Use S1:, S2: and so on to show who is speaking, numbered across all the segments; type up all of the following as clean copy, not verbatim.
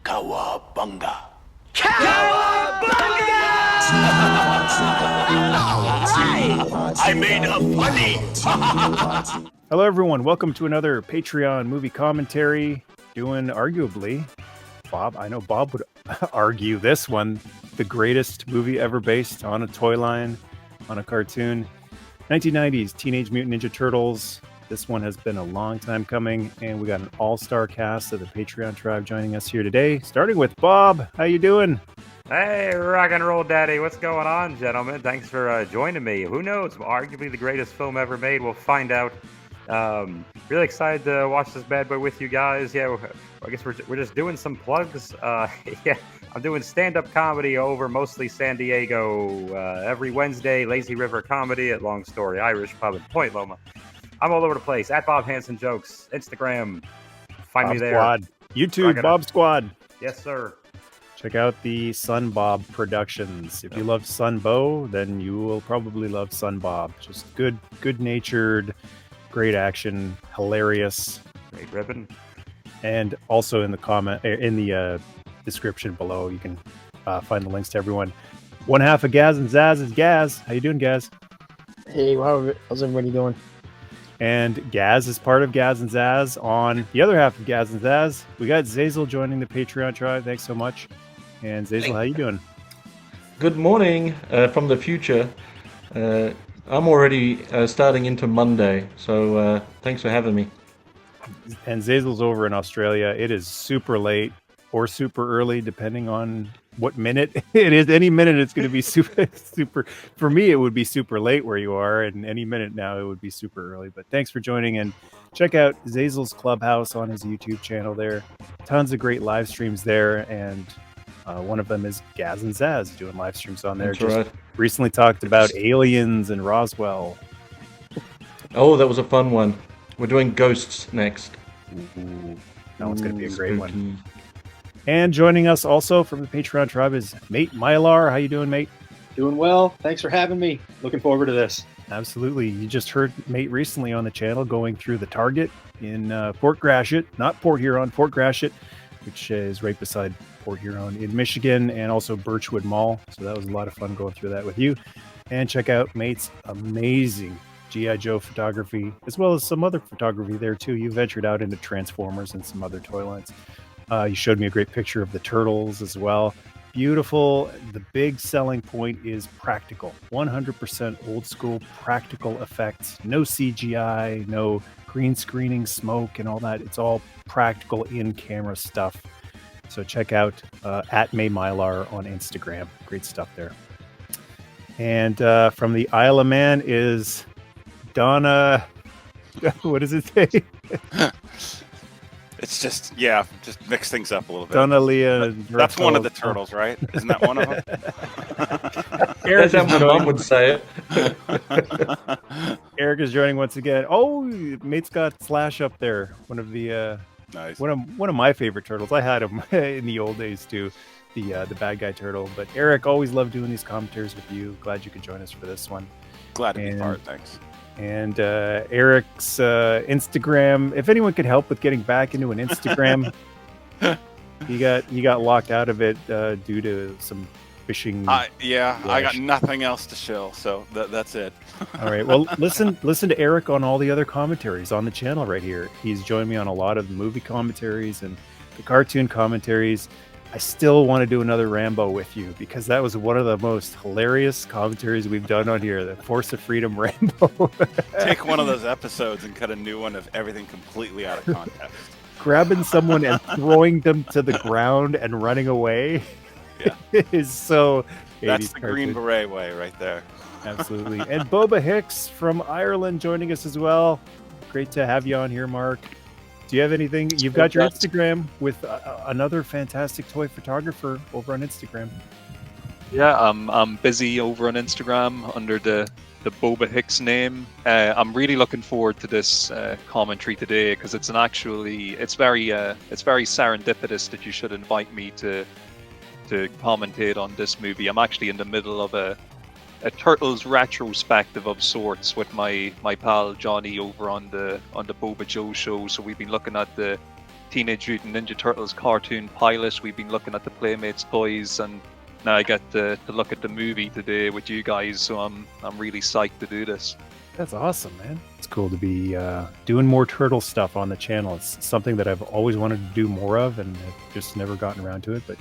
S1: Cowabunga! I made a funny!
S2: Hello, everyone. Welcome to another Patreon movie commentary. Doing arguably, Bob, I know Bob would argue this one, the greatest movie ever based on a toy line, on a cartoon. 1990s Teenage Mutant Ninja Turtles. This one has been a long time coming, and we got an all-star cast of the Patreon tribe joining us here today, starting with Bob. How you doing?
S3: Hey, rock and roll daddy. What's going on, gentlemen? Thanks for joining me. Who knows? Arguably the greatest film ever made. We'll find out. Really excited to watch this bad boy with you guys. Yeah, I guess we're just doing some plugs. Yeah, I'm doing stand-up comedy over mostly San Diego every Wednesday. Lazy River Comedy at Long Story Irish Pub in Point Loma. I'm all over the place. At Bob Hansen Jokes, Instagram. Find
S2: Bob
S3: me there.
S2: Squad. YouTube, Bob Squad.
S3: Yes, sir.
S2: Check out the Sun Bob Productions. If you love Sun Bo, then you will probably love Sun Bob. Just good-natured, great action, hilarious.
S3: Great ribbon.
S2: And also in the description below, you can find the links to everyone. One half of Gazz Xaz is Gazz. How you doing, Gazz?
S4: Hey, how's everybody doing?
S2: And Gazz is part of Gazz Xaz. On the other half of Gazz Xaz, we got Xazyl joining the Patreon tribe. Thanks so much. And Xazyl, how you doing?
S5: Good morning from the future. I'm already starting into Monday, so thanks for having me.
S2: And Xazyl's over in Australia. It is super late or super early, depending on what minute it is. Any minute it's going to be super. For me, it would be super late where you are, and any minute now it would be super early. But thanks for joining, and check out Xazyl's Clubhouse on his YouTube channel there. Tons of great live streams there, and one of them is Gazz Xaz doing live streams on there.
S5: That's right.
S2: Recently talked about aliens and Roswell.
S5: Oh, that was a fun one. We're doing ghosts next.
S2: Ooh, that one's going to be a great
S5: spooky
S2: one. And joining us also from the Patreon tribe is Mate Mylar. How you doing, Mate?
S6: Doing well. Thanks for having me. Looking forward to this.
S2: Absolutely. You just heard Mate recently on the channel going through the Target in Fort Gratiot, not Port Huron, Fort Gratiot, which is right beside Port Huron in Michigan, and also Birchwood Mall. So that was a lot of fun going through that with you. And check out Mate's amazing G.I. Joe photography, as well as some other photography there too. You ventured out into Transformers and some other toy lines. You showed me a great picture of the Turtles as well. Beautiful. The big selling point is practical. 100% old school practical effects. No CGI, no green screening, smoke, and all that. It's all practical in-camera stuff. So check out at May Mylar on Instagram. Great stuff there. And from the Isle of Man is Donna. What does it say?
S7: It's just mix things up a little bit.
S2: Donna Leah.
S7: That's one of the turtles, right? Isn't that one of them?
S5: That's how my mom would say it.
S2: Eric is joining once again. Oh, Mate's got Slash up there. One of the
S7: Nice.
S2: one of my favorite turtles. I had him in the old days too, the bad guy turtle. But Eric, always love doing these commentaries with you. Glad you could join us for this one.
S7: Glad to be part. Thanks.
S2: And Eric's Instagram. If anyone could help with getting back into an Instagram, he got locked out of it due to some phishing.
S7: I got nothing else to shill, so that's it.
S2: All right. Well, listen to Eric on all the other commentaries on the channel right here. He's joined me on a lot of the movie commentaries and the cartoon commentaries. I still want to do another Rambo with you because that was one of the most hilarious commentaries we've done on here. The Force of Freedom Rambo.
S7: Take one of those episodes and cut a new one of everything completely out of context.
S2: Grabbing someone and throwing them to the ground and running away is so 80s
S7: That's the
S2: cartoon.
S7: Green Beret way right there.
S2: Absolutely. And Boba Hicks from Ireland joining us as well. Great to have you on here, Mark. Do you have anything? You've got your Instagram with another fantastic toy photographer over on Instagram.
S8: Yeah, I'm busy over on Instagram under the Boba Hicks name. I'm really looking forward to this commentary today because it's very serendipitous that you should invite me to commentate on this movie. I'm actually in the middle of a Turtles retrospective of sorts with my pal Johnny over on the Boba Joe show. So we've been looking at the Teenage Mutant Ninja Turtles cartoon pilot. We've been looking at the Playmates toys, and now I get to look at the movie today with you guys. So I'm really psyched to do this.
S2: That's awesome, man. It's cool to be doing more turtle stuff on the channel. It's something that I've always wanted to do more of, and I've just never gotten around to it. But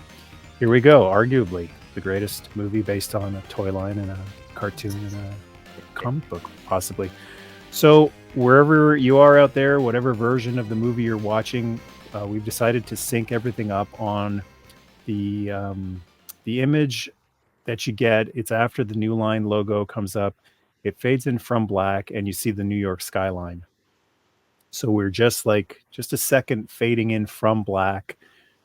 S2: here we go. Arguably the greatest movie based on a toy line and a cartoon and a comic book, possibly. So wherever you are out there, whatever version of the movie you're watching, we've decided to sync everything up on the image that you get. It's after the New Line logo comes up. It fades in from black, and you see the New York skyline. So we're just a second fading in from black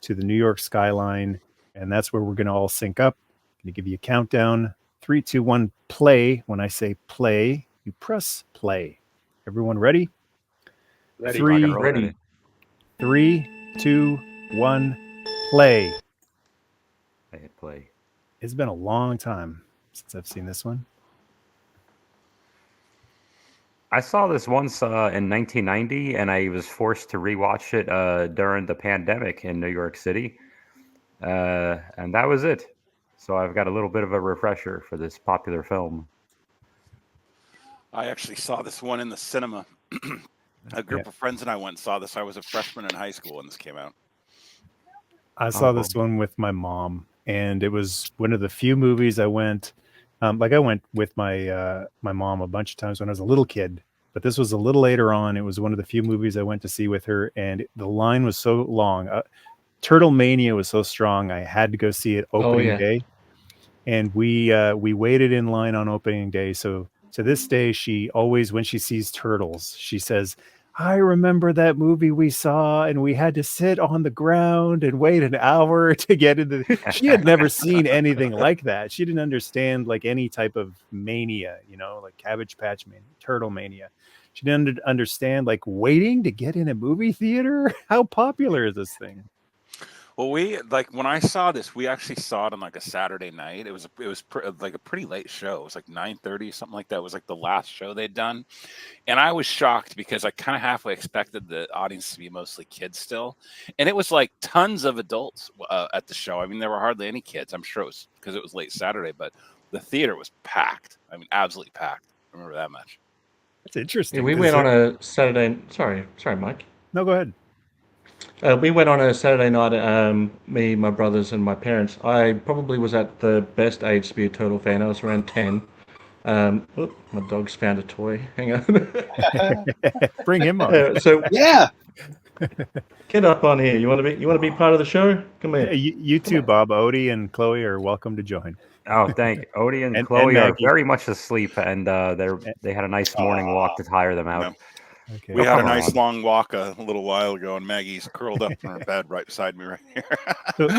S2: to the New York skyline, and that's where we're going to all sync up. I'm going to give you a countdown. 3, 2, 1, play. When I say play, you press play. Everyone ready?
S6: Ready.
S5: Ready.
S2: 3, 2, 1, play.
S3: I hit play.
S2: It's been a long time since I've seen this one.
S3: I saw this once in 1990, and I was forced to rewatch it during the pandemic in New York City, and that was it. So I've got a little bit of a refresher for this popular film.
S7: I actually saw this one in the cinema. A group of friends and I went and saw this. I was a freshman in high school when this came out.
S2: I saw this one with my mom, and it was one of the few movies I went. I went with my mom a bunch of times when I was a little kid, but this was a little later on. It was one of the few movies I went to see with her, and the line was so long. Turtle Mania was so strong. I had to go see it opening day, and we waited in line on opening day. So to this day, she always, when she sees turtles, she says, I remember that movie we saw, and we had to sit on the ground and wait an hour to get into she had never seen anything like that. She didn't understand like any type of mania, like Cabbage Patch Mania, Turtle Mania. She didn't understand like waiting to get in a movie theater. How popular is this thing?
S7: Well, when I saw this, we actually saw it on like a Saturday night. It was like a pretty late show. It was like 9:30, something like that. It was like the last show they'd done, and I was shocked because I kind of halfway expected the audience to be mostly kids still, and it was like tons of adults at the show. I mean, there were hardly any kids. I'm sure it was because it was late Saturday, but the theater was packed. I mean, absolutely packed. I remember that much.
S2: That's interesting.
S5: Yeah, we went on a Saturday. Sorry, Mike.
S2: No, go ahead.
S5: We went on a Saturday night, me, my brothers, and my parents. I probably was at the best age to be a turtle fan. I was around 10. My dog's found a toy. Hang on.
S2: Bring him on.
S6: Yeah.
S5: Get up on here. You want to be part of the show? Come here.
S2: You too, Bob. Odie and Chloe are welcome to join.
S3: Oh, thank you. Odie and Chloe are very much asleep, and they had a nice morning walk to tire them out.
S7: No.
S2: Okay.
S7: We had a nice long walk a little while ago, and Maggie's curled up in her bed right beside me right here.
S2: So,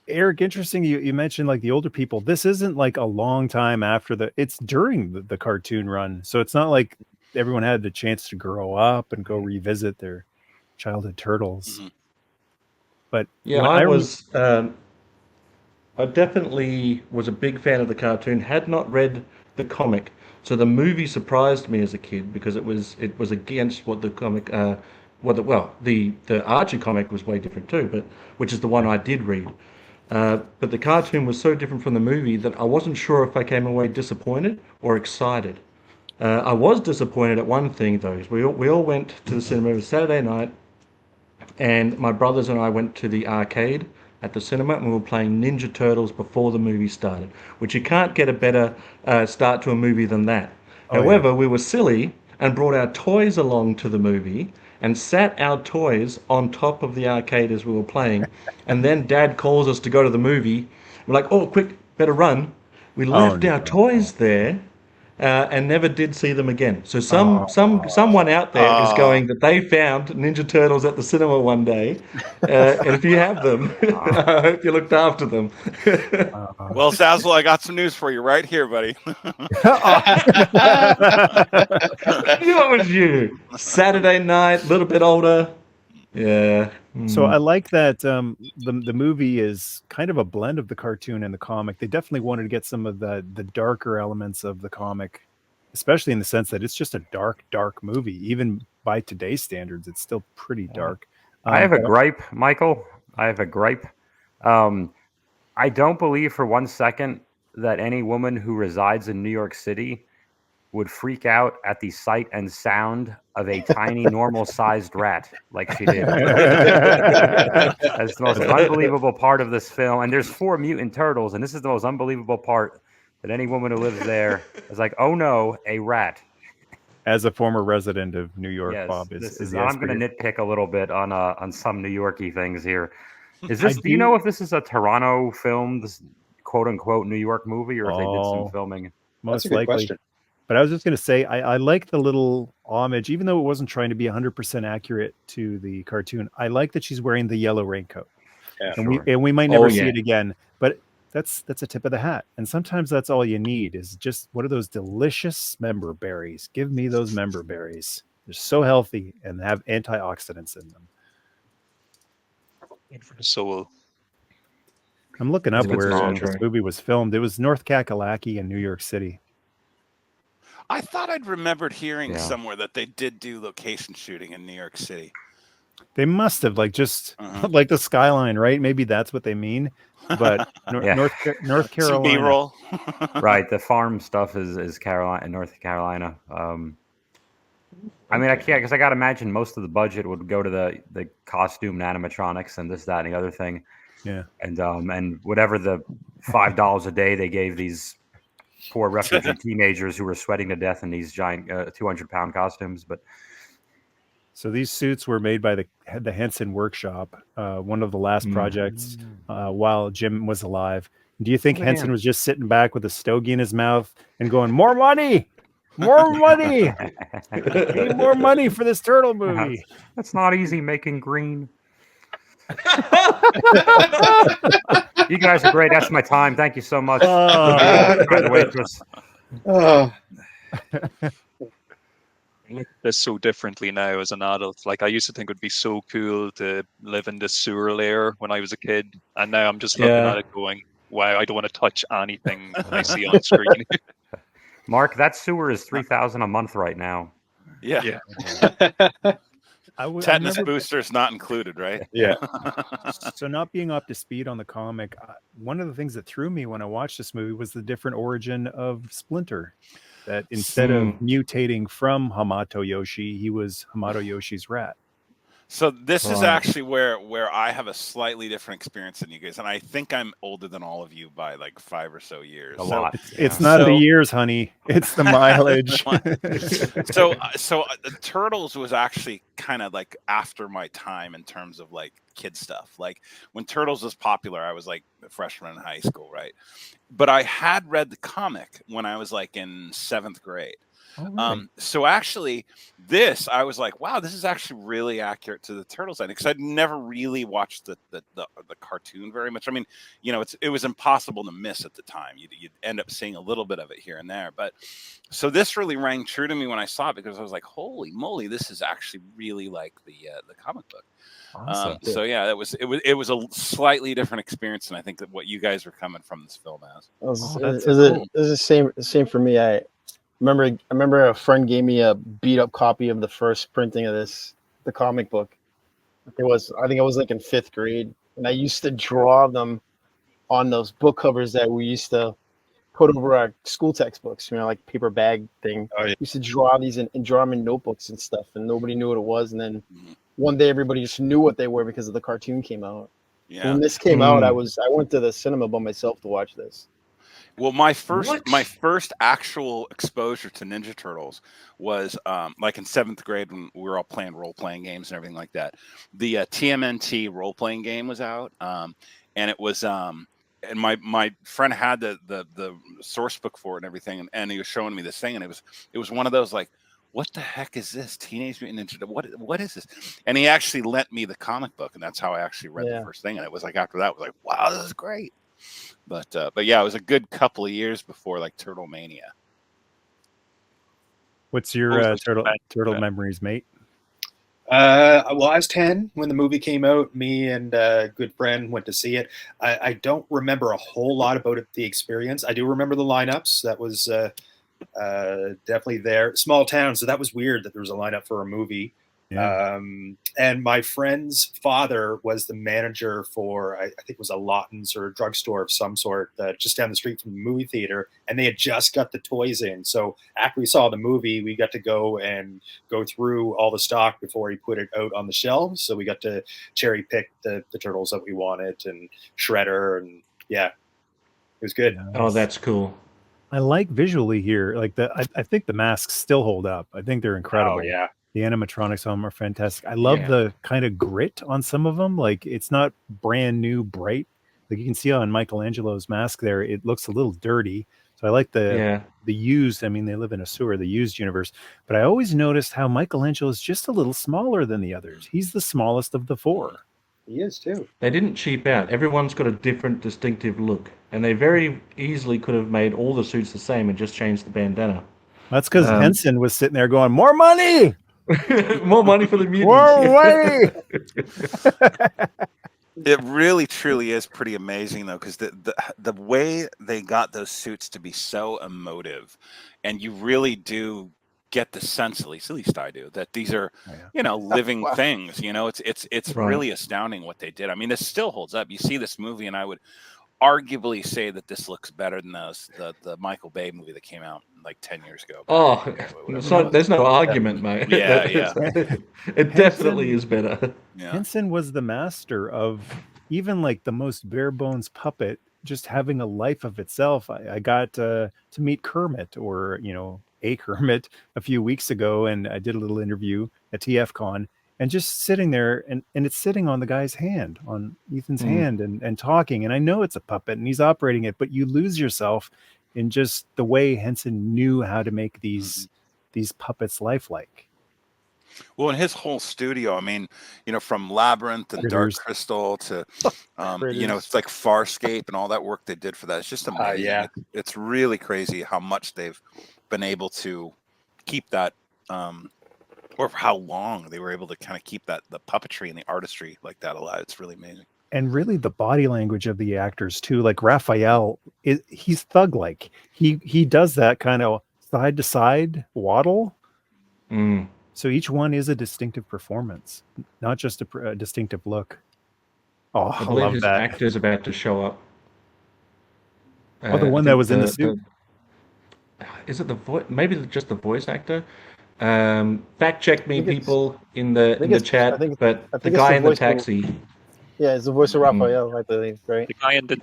S2: Eric, interesting. You mentioned like the older people. This isn't like a long time after it's during the cartoon run. So it's not like everyone had the chance to grow up and go revisit their childhood turtles.
S7: Mm-hmm.
S5: But yeah, I definitely was a big fan of the cartoon. Had not read the comic. So the movie surprised me as a kid because it was against what the comic, the Archie comic was way different too, but which is the one I did read. But the cartoon was so different from the movie that I wasn't sure if I came away disappointed or excited. I was disappointed at one thing though. Is we all went to the cinema. It was Saturday night, and my brothers and I went to the arcade at the cinema, and we were playing Ninja Turtles before the movie started, which you can't get a better start to a movie than that. However, we were silly and brought our toys along to the movie and sat our toys on top of the arcade as we were playing. And then Dad calls us to go to the movie. We're like, oh, quick, better run. We left our toys there and never did see them again. So someone out there is going that they found Ninja Turtles at the cinema one day, and if you have them, I hope you looked after them.
S7: Well, Xazyl, I got some news for you right here, buddy.
S5: What was you? Saturday night, a little bit older. Yeah.
S2: So I like that the movie is kind of a blend of the cartoon and the comic. They definitely wanted to get some of the darker elements of the comic, especially in the sense that it's just a dark movie. Even by today's standards, it's still pretty dark.
S3: I have a gripe, Michael. I have a gripe. I don't believe for 1 second that any woman who resides in New York City would freak out at the sight and sound of a tiny, normal-sized rat like she did. That's the most unbelievable part of this film. And there's 4 mutant turtles, and this is the most unbelievable part that any woman who lives there is like, oh no, a rat.
S2: As a former resident of New York,
S3: Yes,
S2: Bob
S3: I'm going to nitpick a little bit on some New Yorky things here. Is
S2: I
S3: this? Do you know if this is a Toronto film, this quote unquote New York movie, or if they did some filming?
S2: Most
S6: That's a good
S2: likely.
S6: question.
S2: But I was just going to say, I like the little homage, even though it wasn't trying to be 100% accurate to the cartoon. I like that she's wearing the yellow raincoat,
S6: Yeah,
S2: and we might never see
S5: yeah.
S2: it again. But that's a tip of the hat, and sometimes that's all you need is just what are those delicious member berries? Give me those member berries. They're so healthy and have antioxidants in them.
S8: For the soul.
S2: I'm looking up
S5: It's a good
S2: where
S5: song,
S2: this
S5: Troy.
S2: movie was filmed. It was North Kakalaki in New York City.
S7: I thought I'd remembered hearing
S3: Yeah.
S7: somewhere that they did do location shooting in New York City.
S2: They must have like like the skyline, right? Maybe that's what they mean. But
S3: Yeah.
S2: North
S7: Some
S2: Carolina.
S7: B-roll.
S3: Right, the farm stuff is Carolina, North Carolina. I mean, I can't because I got to imagine most of the budget would go to the costume, and animatronics, and this, that, and the other thing.
S2: Yeah.
S3: And whatever the $5 a day they gave these poor refugee teenagers who were sweating to death in these giant 200-pound costumes. But
S2: So these suits were made by the Henson Workshop, one of the last projects while Jim was alive. Do you think Henson was just sitting back with a stogie in his mouth and going, "More money, more money, need more money for this turtle movie"?
S3: that's not easy making green. You guys are great. That's my time. Thank you so much. Kind waitress.
S6: Oh,
S8: I look at this so differently now as an adult. Like I used to think it would be so cool to live in the sewer layer when I was a kid, and now I'm just looking at it going, "Wow, I don't want to touch anything I see on screen."
S3: Mark, that sewer is $3,000 a month right now.
S7: Yeah. Tetanus boosters not included, right?
S2: Yeah. So not being up to speed on the comic, one of the things that threw me when I watched this movie was the different origin of Splinter. That instead of mutating from Hamato Yoshi, he was Hamato Yoshi's rat.
S7: So this is actually where I have a slightly different experience than you guys, and I think I'm older than all of you by like 5 or so years.
S3: A lot.
S2: It's not the years, honey. It's the mileage.
S7: So the Turtles was actually kind of like after my time in terms of like kid stuff. Like when Turtles was popular, I was like a freshman in high school, right? But I had read the comic when I was like in 7th grade.
S2: Oh, really?
S7: So actually this, I was like, wow, this is actually really accurate to the Turtles ending, because I'd never really watched the cartoon very much. I mean, you know, it was impossible to miss at the time. You'd end up seeing a little bit of it here and there. But so this really rang true to me when I saw it, because I was like, holy moly, this is actually really like the comic book.
S4: Awesome.
S7: So yeah, it was a slightly different experience than I think that what you guys were coming from this film as.
S2: That's
S4: It was the same for me. I remember a friend gave me a beat up copy of the first printing of the comic book. I think I was like in 5th grade, and I used to draw them on those book covers that we used to put over our school textbooks, like paper bag thing.
S6: Oh, yeah.
S4: We used to draw these and draw them in notebooks and stuff, and nobody knew what it was. And then one day everybody just knew what they were because the cartoon came out.
S7: Yeah.
S4: When this came out, I went to the cinema by myself to watch this.
S7: Well, my first actual exposure to Ninja Turtles was like in 7th grade when we were all playing role-playing games and everything like that. The TMNT role-playing game was out, and it was and my friend had the source book for it and everything, and he was showing me this thing, and it was one of those like, what the heck is this? Teenage Mutant Ninja Turtles? What is this? And he actually lent me the comic book, and that's how I actually read the first thing. And it was like after that, I was like, wow, this is great. But yeah, it was a good couple of years before like Turtle Mania.
S2: What's your turtle memories, mate?
S6: Well, I was 10 when the movie came out. Me and a good friend went to see it. I don't remember a whole lot about the experience. I do remember the lineups. That was definitely there. Small town, so that was weird that there was a lineup for a movie.
S2: Yeah.
S6: And my friend's father was the manager for, I think it was a Lawton's or a drugstore of some sort, just down the street from the movie theater. And they had just got the toys in. So after we saw the movie, we got to go through all the stock before he put it out on the shelves. So we got to cherry pick the turtles that we wanted and Shredder. And yeah, it was good.
S2: Nice.
S5: Oh, that's cool.
S2: I like visually here. Like I think the masks still hold up. I think they're incredible.
S6: Oh, yeah.
S2: The animatronics on them are fantastic. I love the kind of grit on some of them. Like it's not brand new, bright. Like you can see on Michelangelo's mask there, it looks a little dirty. So I like the used. I mean, they live in a sewer, the used universe. But I always noticed how Michelangelo is just a little smaller than the others. He's the smallest of the four.
S6: He is too.
S5: They didn't cheap out. Everyone's got a different, distinctive look, and they very easily could have made all the suits the same and just changed the bandana.
S2: That's because Henson was sitting there going, "More money,
S5: more money for the mutants,
S2: more money."
S7: It really, truly is pretty amazing, though, because the way they got those suits to be so emotive, and you really do get the sense, at least I do, that these are, living things. It's really astounding what they did. I mean, this still holds up. You see this movie, and I would arguably say that this looks better than the Michael Bay movie that came out like 10 years ago.
S5: Oh, there's no argument, mate.
S7: Yeah,
S5: it definitely is better.
S7: Yeah.
S2: Henson was the master of even like the most bare bones puppet just having a life of itself. I got to meet Kermit, or a Kermit, a few weeks ago, and I did a little interview at TFCon, and just sitting there, and it's sitting on the guy's hand, on Ethan's hand, and talking. And I know it's a puppet and he's operating it, but you lose yourself in just the way Henson knew how to make these puppets lifelike.
S7: Well, in his whole studio, I mean, from Labyrinth and Dark Crystal to, it's like Farscape and all that work they did for that. It's just amazing. It's really crazy how much they've been able to keep that, or for how long they were able to kind of keep the puppetry and the artistry like that alive. It's really amazing.
S2: And really the body language of the actors too. Like Raphael, he's thug-like. He does that kind of side to side waddle. So each one is a distinctive performance, not just a distinctive look. Oh, I love
S5: his
S2: that.
S5: Actor's about to show up.
S2: The one that was in the suit.
S5: Is it the voice? Maybe just the voice actor. Fact check me, people in the chat. But the guy in the taxi.
S4: Yeah, it's the voice of Raphael, I believe, right?
S8: The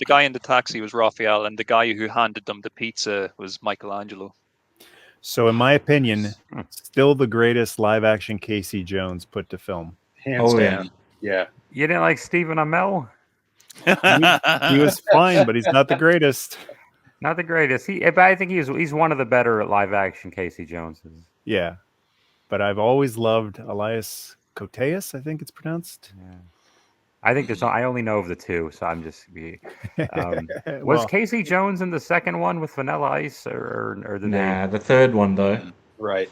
S8: guy in the taxi was Raphael, and the guy who handed them the pizza was Michelangelo.
S2: So, in my opinion, still the greatest live-action Casey Jones put to film.
S6: Hands down. Yeah.
S3: You didn't like Stephen Amell?
S2: He was fine, but he's not the greatest.
S3: Not the greatest. But I think he's one of the better live-action Casey Joneses.
S2: Yeah, but I've always loved Elias Koteas, I think it's pronounced.
S3: Yeah. I think I only know of the two, so I'm just. Was Casey Jones in the second one with Vanilla Ice, or
S5: the third one though?
S6: Right.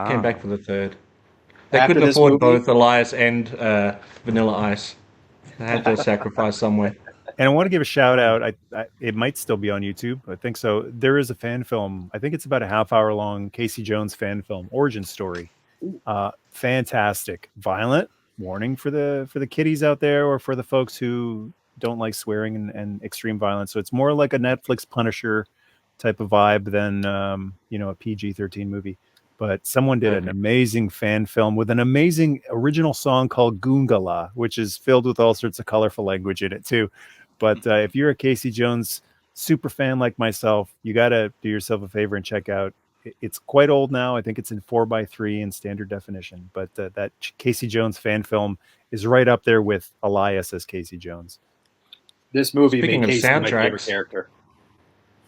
S5: Came back for the third. They couldn't afford both Elias and Vanilla Ice. They had to sacrifice somewhere.
S2: And I want to give a shout out. It might still be on YouTube. I think so. There is a fan film. I think it's about a half-hour long Casey Jones fan film, origin story. Fantastic, violent. Warning for the kiddies out there, or for the folks who don't like swearing and extreme violence. So it's more like a Netflix Punisher type of vibe than a PG-13 movie. But someone did an amazing fan film with an amazing original song called Goongala, which is filled with all sorts of colorful language in it too. But if you're a Casey Jones super fan like myself, you got to do yourself a favor and check out. It's quite old now. I think it's in 4:3 in standard definition. But that Casey Jones fan film is right up there with Elias as Casey Jones.
S6: This movie
S5: Speaking
S6: made
S5: of
S6: Casey my
S5: soundtracks,
S6: favorite character.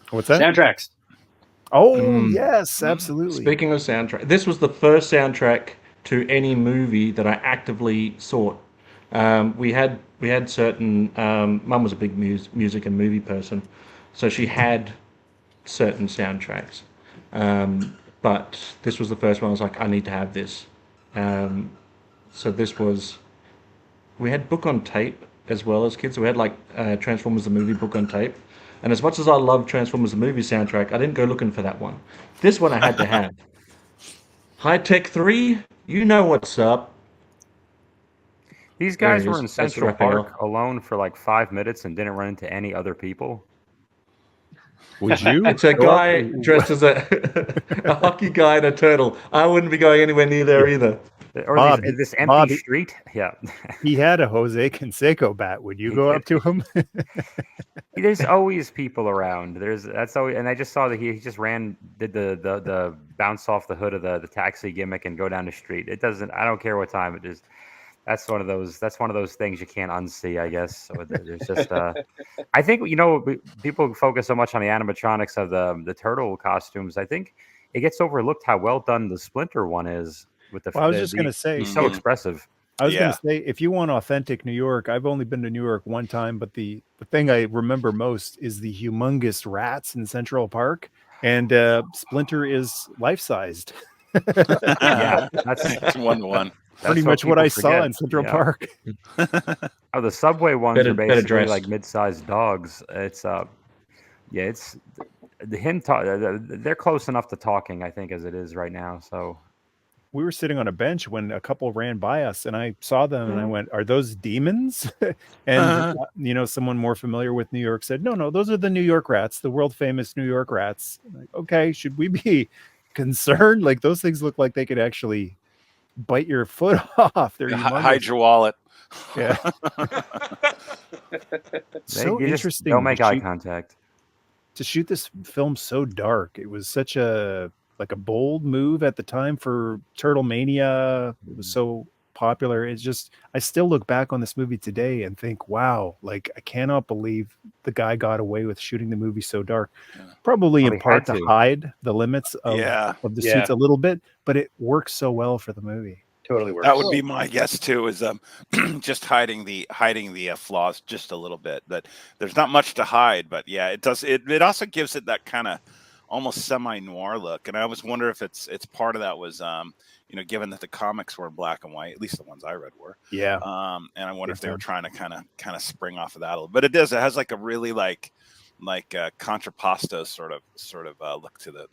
S2: What's that?
S6: Soundtracks.
S2: Oh, yes, absolutely.
S5: Speaking of soundtrack, this was the first soundtrack to any movie that I actively sought. We had certain. Mum was a big music and movie person, so she had certain soundtracks. But this was the first one I was like, I need to have this. So this was, we had book on tape as well as kids. So we had like Transformers the movie book on tape. And as much as I love Transformers the movie soundtrack, I didn't go looking for that one. This one I had to have. High Tech 3, you know what's up.
S3: These
S5: There
S3: guys
S5: he
S3: were
S5: is.
S3: in
S5: That's
S3: Central
S5: wrapping
S3: Park
S5: up.
S3: alone for like 5 minutes and didn't run into any other people.
S2: Would you?
S5: It's a
S2: Go up-
S5: guy dressed as a hockey guy and a turtle. I wouldn't be going anywhere near there either.
S3: Or
S2: Bob,
S3: this empty
S2: Bob,
S3: street. Yeah.
S2: He had a Jose Canseco bat. Would you go up to him?
S3: There's always people around. That's always, and I just saw that he just did the bounce off the hood of the taxi gimmick and go down the street. It doesn't. I don't care what time it is. That's one of those things you can't unsee, I guess. So there's just I think people focus so much on the animatronics of the turtle costumes. I think it gets overlooked how well done the Splinter one is with the.
S2: Well, I was just gonna say,
S3: he's so expressive.
S2: I was
S7: Yeah.
S2: going to say, if you want authentic New York, I've only been to New York one time, but the thing I remember most is the humongous rats in Central Park, and Splinter is life-sized.
S3: Yeah,
S7: It's 1-1.
S2: Pretty much what I saw in Central Park.
S3: Oh, the subway ones
S5: Better
S3: are basically
S5: dressed.
S3: like mid-sized dogs. It's it's they're close enough to talking, I think, as it is right now. So
S2: We were sitting on a bench when a couple ran by us, and I saw them, and I went, "Are those demons?" And someone more familiar with New York said, "No, those are the New York rats, the world famous New York rats." I'm like, okay, should we be concerned? Like, those things look like they could actually bite your foot off. They're
S7: Hide your wallet.
S2: Yeah. So
S3: you just
S2: interesting.
S3: don't make
S2: to
S3: eye
S2: shoot-
S3: contact.
S2: to shoot this film so dark. It was such a bold move at the time for Turtle Mania. It was so popular. It's just, I still look back on this movie today and think, wow, like, I cannot believe the guy got away with shooting the movie so dark. Probably
S3: Well,
S2: in
S3: he
S2: part
S3: had
S2: to
S3: to.
S2: hide the limits of the
S6: Yeah.
S2: suits a little bit, but it works so well for the movie.
S6: Totally works.
S7: That would be my guess too. Is just hiding the flaws just a little bit. That there's not much to hide, but yeah, it does. It also gives it that kind of almost semi-noir look. And I always wonder if it's part of that was given that the comics were in black and white, at least the ones I read were.
S2: Yeah.
S7: And I wonder if they were trying to kind of spring off of that a little. But it does. It has like a really like contrapposto sort of look to the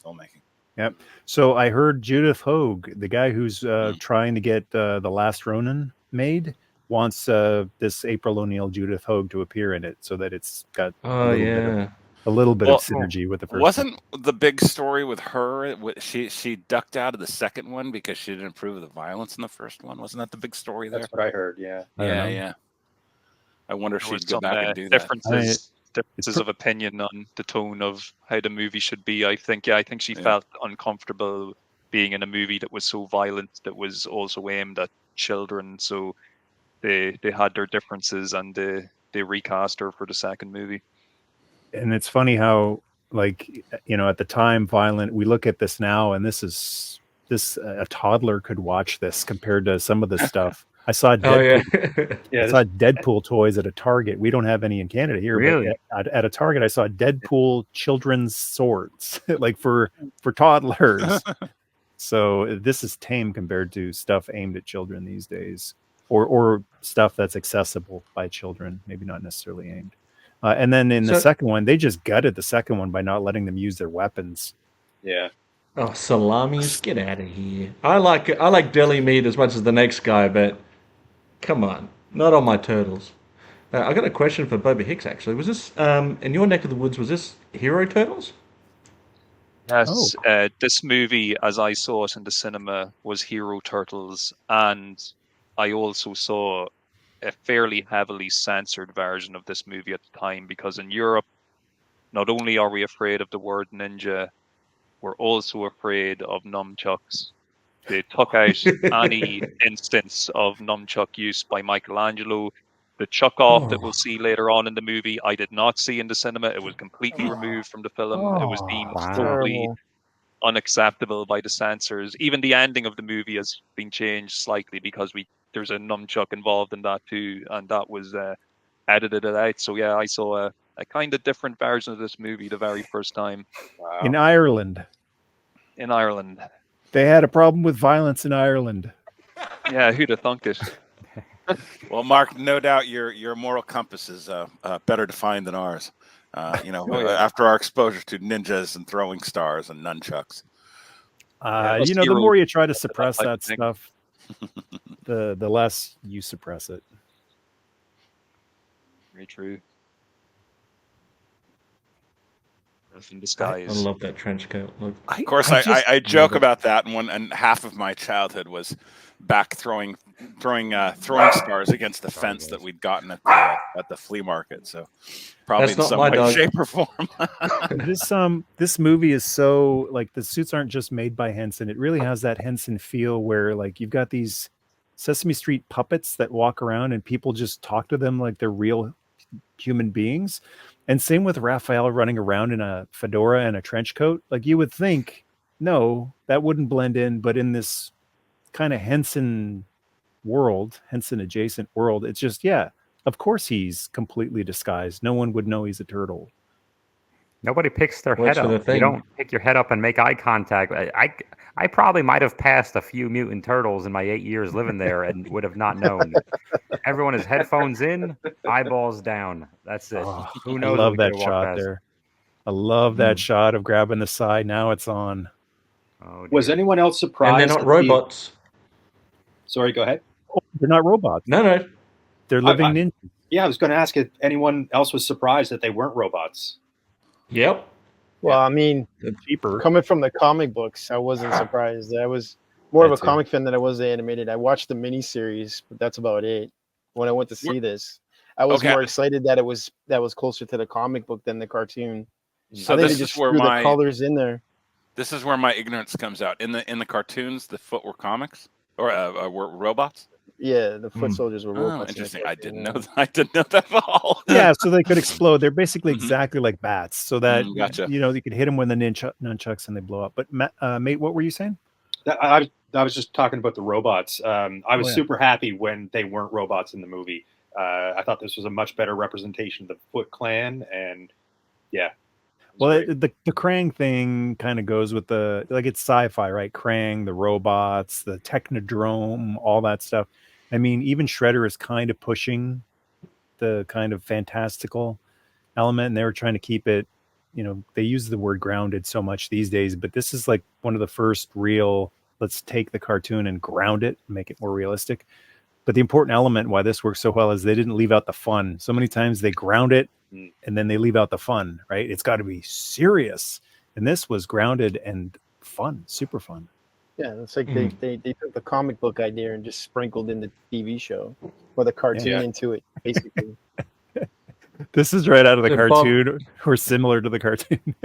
S7: filmmaking.
S2: Yep. So I heard Judith Hoag, the guy who's trying to get The Last Ronin made, wants this April O'Neil Judith Hoag to appear in it, so that it's got a little bit of synergy with the first.
S7: Wasn't the big story with her? She ducked out of the second one because she didn't approve of the violence in the first one. Wasn't that the big story there?
S6: That's what I heard. Yeah.
S7: Yeah. I wonder if
S8: There was
S7: she'd go
S8: some
S7: back and do that.
S8: differences of opinion on the tone of how the movie should be. I think she felt uncomfortable being in a movie that was so violent, that was also aimed at children. So they had their differences, and they recast her for the second movie.
S2: And it's funny how, like, at the time, violent. We look at this now, and this a toddler could watch this compared to some of the stuff. I saw Deadpool toys at a Target. We don't have any in Canada here.
S3: Really?
S2: But at a Target, I saw Deadpool children's swords, like for toddlers. So this is tame compared to stuff aimed at children these days, or stuff that's accessible by children, maybe not necessarily aimed. And then in the second one, they just gutted the second one by not letting them use their weapons.
S6: Yeah.
S5: Oh, salamis, get out of here. I like deli meat as much as the next guy, but come on, not on my turtles. I got a question for Bobby Hicks, actually. Was this, in your neck of the woods, was this Hero Turtles?
S8: Yes, this movie, as I saw it in the cinema, was Hero Turtles, and I also saw a fairly heavily censored version of this movie at the time, because in Europe, not only are we afraid of the word ninja, we're also afraid of nunchucks. They took out any instance of nunchuck use by Michelangelo. The chuck off that we'll see later on in the movie, I did not see in the cinema. It was completely removed from the film. It was deemed totally unacceptable by the censors. Even the ending of the movie has been changed slightly because there's a nunchuck involved in that too, and that was edited it out. So yeah, I saw a kind of different version of this movie the very first time.
S6: Wow.
S2: In Ireland. They had a problem with violence in Ireland.
S8: Yeah, who'd have thunk it?
S7: Well, Mark, no doubt your moral compass is better defined than ours. After our exposure to ninjas and throwing stars and nunchucks.
S2: The more you try to suppress that stuff, the less you suppress it.
S8: Very true. Earth in
S5: I
S8: disguise.
S5: love that trench coat look.
S7: Of course,
S5: just
S7: I joke
S5: love it.
S7: about that, and half of my childhood was back throwing stars against the fence that we'd gotten at the flea market. So probably
S5: That's
S7: in
S5: not
S7: some
S5: my
S7: way,
S5: dog.
S7: shape, or form.
S2: This movie is so like the suits aren't just made by Henson. It really has that Henson feel where like you've got these Sesame Street puppets that walk around and people just talk to them like they're real human beings. And same with Raphael running around in a fedora and a trench coat. Like you would think, no, that wouldn't blend in, but in this kind of Henson world, Henson adjacent world, it's just, yeah, of course he's completely disguised. No one would know he's a turtle.
S3: Nobody picks their
S5: Works
S3: head
S5: for the
S3: up. You
S5: thing.
S3: don't pick your head up and make eye contact. I probably might have passed a few mutant turtles in my 8 years living there and would have not known. Everyone has headphones in, eyeballs down. That's it.
S2: Oh,
S3: Who
S2: I
S3: knows? what
S2: love
S3: we could
S2: that
S3: have walked
S2: shot
S3: past.
S2: there. I love that shot of grabbing the side. Now it's on.
S3: Oh,
S6: Was
S3: dear.
S6: anyone else
S5: And
S6: surprised?
S5: they're not
S6: that
S5: robots.
S6: Sorry, go ahead.
S2: Oh, they're not robots.
S5: No.
S2: They're living ninjas.
S6: Yeah, I was going to ask if anyone else was surprised that they weren't robots.
S5: Yep.
S4: Well, I mean,
S2: They're cheaper.
S4: coming from the comic books, I wasn't surprised. I was more of
S2: Me
S4: a
S2: too.
S4: comic fan than I was the animated. I watched the miniseries, but that's about it. When I went to see this, I was
S7: Okay.
S4: more excited that it was closer to the comic book than the cartoon.
S7: So
S4: I think
S7: this
S4: they
S7: is
S4: just
S7: where
S4: threw the
S7: my
S4: colors in there.
S7: this is where my ignorance comes out. In the cartoons, the foot were comics or were robots.
S4: Yeah, the foot soldiers were
S7: Oh,
S4: robots. in the
S7: interesting. I
S4: cartoon,
S7: didn't
S4: yeah.
S7: know. I didn't know that at all.
S2: Yeah, so they could explode. They're basically
S7: Mhm.
S2: exactly like bats, so that
S7: Gotcha.
S2: you know you could hit them with the nunchucks and they blow up. But mate, what were you saying?
S6: I was just talking about the robots. I was
S2: yeah.
S6: super happy when they weren't robots in the movie. I thought this was a much better representation of the Foot Clan, and yeah. it was
S2: Well,
S6: great.
S2: the Krang thing kind of goes with the like it's sci-fi, right? Krang, the robots, the Technodrome, all that stuff. I mean, even Shredder is kind of pushing the kind of fantastical element, and they were trying to keep it. You know, they use the word grounded so much these days, but this is like one of the first real. Let's take the cartoon and ground it, and make it more realistic. But the important element why this works so well is they didn't leave out the fun. So many times they ground it and then they leave out the fun, right? It's got to be serious. And this was grounded and fun, super fun.
S4: Yeah, it's like they took the comic book idea and just sprinkled in the TV show or the cartoon
S7: Yeah.
S4: into it, basically.
S2: This is right out of the
S5: Hey, Bob.
S2: cartoon or similar to the cartoon.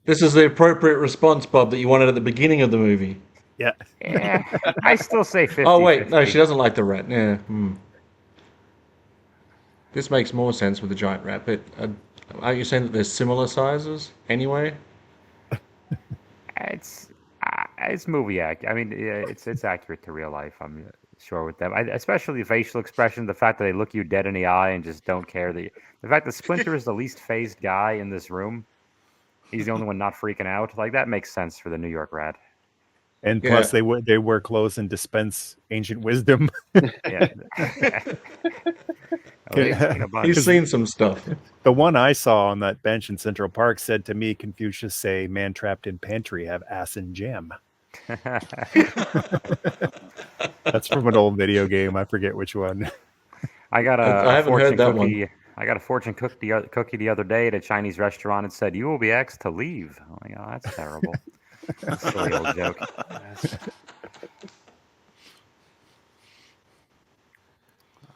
S5: This is the appropriate response, Bob, that you wanted at the beginning of the movie.
S2: Yeah.
S3: Yeah, I still say 50.
S5: Oh, wait. No, she doesn't like the rat. Yeah. This makes more sense with the giant rat, but are you saying that they're similar sizes anyway?
S3: It's movie act. I mean, it's accurate to real life. I'm sure with them, especially the facial expression, the fact that they look you dead in the eye and just don't care. The fact that Splinter is the least phased guy in this room. He's the only one not freaking out. Like that makes sense for the New York Rat.
S2: And plus they wear clothes and dispense ancient wisdom.
S3: Yeah.
S5: He's seen some stuff.
S2: The one I saw on that bench in Central Park said to me, Confucius say, man trapped in pantry have ass and jam. That's from an old video game. I forget which one.
S3: I got
S5: I haven't heard that one.
S3: cookie. I got a fortune cookie the other day at a Chinese restaurant. It said, "You will be asked to leave." I'm like, "Oh, that's terrible." That's a silly old joke.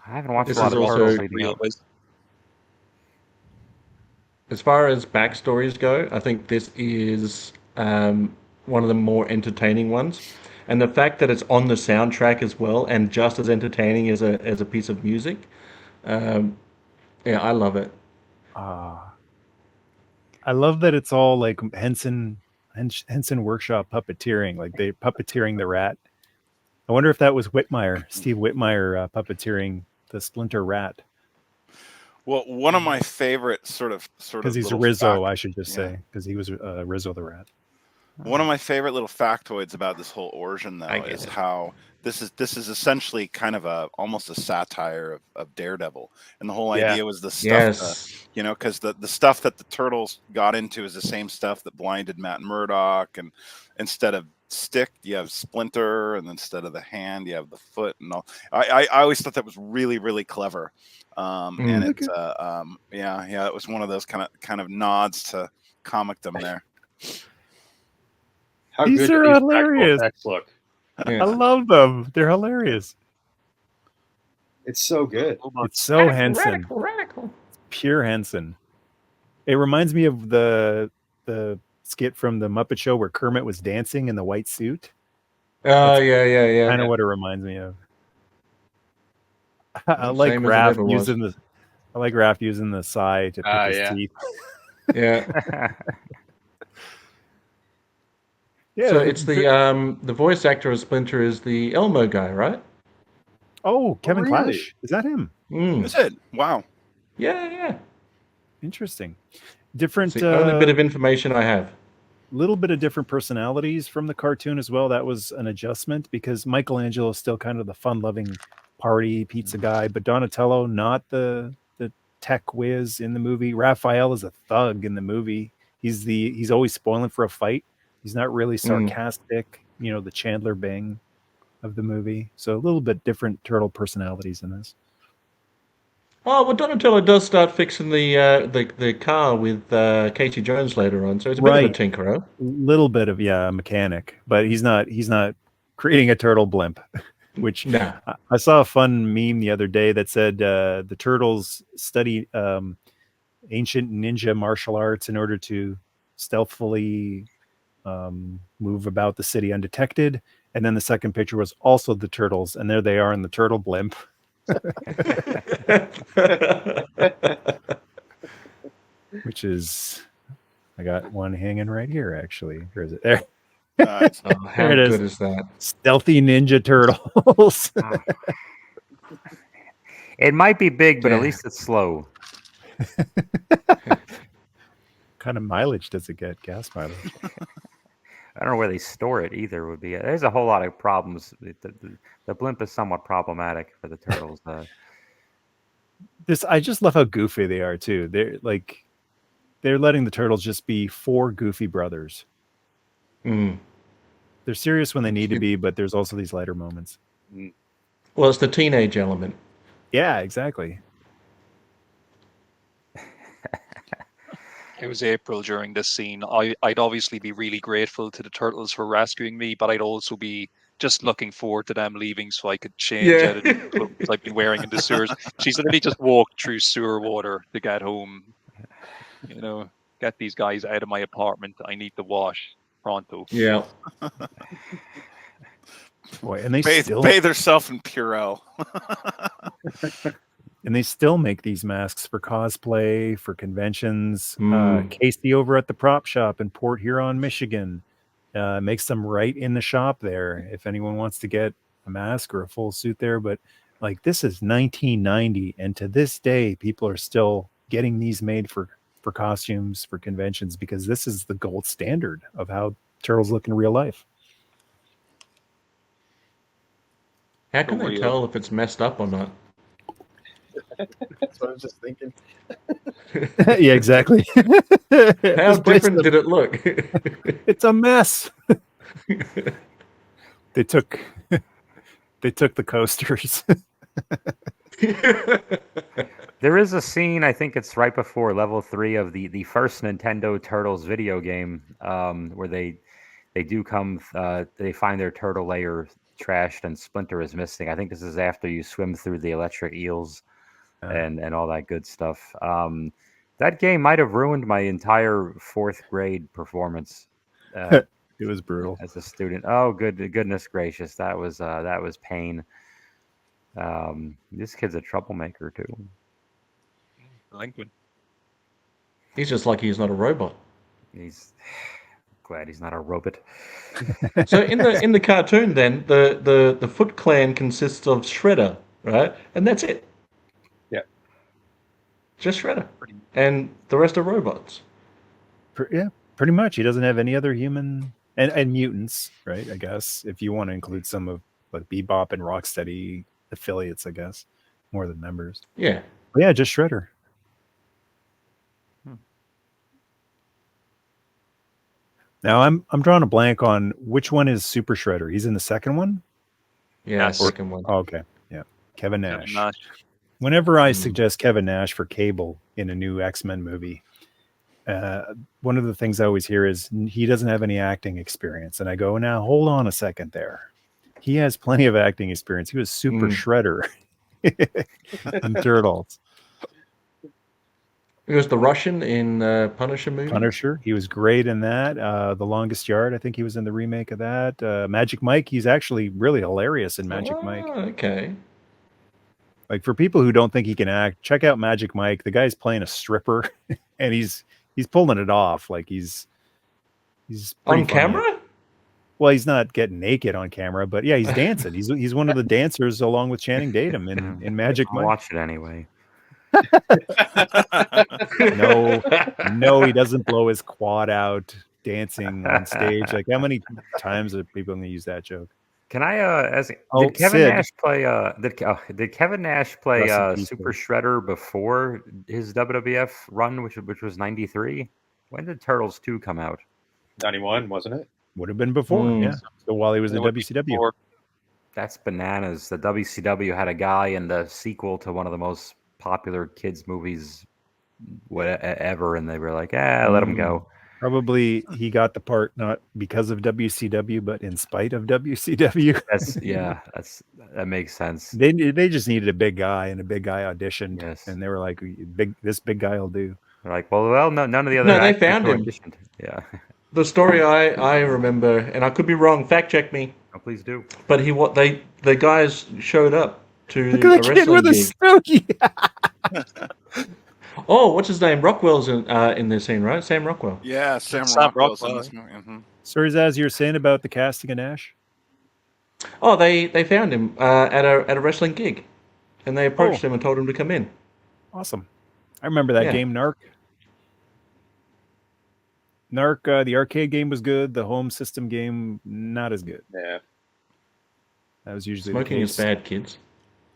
S3: I haven't watched
S5: This
S3: a lot
S5: is
S3: of
S5: also
S3: Turtles leading up.
S5: As far as backstories go, I think this is one of the more entertaining ones. And the fact that it's on the soundtrack as well and just as entertaining as a piece of music, yeah, I love it.
S2: I love that it's all like Henson Workshop puppeteering, like they puppeteering the rat. I wonder if that was Steve Whitmire puppeteering the Splinter Rat.
S7: Well, one of my favorite sort of
S2: Because he's
S7: little
S2: Rizzo, I should just say, because he was Rizzo the Rat.
S7: One of my favorite little factoids about this whole origin, though, is how this is essentially kind of almost a satire of Daredevil, and the whole idea was the stuff, because the stuff that the Turtles got into is the same stuff that blinded Matt Murdock, and instead of
S9: stick, you have Splinter, and instead of the hand, you have the foot, and all. I always thought that was really, really clever. And it's yeah, it was one of those kind of nods to comicdom there.
S6: How
S2: These
S6: good
S2: are
S6: do these
S2: hilarious.
S6: practical effects look?
S2: I love them. They're hilarious.
S6: It's so good.
S2: It's so Henson.
S5: Radical.
S2: Pure Henson. It reminds me of the skit from the Muppet Show where Kermit was dancing in the white suit.
S5: Oh, yeah.
S2: Kind of what it reminds me of. I like
S5: Same as it
S2: Raph
S5: ever was.
S2: using the sigh to pick his teeth.
S5: Yeah.
S2: Yeah.
S5: So it's the voice actor of Splinter is the Elmo guy, right?
S2: Oh, Kevin
S9: really?
S2: Clash. Is that him?
S9: Is it? Wow.
S5: Yeah.
S2: Interesting. Different.
S5: It's the only bit of information I have.
S2: Little bit of different personalities from the cartoon as well. That was an adjustment because Michelangelo is still kind of the fun-loving party pizza guy, but Donatello not the tech whiz in the movie. Raphael is a thug in the movie. He's always spoiling for a fight. He's not really sarcastic, the Chandler Bing of the movie. So a little bit different turtle personalities in this. Oh,
S5: well, Donatello does start fixing the car with Casey Jones later on, so it's a bit of a tinkerer.
S2: Little bit of a mechanic, but he's not creating a turtle blimp. Which I saw a fun meme the other day that said the turtles study ancient ninja martial arts in order to stealthily move about the city undetected. And then the second picture was also the turtles, and there they are in the turtle blimp. Which is, I got one hanging right here, actually. Where is it? There.
S5: How
S2: there it
S5: good is that?
S2: Stealthy Ninja Turtles.
S3: It might be big, but at least it's slow.
S2: What kind of mileage does it get? Gas mileage.
S3: I don't know where they store it either. Would be there's a whole lot of problems. The blimp is somewhat problematic for the turtles.
S2: I just love how goofy they are too. They're letting the turtles just be four goofy brothers. They're serious when they need to be, but there's also these lighter moments.
S5: Well, it's the teenage element.
S2: Yeah, exactly.
S8: It was April during this scene. I'd obviously be really grateful to the turtles for rescuing me, but I'd also be just looking forward to them leaving so I could change out of the clothes I've been wearing in the sewers. She's literally just walked through sewer water to get home. Get these guys out of my apartment. I need to wash pronto.
S5: Yeah.
S2: Boy, and they
S9: bathe herself in Purell.
S2: And they still make these masks for cosplay, for conventions. Casey over at the prop shop in Port Huron, Michigan, makes them right in the shop there if anyone wants to get a mask or a full suit there. But this is 1990, and to this day, people are still getting these made for costumes, for conventions, because this is the gold standard of how turtles look in real life.
S5: How can they tell if it's messed up or not?
S4: That's what I was just thinking.
S2: Yeah, exactly.
S5: How different did it look?
S2: It's a mess. They took the coasters.
S3: There is a scene, I think it's right before level 3 of the first Nintendo Turtles video game, where they do come, they find their turtle lair trashed and Splinter is missing. I think this is after you swim through the electric eels and all that good stuff. That game might have ruined my entire 4th grade performance.
S2: It was brutal
S3: as a student. Oh, goodness gracious, that was pain. This kid's a troublemaker too.
S8: Delinquent.
S5: He's just lucky he's not a robot.
S3: He's glad he's not a robot.
S5: So in the cartoon, then the Foot Clan consists of Shredder, right, and that's it.
S6: Yeah,
S5: just Shredder, and the rest are robots.
S2: Yeah, pretty much. He doesn't have any other human and mutants, right? I guess if you want to include some of Bebop and Rocksteady affiliates, I guess more than members.
S5: Yeah,
S2: but yeah, just Shredder. Now I'm drawing a blank on which one is Super Shredder. He's in the second one.
S5: Yeah,
S8: Yes.
S5: second one.
S2: Oh, okay, yeah, Kevin
S8: Kevin
S2: Nash.
S8: Nash.
S2: Whenever I suggest Kevin Nash for Cable in a new X-Men movie, one of the things I always hear is he doesn't have any acting experience, and I go, now hold on a second there. He has plenty of acting experience. He was Super Shredder in Turtles.
S5: He was the Russian in Punisher movie.
S2: Punisher, he was great in that. The Longest Yard, I think he was in the remake of that. Magic Mike, he's actually really hilarious in Magic Mike.
S5: Okay.
S2: Like, for people who don't think he can act, check out Magic Mike. The guy's playing a stripper, and he's pulling it off. Like he's
S5: on camera.
S2: Well, he's not getting naked on camera, but yeah, he's dancing. He's one of the dancers along with Channing Tatum in Magic
S3: I'll
S2: Mike.
S3: watch it anyway.
S2: No, he doesn't blow his quad out dancing on stage. Like, how many times are people going to use that joke?
S3: Can I did Kevin Nash play did Kevin Nash play Super Shredder before his WWF run, which was 93? When did Turtles 2 come out?
S6: 91, wasn't it?
S2: Would have been before, yeah. So while he was in WCW.
S3: That's bananas. The WCW had a guy in the sequel to one of the most popular kids movies ever, and they were like, let him go.
S2: Probably he got the part not because of WCW, but in spite of WCW.
S3: That makes sense.
S2: They just needed a big guy, and a big guy auditioned, and they were like, this big guy will do.
S3: They're like, well, no, none of the other.
S5: No, they found him.
S3: Auditioned. Yeah.
S5: The story I remember, and I could be wrong. Fact check me.
S3: Oh, please do.
S5: But the guys showed up to
S2: Look at the kid with a stogie.
S5: Oh, what's his name? Rockwell's in this scene, right? Sam Rockwell.
S9: Yeah, Sam Rockwell's in this movie. Mm-hmm.
S2: Sorry, Zaz, you were saying about the casting of Nash?
S5: Oh, they found him at a wrestling gig, and they approached him and told him to come in.
S2: Awesome. I remember that game, Narc. Narc, the arcade game was good. The home system game, not as good.
S6: Yeah.
S2: That was usually
S5: Smoking
S2: the
S5: is bad, kids.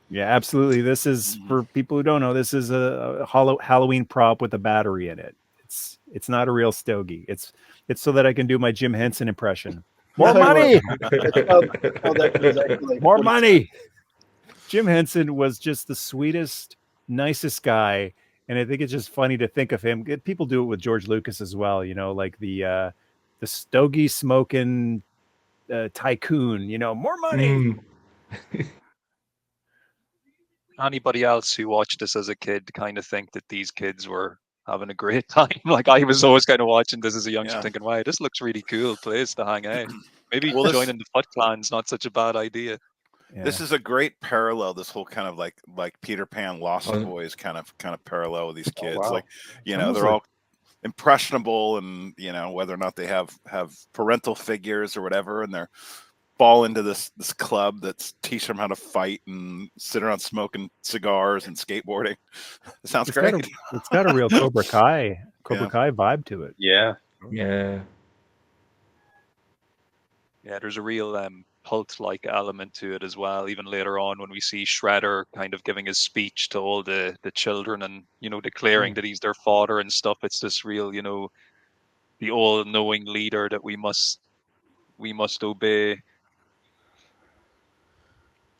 S2: Yeah, absolutely. This is, for people who don't know, this is a Halloween prop with a battery in it. It's not a real stogie. It's so that I can do my Jim Henson impression. More money! More money! Jim Henson was just the sweetest, nicest guy. And I think it's just funny to think of him. People do it with George Lucas as well, like the stogie smoking tycoon, more money.
S8: Anybody else who watched this as a kid kind of think that these kids were having a great time? Like, I was always kind of watching this as a youngster thinking, wow, this looks really cool place to hang out. Maybe joining the Foot Clan's not such a bad idea.
S9: Yeah. This is a great parallel. This whole kind of like Peter Pan, Lost Boys kind of parallel with these kids.
S6: Wow.
S9: Like, they're all impressionable, and whether or not they have parental figures or whatever, and they're fall into this club that's teach them how to fight and sit around smoking cigars and skateboarding. It sounds great.
S2: It's got a real Cobra Kai vibe to it.
S6: Yeah.
S5: Yeah.
S8: Yeah, there's a real cult-like element to it as well. Even later on, when we see Shredder kind of giving his speech to all the children and declaring that he's their father and stuff, it's this real the all-knowing leader that we must obey.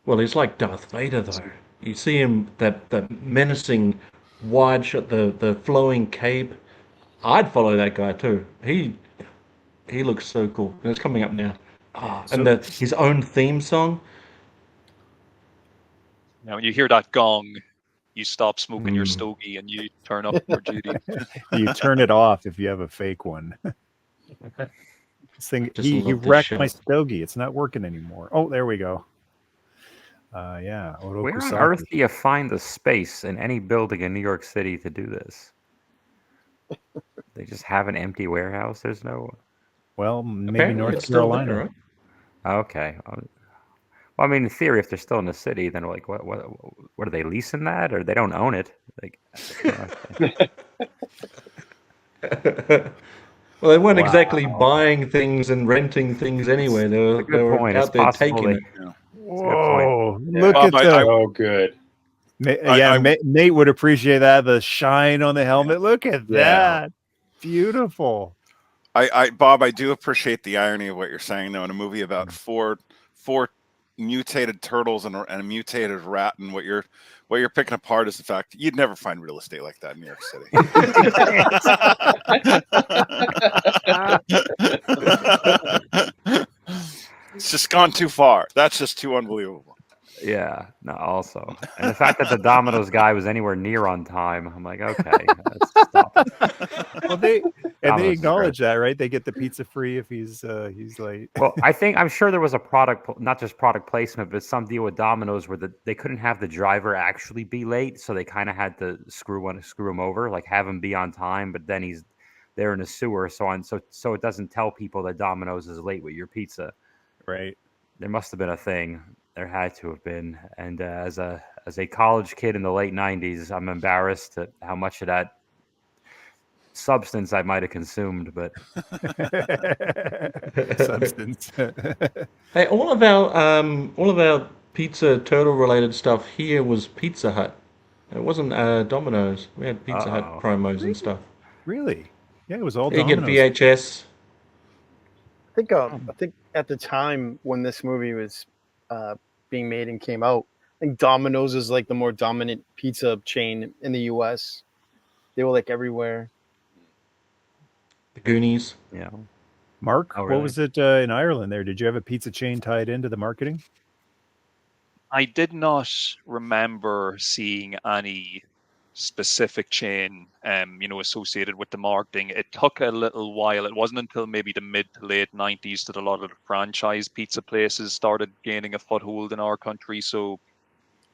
S5: Well, he's like Darth Vader, though. You see him, that menacing wide shot, the flowing cape. I'd follow that guy too. He looks so cool. And it's coming up now. And his own theme song.
S8: Now, when you hear that gong, you stop smoking your stogie and you turn up for duty.
S2: You turn it off if you have a fake one. This thing, he wrecked my stogie. It's not working anymore. Oh, there we go. Yeah.
S3: Where on earth do you find the space in any building in New York City to do this? They just have an empty warehouse. There's no.
S2: Well, maybe North Carolina.
S3: There, right? Okay. Well, I mean, in theory, if they're still in the city, then like, what are they leasing that, or they don't own it? Like,
S5: well, they weren't exactly buying things and renting things anyway. They were out there taking it.
S2: Whoa! Look at that!
S6: Oh, good.
S2: Nate would appreciate that. The shine on the helmet. Look at that! Beautiful.
S9: Bob, I do appreciate the irony of what you're saying, though. In a movie about four mutated turtles and a mutated rat, and what you're picking apart is the fact you'd never find real estate like that in New York City. It's just gone too far. That's just too unbelievable.
S3: Yeah, no, also. And the fact that the Domino's guy was anywhere near on time, I'm like, okay, let's stop it.
S2: Well, they
S3: Domino's is
S2: acknowledge that, right? They get the pizza free if he's late.
S3: Well, I'm sure there was a product, not just product placement, but some deal with Domino's where they couldn't have the driver actually be late, so they kind of had to screw him over, like have him be on time, but then he's there in a sewer, so it doesn't tell people that Domino's is late with your pizza.
S2: Right.
S3: There must have been a thing. There had to have been. And as a college kid in the late 90s, I'm embarrassed at how much of that substance I might have consumed, but
S2: substance.
S5: Hey, all of our pizza turtle related stuff here was Pizza Hut. It wasn't Domino's. We had Pizza Hut promos and stuff.
S2: Really? Yeah, it was all
S5: You get
S2: Domino's.
S5: VHS.
S4: I think at the time when this movie was being made and came out, I think Domino's is like the more dominant pizza chain in the U.S. They were like everywhere.
S5: The Goonies.
S3: Yeah.
S2: Mark,
S3: Oh, really?
S2: what was it in Ireland there? Did you have a pizza chain tied into the marketing?
S8: I did not remember seeing any specific chain, associated with the marketing. It took a little while. It wasn't until maybe the mid to late 90s that a lot of the franchise pizza places started gaining a foothold in our country. So,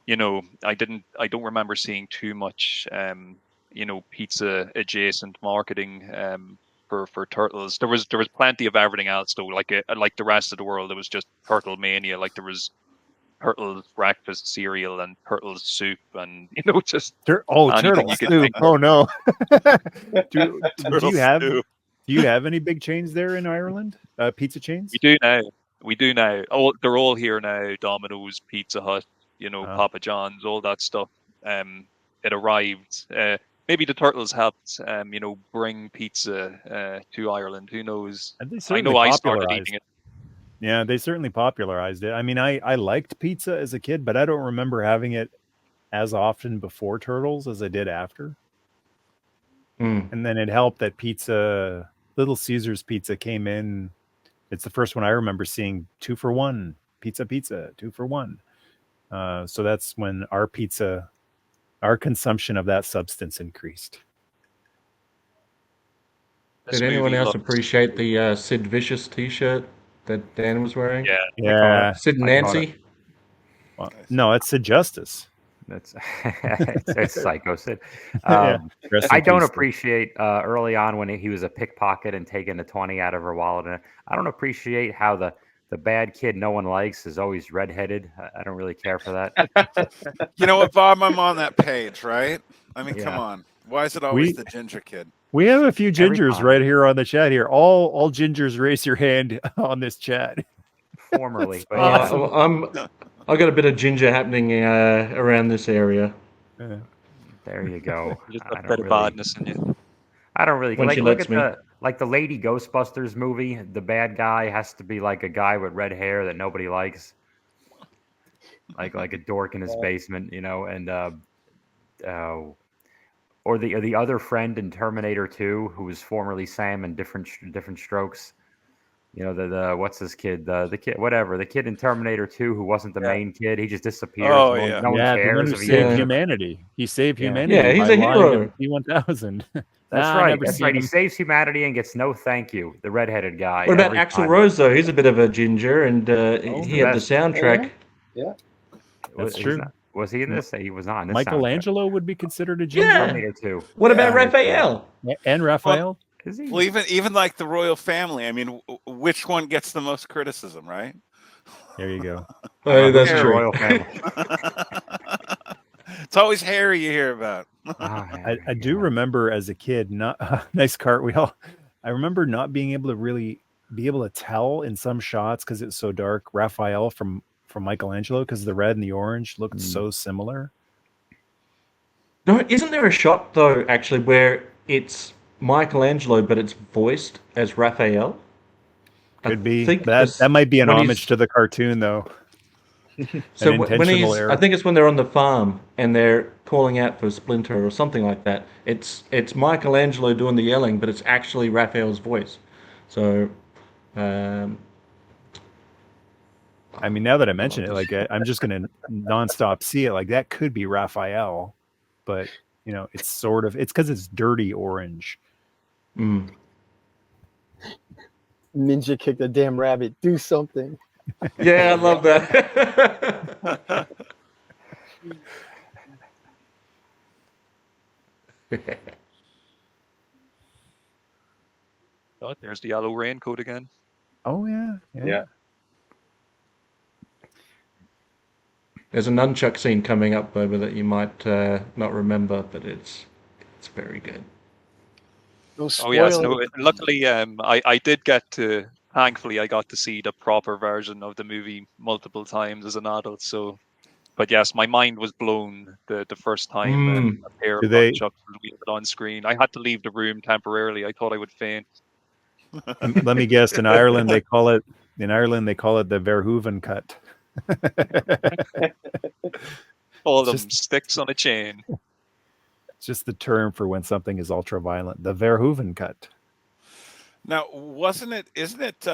S8: I don't remember seeing too much, pizza adjacent marketing for turtles. There was plenty of everything else though. Like the rest of the world, it was just turtle mania. Like there was turtle breakfast cereal and turtle soup and just
S2: turtle soup. Oh no. do you have any big chains there in Ireland? Pizza chains?
S8: We do now. Oh, they're all here now. Domino's, Pizza Hut, Papa John's, all that stuff. It arrived. Maybe the turtles helped bring pizza to Ireland. Who knows? I know I started eating it.
S2: Yeah, they certainly popularized it. I mean, I liked pizza as a kid, but I don't remember having it as often before Turtles as I did after. And then it helped that Little Caesars pizza came in. It's the first one I remember seeing 2 for 1 pizza, 2 for 1. So that's when our consumption of that substance increased.
S5: Did anyone else appreciate the Sid Vicious T-shirt that Dan was wearing?
S2: Yeah.
S5: Sid and Nancy?
S2: Well, no, it's Sid Justice.
S3: That's it's Psycho Sid.
S2: Yeah.
S3: I don't appreciate early on when he was a pickpocket and taking a 20 out of her wallet. And I don't appreciate how the bad kid no one likes is always redheaded. I don't really care for that.
S9: You know what, Bob? I'm on that page, right? I mean, come on. Why is it always the ginger kid?
S2: We have a few gingers right here on the chat here. All gingers, raise your hand on this chat.
S3: Formerly. But
S5: I got a bit of ginger happening around this area.
S3: There you go.
S8: Just a bit of badness in you.
S3: I don't really
S5: When she
S3: look
S5: lets
S3: at the Lady Ghostbusters movie. The bad guy has to be like a guy with red hair that nobody likes, like a dork in his basement, and or the other friend in Terminator 2 who was formerly Sam in different strokes. The what's this kid? The kid in Terminator 2 who wasn't the main kid. He just disappears.
S9: Oh,
S3: No one cares.
S2: He saved humanity. He saved humanity.
S5: Yeah, he's a hero.
S2: P1000.
S3: That's right. He saves humanity and gets no thank you. The redheaded guy.
S5: What about Axl Rose though? He's a bit of a ginger, and he had the soundtrack.
S4: Yeah,
S2: that's true.
S3: Was he in this? He was not in this.
S2: Michelangelo would be considered a ginger.
S3: Terminator 2.
S5: What about Raphael?
S2: And Raphael?
S3: Is he?
S9: Well, even like the royal family. I mean, which one gets the most criticism, right?
S2: There you go.
S5: That's true.
S3: Royal family.
S9: It's always Harry you hear about.
S2: I do remember as a kid, nice cartwheel. I remember not being able to really be able to tell in some shots because it's so dark. Raphael from Michelangelo, because the red and the orange looked so similar.
S5: No, isn't there a shot though actually where it's Michelangelo, but it's voiced as Raphael.
S2: Could be
S5: think
S2: that might be an
S5: when
S2: homage
S5: he's-
S2: to the cartoon, though.
S5: So
S2: An
S5: when
S2: intentional
S5: he's,
S2: error.
S5: I think it's when they're on the farm and they're calling out for Splinter or something like that. It's Michelangelo doing the yelling, but it's actually Raphael's voice. So,
S2: I mean, now that I mention it, like I'm just gonna nonstop see it. Like that could be Raphael, but you know, it's because it's dirty orange.
S5: mm.
S4: Ninja kicked a damn rabbit. Do something.
S5: Yeah, I love that.
S8: Oh, there's the yellow raincoat again.
S2: Oh yeah.
S6: Yeah.
S5: There's a nunchuck scene coming up, Boba, that you might not remember, but it's very good.
S8: Oh yes, no. Luckily, I did get to. Thankfully, I got to see the proper version of the movie multiple times as an adult. So, but yes, my mind was blown the first time a pair
S2: Do
S8: of
S2: they-
S8: nunchucks was wielded on screen. I had to leave the room temporarily. I thought I would faint.
S2: Let me guess. In Ireland, they call it the Verhoeven cut.
S8: All them
S2: Just-
S8: sticks on a chain.
S2: It's just the term for when something is ultra violent. The Verhoeven cut.
S9: Now, isn't it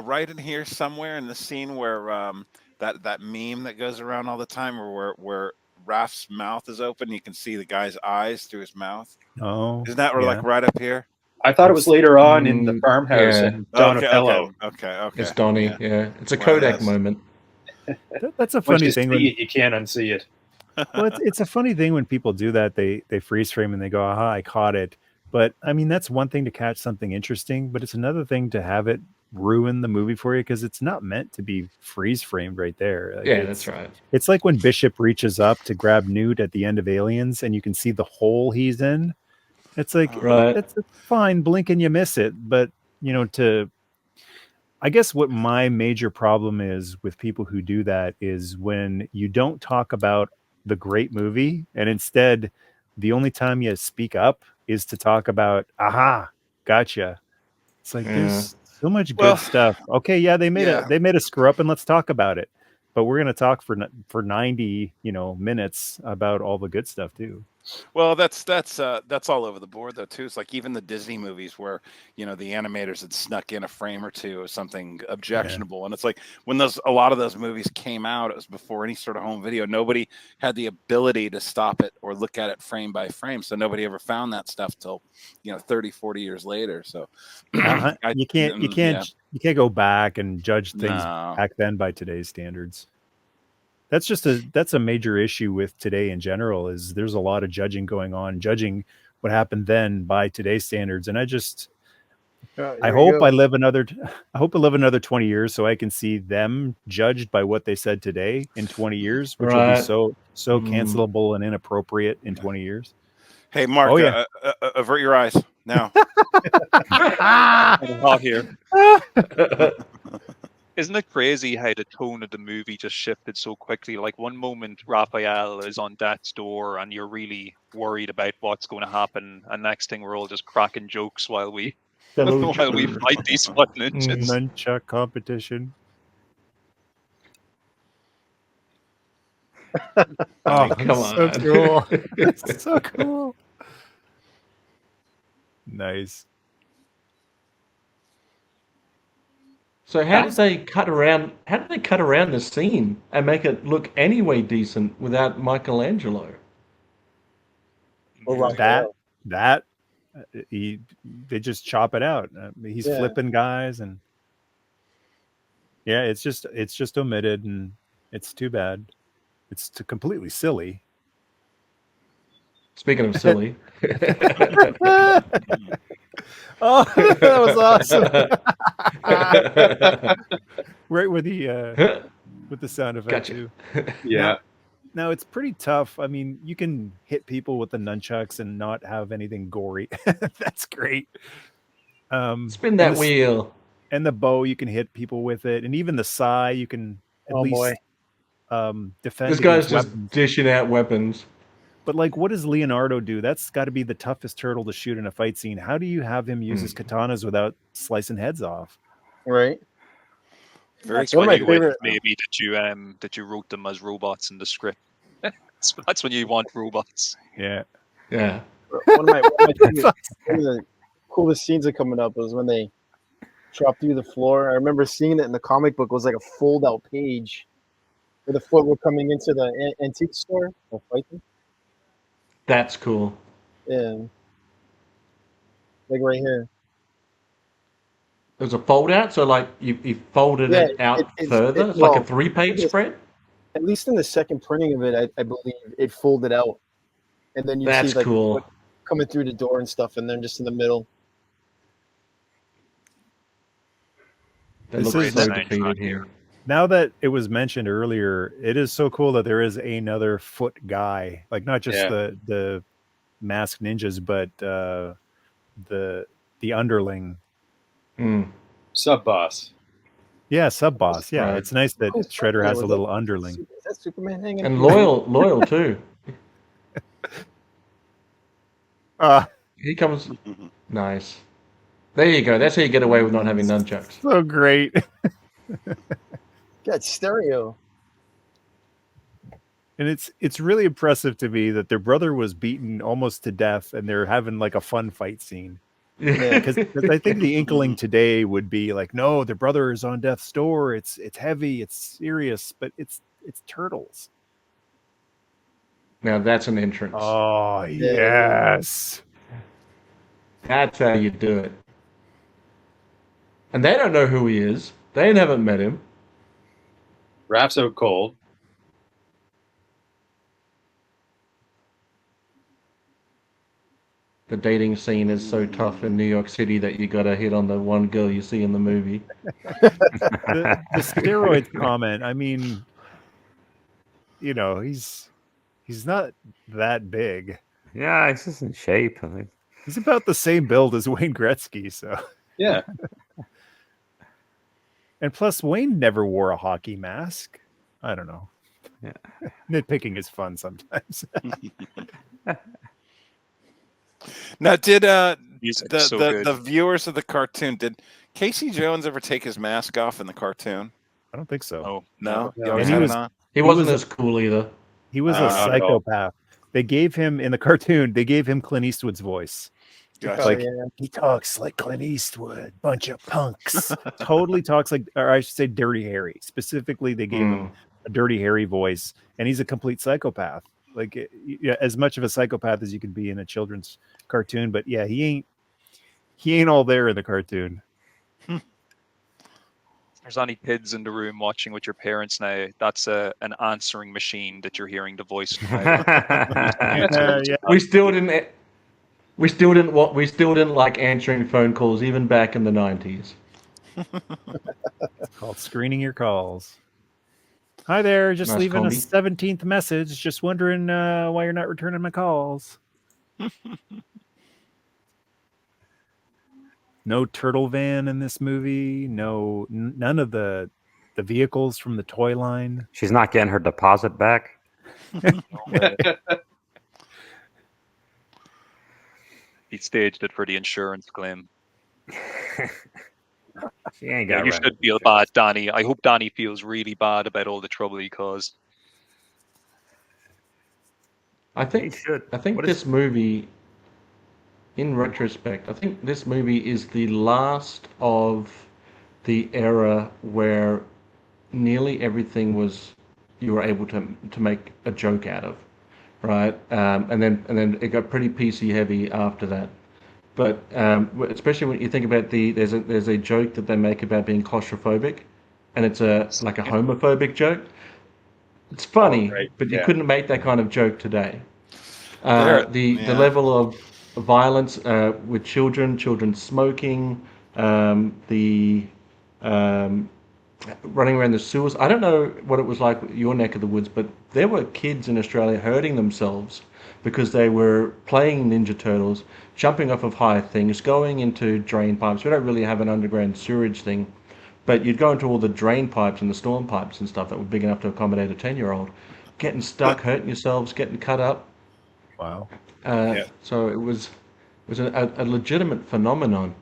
S9: right in here somewhere in the scene where that meme that goes around all the time, or where Raph's mouth is open, you can see the guy's eyes through his mouth?
S2: Oh,
S9: Isn't that like right up here?
S6: I thought it was later on in the farmhouse
S5: yeah.
S6: and Donatello.
S9: Okay.
S5: It's Donnie. Yeah. It's a
S9: Wow,
S5: Kodak
S9: that's-
S5: moment.
S2: That's a
S6: Once
S2: funny
S6: you
S2: thing.
S6: see it, you can't unsee it.
S2: Well, it's a funny thing when people do that. They freeze frame and they go, "Aha, I caught it." But I mean, that's one thing to catch something interesting, but it's another thing to have it ruin the movie for you because it's not meant to be freeze framed right there. Like,
S5: Yeah, that's right.
S2: It's like when Bishop reaches up to grab Newt at the end of Aliens, and you can see the hole he's in. It's like
S5: Right.
S2: it's fine, blink and you miss it, but you know, I guess what my major problem is with people who do that is when you don't talk about the great movie, and instead, the only time you speak up is to talk about, aha, gotcha. It's like there's so much good
S9: Well,
S2: stuff. Okay, yeah, they made
S9: yeah.
S2: a screw up, and let's talk about it. But we're gonna talk for 90 minutes about all the good stuff too.
S9: Well, that's all over the board though too. It's like even the Disney movies where the animators had snuck in a frame or two of something objectionable, and it's like when a lot of those movies came out, it was before any sort of home video. Nobody had the ability to stop it or look at it frame by frame, so nobody ever found that stuff till 30, 40 years later. So
S2: You can't go back and judge things
S9: No.
S2: back then by today's standards. That's a major issue with today in general. Is there's a lot of judging going on, judging what happened then by today's standards, and I hope I live another 20 years so I can see them judged by what they said today in 20 years, which will be
S5: Right.
S2: so cancelable and inappropriate in 20 years.
S9: Hey, Mark,
S2: Oh, yeah.
S9: avert your eyes now.
S8: Hot here. Isn't it crazy how the tone of the movie just shifted so quickly? Like one moment Raphael is on death's door and you're really worried about what's going to happen, and next thing we're all just cracking jokes while we fight these fun ninjas.
S2: Nunchuck competition. Oh,
S5: Come
S2: so
S5: on.
S2: cool. It's so cool. Nice.
S5: So how did they cut around the scene and make it look anyway decent without Michelangelo?
S2: They just chop it out. He's flipping guys, and it's just omitted, and it's too bad. It's completely silly.
S5: Speaking of silly.
S2: Oh, that was awesome! Right with the sound effect
S5: Gotcha.
S2: too.
S6: Yeah.
S2: Now it's pretty tough. I mean, you can hit people with the nunchucks and not have anything gory. That's great.
S5: Spin that wheel.
S2: And the bow, you can hit people with it, and even the sai, you can at least defend.
S5: This guy's
S2: against
S5: just dishing out weapons.
S2: But like, what does Leonardo do? That's got to be the toughest turtle to shoot in a fight scene. How do you have him use his katanas without slicing heads off?
S4: Right.
S7: Very
S4: That's one of my
S8: You would
S4: favorite.
S8: maybe that you wrote them as robots in the script. That's when you want robots.
S2: Yeah.
S5: Yeah.
S4: One of the coolest scenes that coming up was when they drop through the floor. I remember seeing it in the comic book. It was like a fold-out page where the foot were coming into the antique store or fighting.
S5: That's cool.
S4: Yeah, like right here.
S5: There's a fold out, so like you folded
S4: Yeah,
S5: it out
S4: it's
S5: further. It's like a 3-page
S4: it's-
S5: spread.
S4: At least in the second printing of it, I believe it folded out, and then you
S5: That's
S4: see like
S5: cool.
S4: what- coming through the door and stuff, and then just in the middle.
S5: That
S2: This
S5: looks
S2: is
S5: so
S8: nice
S5: defeated
S8: shot
S5: here.
S2: Now that it was mentioned earlier, it is so cool that there is another foot guy, like not just
S6: Yeah.
S2: the masked ninjas, but the underling.
S5: Mm.
S6: Sub boss.
S2: Yeah, sub boss. Yeah,
S5: Right.
S2: it's nice that
S4: Who's
S2: Shredder
S4: there?
S2: has
S4: Was
S2: a
S4: that-
S2: little underling.
S4: Is that Superman hanging?
S5: And loyal too. He comes nice. There you go. That's how you get away with not having nunchucks.
S2: So great.
S4: Got stereo.
S2: And it's really impressive to me that their brother was beaten almost to death, and they're having like a fun fight scene.
S4: Yeah.
S2: Because I think the inkling today would be like, no, their brother is on death's door. It's heavy, it's serious, but it's turtles.
S5: Now that's an entrance.
S2: Oh yes.
S5: That's how you do it. And they don't know who he is. They haven't met him.
S6: Raps out cold.
S5: The dating scene is so tough in New York City that you got to hit on the one girl you see in the movie.
S2: The steroid comment. I mean, you know, he's not that big.
S3: Yeah, he's just in shape. I think.
S2: He's about the same build as Wayne Gretzky, so.
S6: Yeah.
S2: And plus, Wayne never wore a hockey mask. I don't know.
S3: Yeah.
S2: Nitpicking is fun sometimes.
S9: Now, did
S8: Music's so good.
S9: the viewers of the cartoon, did Casey Jones ever take his mask off in the cartoon?
S2: I don't think so.
S8: Oh,
S9: No,
S6: No.
S9: he always
S2: And he
S9: had
S2: was-
S9: it on.
S5: He wasn't
S2: was
S5: as cool either.
S2: He was a
S9: Not at
S6: all.
S2: psychopath. They gave him in the cartoon. They gave him Clint Eastwood's voice.
S9: Gotcha.
S2: Like
S4: yeah.
S2: he talks like Clint Eastwood, bunch of punks. Totally talks like, or I should say, Dirty Harry. Specifically, they gave him a Dirty Harry voice, and he's a complete psychopath. Like yeah, as much of a psychopath as you can be in a children's cartoon. But yeah, he ain't all there in the cartoon.
S8: if there's any kids in the room watching with your parents now, that's an answering machine that you're hearing the voice.
S2: Yeah.
S5: We still didn't like answering phone calls even back in the 90s.
S2: It's called screening your calls. Hi there, just
S5: Nice
S2: leaving
S5: combi.
S2: a 17th message. Just wondering why you're not returning my calls. No turtle van in this movie. No, none of the vehicles from the toy line.
S3: She's not getting her deposit back.
S8: He staged it for the insurance claim.
S3: She ain't
S8: Yeah,
S3: got
S8: you
S3: rent.
S8: should feel bad, Danny. I hope Danny feels really bad about all the trouble he caused.
S5: I
S3: He
S5: think
S3: should. What
S5: this movie, in retrospect, I think this movie is the last of the era where nearly everything was you were able to make a joke out of, right? And then it got pretty PC heavy after that. But especially when you think about there's a joke that they make about being claustrophobic, and it's like a homophobic joke. It's funny,
S6: right,
S5: but you
S6: yeah.
S5: couldn't make that kind of joke today. The
S9: Yeah.
S5: level of violence with children smoking, the running around the sewers. I don't know what it was like with your neck of the woods, but there were kids in Australia hurting themselves because they were playing Ninja Turtles, jumping off of high things, going into drain pipes. We don't really have an underground sewerage thing, but you'd go into all the drain pipes and the storm pipes and stuff that were big enough to accommodate a 10-year-old, getting stuck, hurting yourselves, getting cut up.
S2: Wow.
S5: So it was a legitimate phenomenon.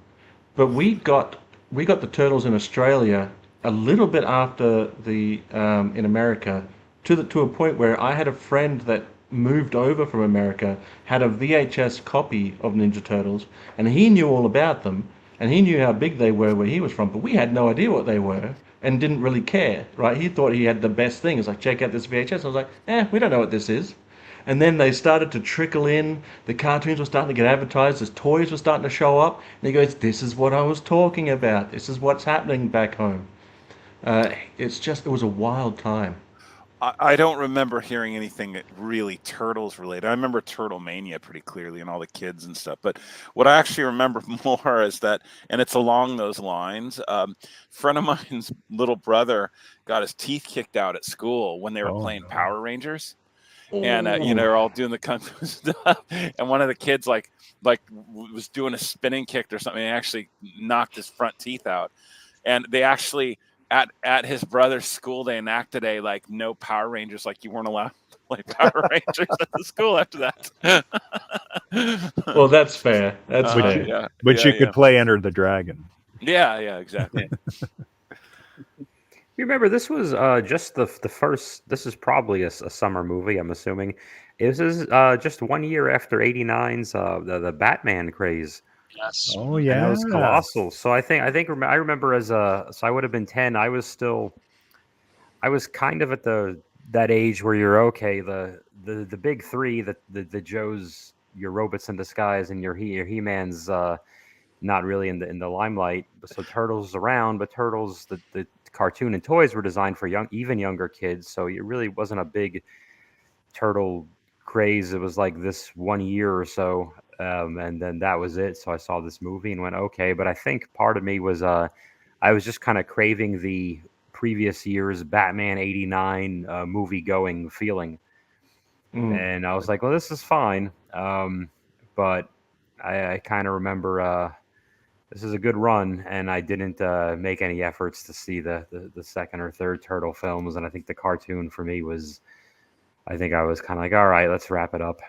S5: But we got the turtles in Australia a little bit after the in America to a point where I had a friend that moved over from America, had a VHS copy of Ninja Turtles, and he knew all about them, and he knew how big they were where he was from, but we had no idea what they were and didn't really care, right? He thought he had the best thing. It's like, check out this VHS. I was like, we don't know what this is. And then they started to trickle in. The cartoons were starting to get advertised. The toys were starting to show up. And he goes, this is what I was talking about. This is what's happening back home. It was a wild time.
S9: I don't remember hearing anything really Turtles related. I remember Turtle Mania pretty clearly and all the kids and stuff. But what I actually remember more is that, and it's along those lines, friend of mine's little brother got his teeth kicked out at school when they were playing Power Rangers. And they're all doing the kung fu stuff, and one of the kids like was doing a spinning kick or something, and actually knocked his front teeth out. And they actually at his brother's school, they enacted a like no Power Rangers, like you weren't allowed to play Power Rangers at the school after that.
S5: Well, that's fair. That's fair.
S9: Yeah,
S2: But you could play Enter the Dragon.
S9: Yeah, exactly.
S3: You remember this was just the first. This is probably a summer movie. I'm assuming. This is just 1 year after '89's the Batman craze.
S8: Yes.
S2: Oh
S3: And
S2: yeah,
S3: it was colossal. So I remember as so I would have been 10. I was kind of at that age where you're okay. The big three, the Joes, your robots in disguise, and your He-Man's not really in the limelight. So Turtles is around, but Turtles the cartoon and toys were designed for even younger kids. So it really wasn't a big turtle craze. It was like this 1 year or so. And then that was it. So I saw this movie and went, okay. But I think part of me was I was just kind of craving the previous year's Batman '89 movie going feeling. And I was like, well, this is fine. But I kind of remember this is a good run, and I didn't make any efforts to see the second or third Turtle films. And I think the cartoon for me was, I think I was kind of like, all right, let's wrap it up.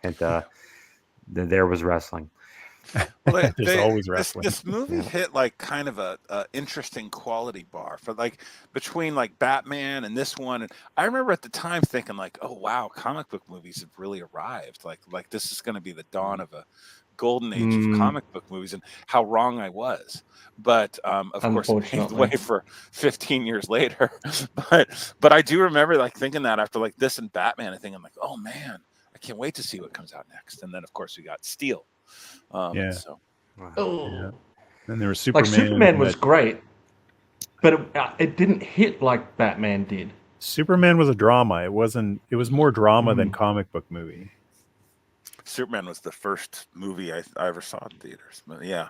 S3: And there was wrestling.
S9: Well,
S2: There's always wrestling.
S9: This movie hit like kind of a interesting quality bar for like between like Batman and this one. And I remember at the time thinking like, oh wow, comic book movies have really arrived. Like this is going to be the dawn of a golden age of comic book movies, and how wrong I was. But of course, it paved the way for 15 years later. But I do remember like thinking that after like this and Batman, I think I'm like, oh man, I can't wait to see what comes out next. And then of course we got Steel. So.
S2: Yeah. And there was Superman.
S5: Like Superman was great, but it didn't hit like Batman did.
S2: Superman was a drama. It was more drama than comic book movie.
S9: Superman was the first movie I ever saw in theaters. But yeah,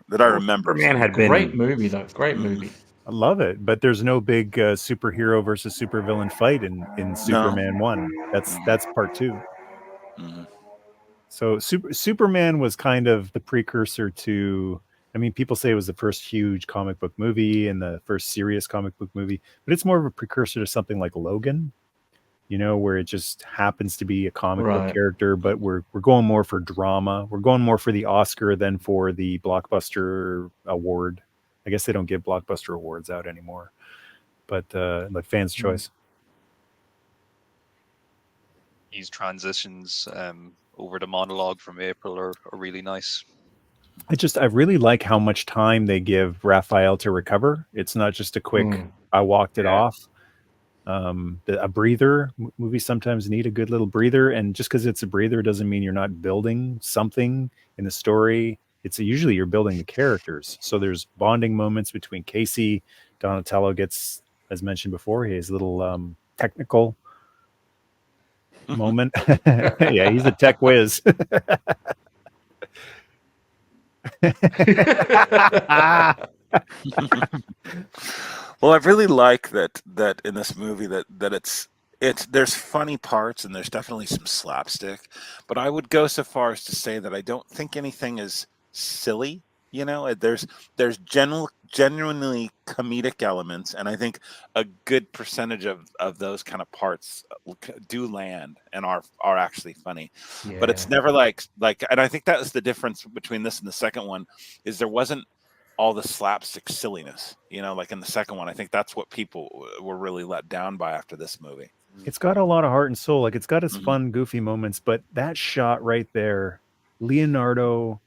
S9: that I remember.
S3: Superman had been
S5: Great movie though. Great movie.
S2: I love it, but there's no big superhero versus supervillain fight in Superman 1. That's part 2.
S9: Mm-hmm.
S2: So Superman was kind of the precursor to, I mean, people say it was the first huge comic book movie and the first serious comic book movie, but it's more of a precursor to something like Logan, where it just happens to be a comic book character, but we're going more for drama. We're going more for the Oscar than for the blockbuster award. I guess they don't give blockbuster awards out anymore, but like fans' choice.
S8: These transitions over the monologue from April are really nice.
S2: I really like how much time they give Raphael to recover. It's not just a quick, I walked it off. A breather. Movies sometimes need a good little breather, and just because it's a breather doesn't mean you're not building something in the story. It's usually you're building the characters. So there's bonding moments between Casey. Donatello gets, as mentioned before, his little technical moment. Yeah, he's a tech whiz.
S9: Well, I really like that in this movie that it's there's funny parts and there's definitely some slapstick, but I would go so far as to say that I don't think anything is silly.
S7: You know, there's genuinely comedic elements, and I think a good percentage of those kind of parts do land and are actually funny. But it's never like, and I think that was the difference between this and the second one, is there wasn't all the slapstick silliness. You know, like in the second one, I think that's what people were really let down by after this movie.
S2: It's got a lot of heart and soul. Like, it's got its fun, goofy moments, but that shot right there, Leonardo,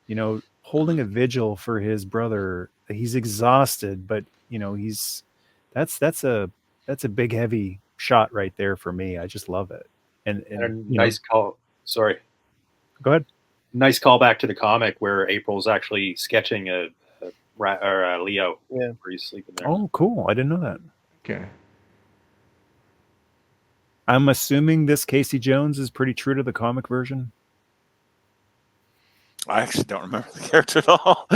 S2: you know, holding a vigil for his brother. He's exhausted, but you know, that's a big, heavy shot right there for me. I just love it. And
S6: nice call. Sorry.
S2: Go ahead.
S6: Nice callback to the comic where April's actually sketching a Leo.
S4: Yeah.
S6: Where he's sleeping there.
S2: Oh, cool. I didn't know that.
S5: Okay.
S2: I'm assuming this Casey Jones is pretty true to the comic version.
S7: I actually don't remember the character at all.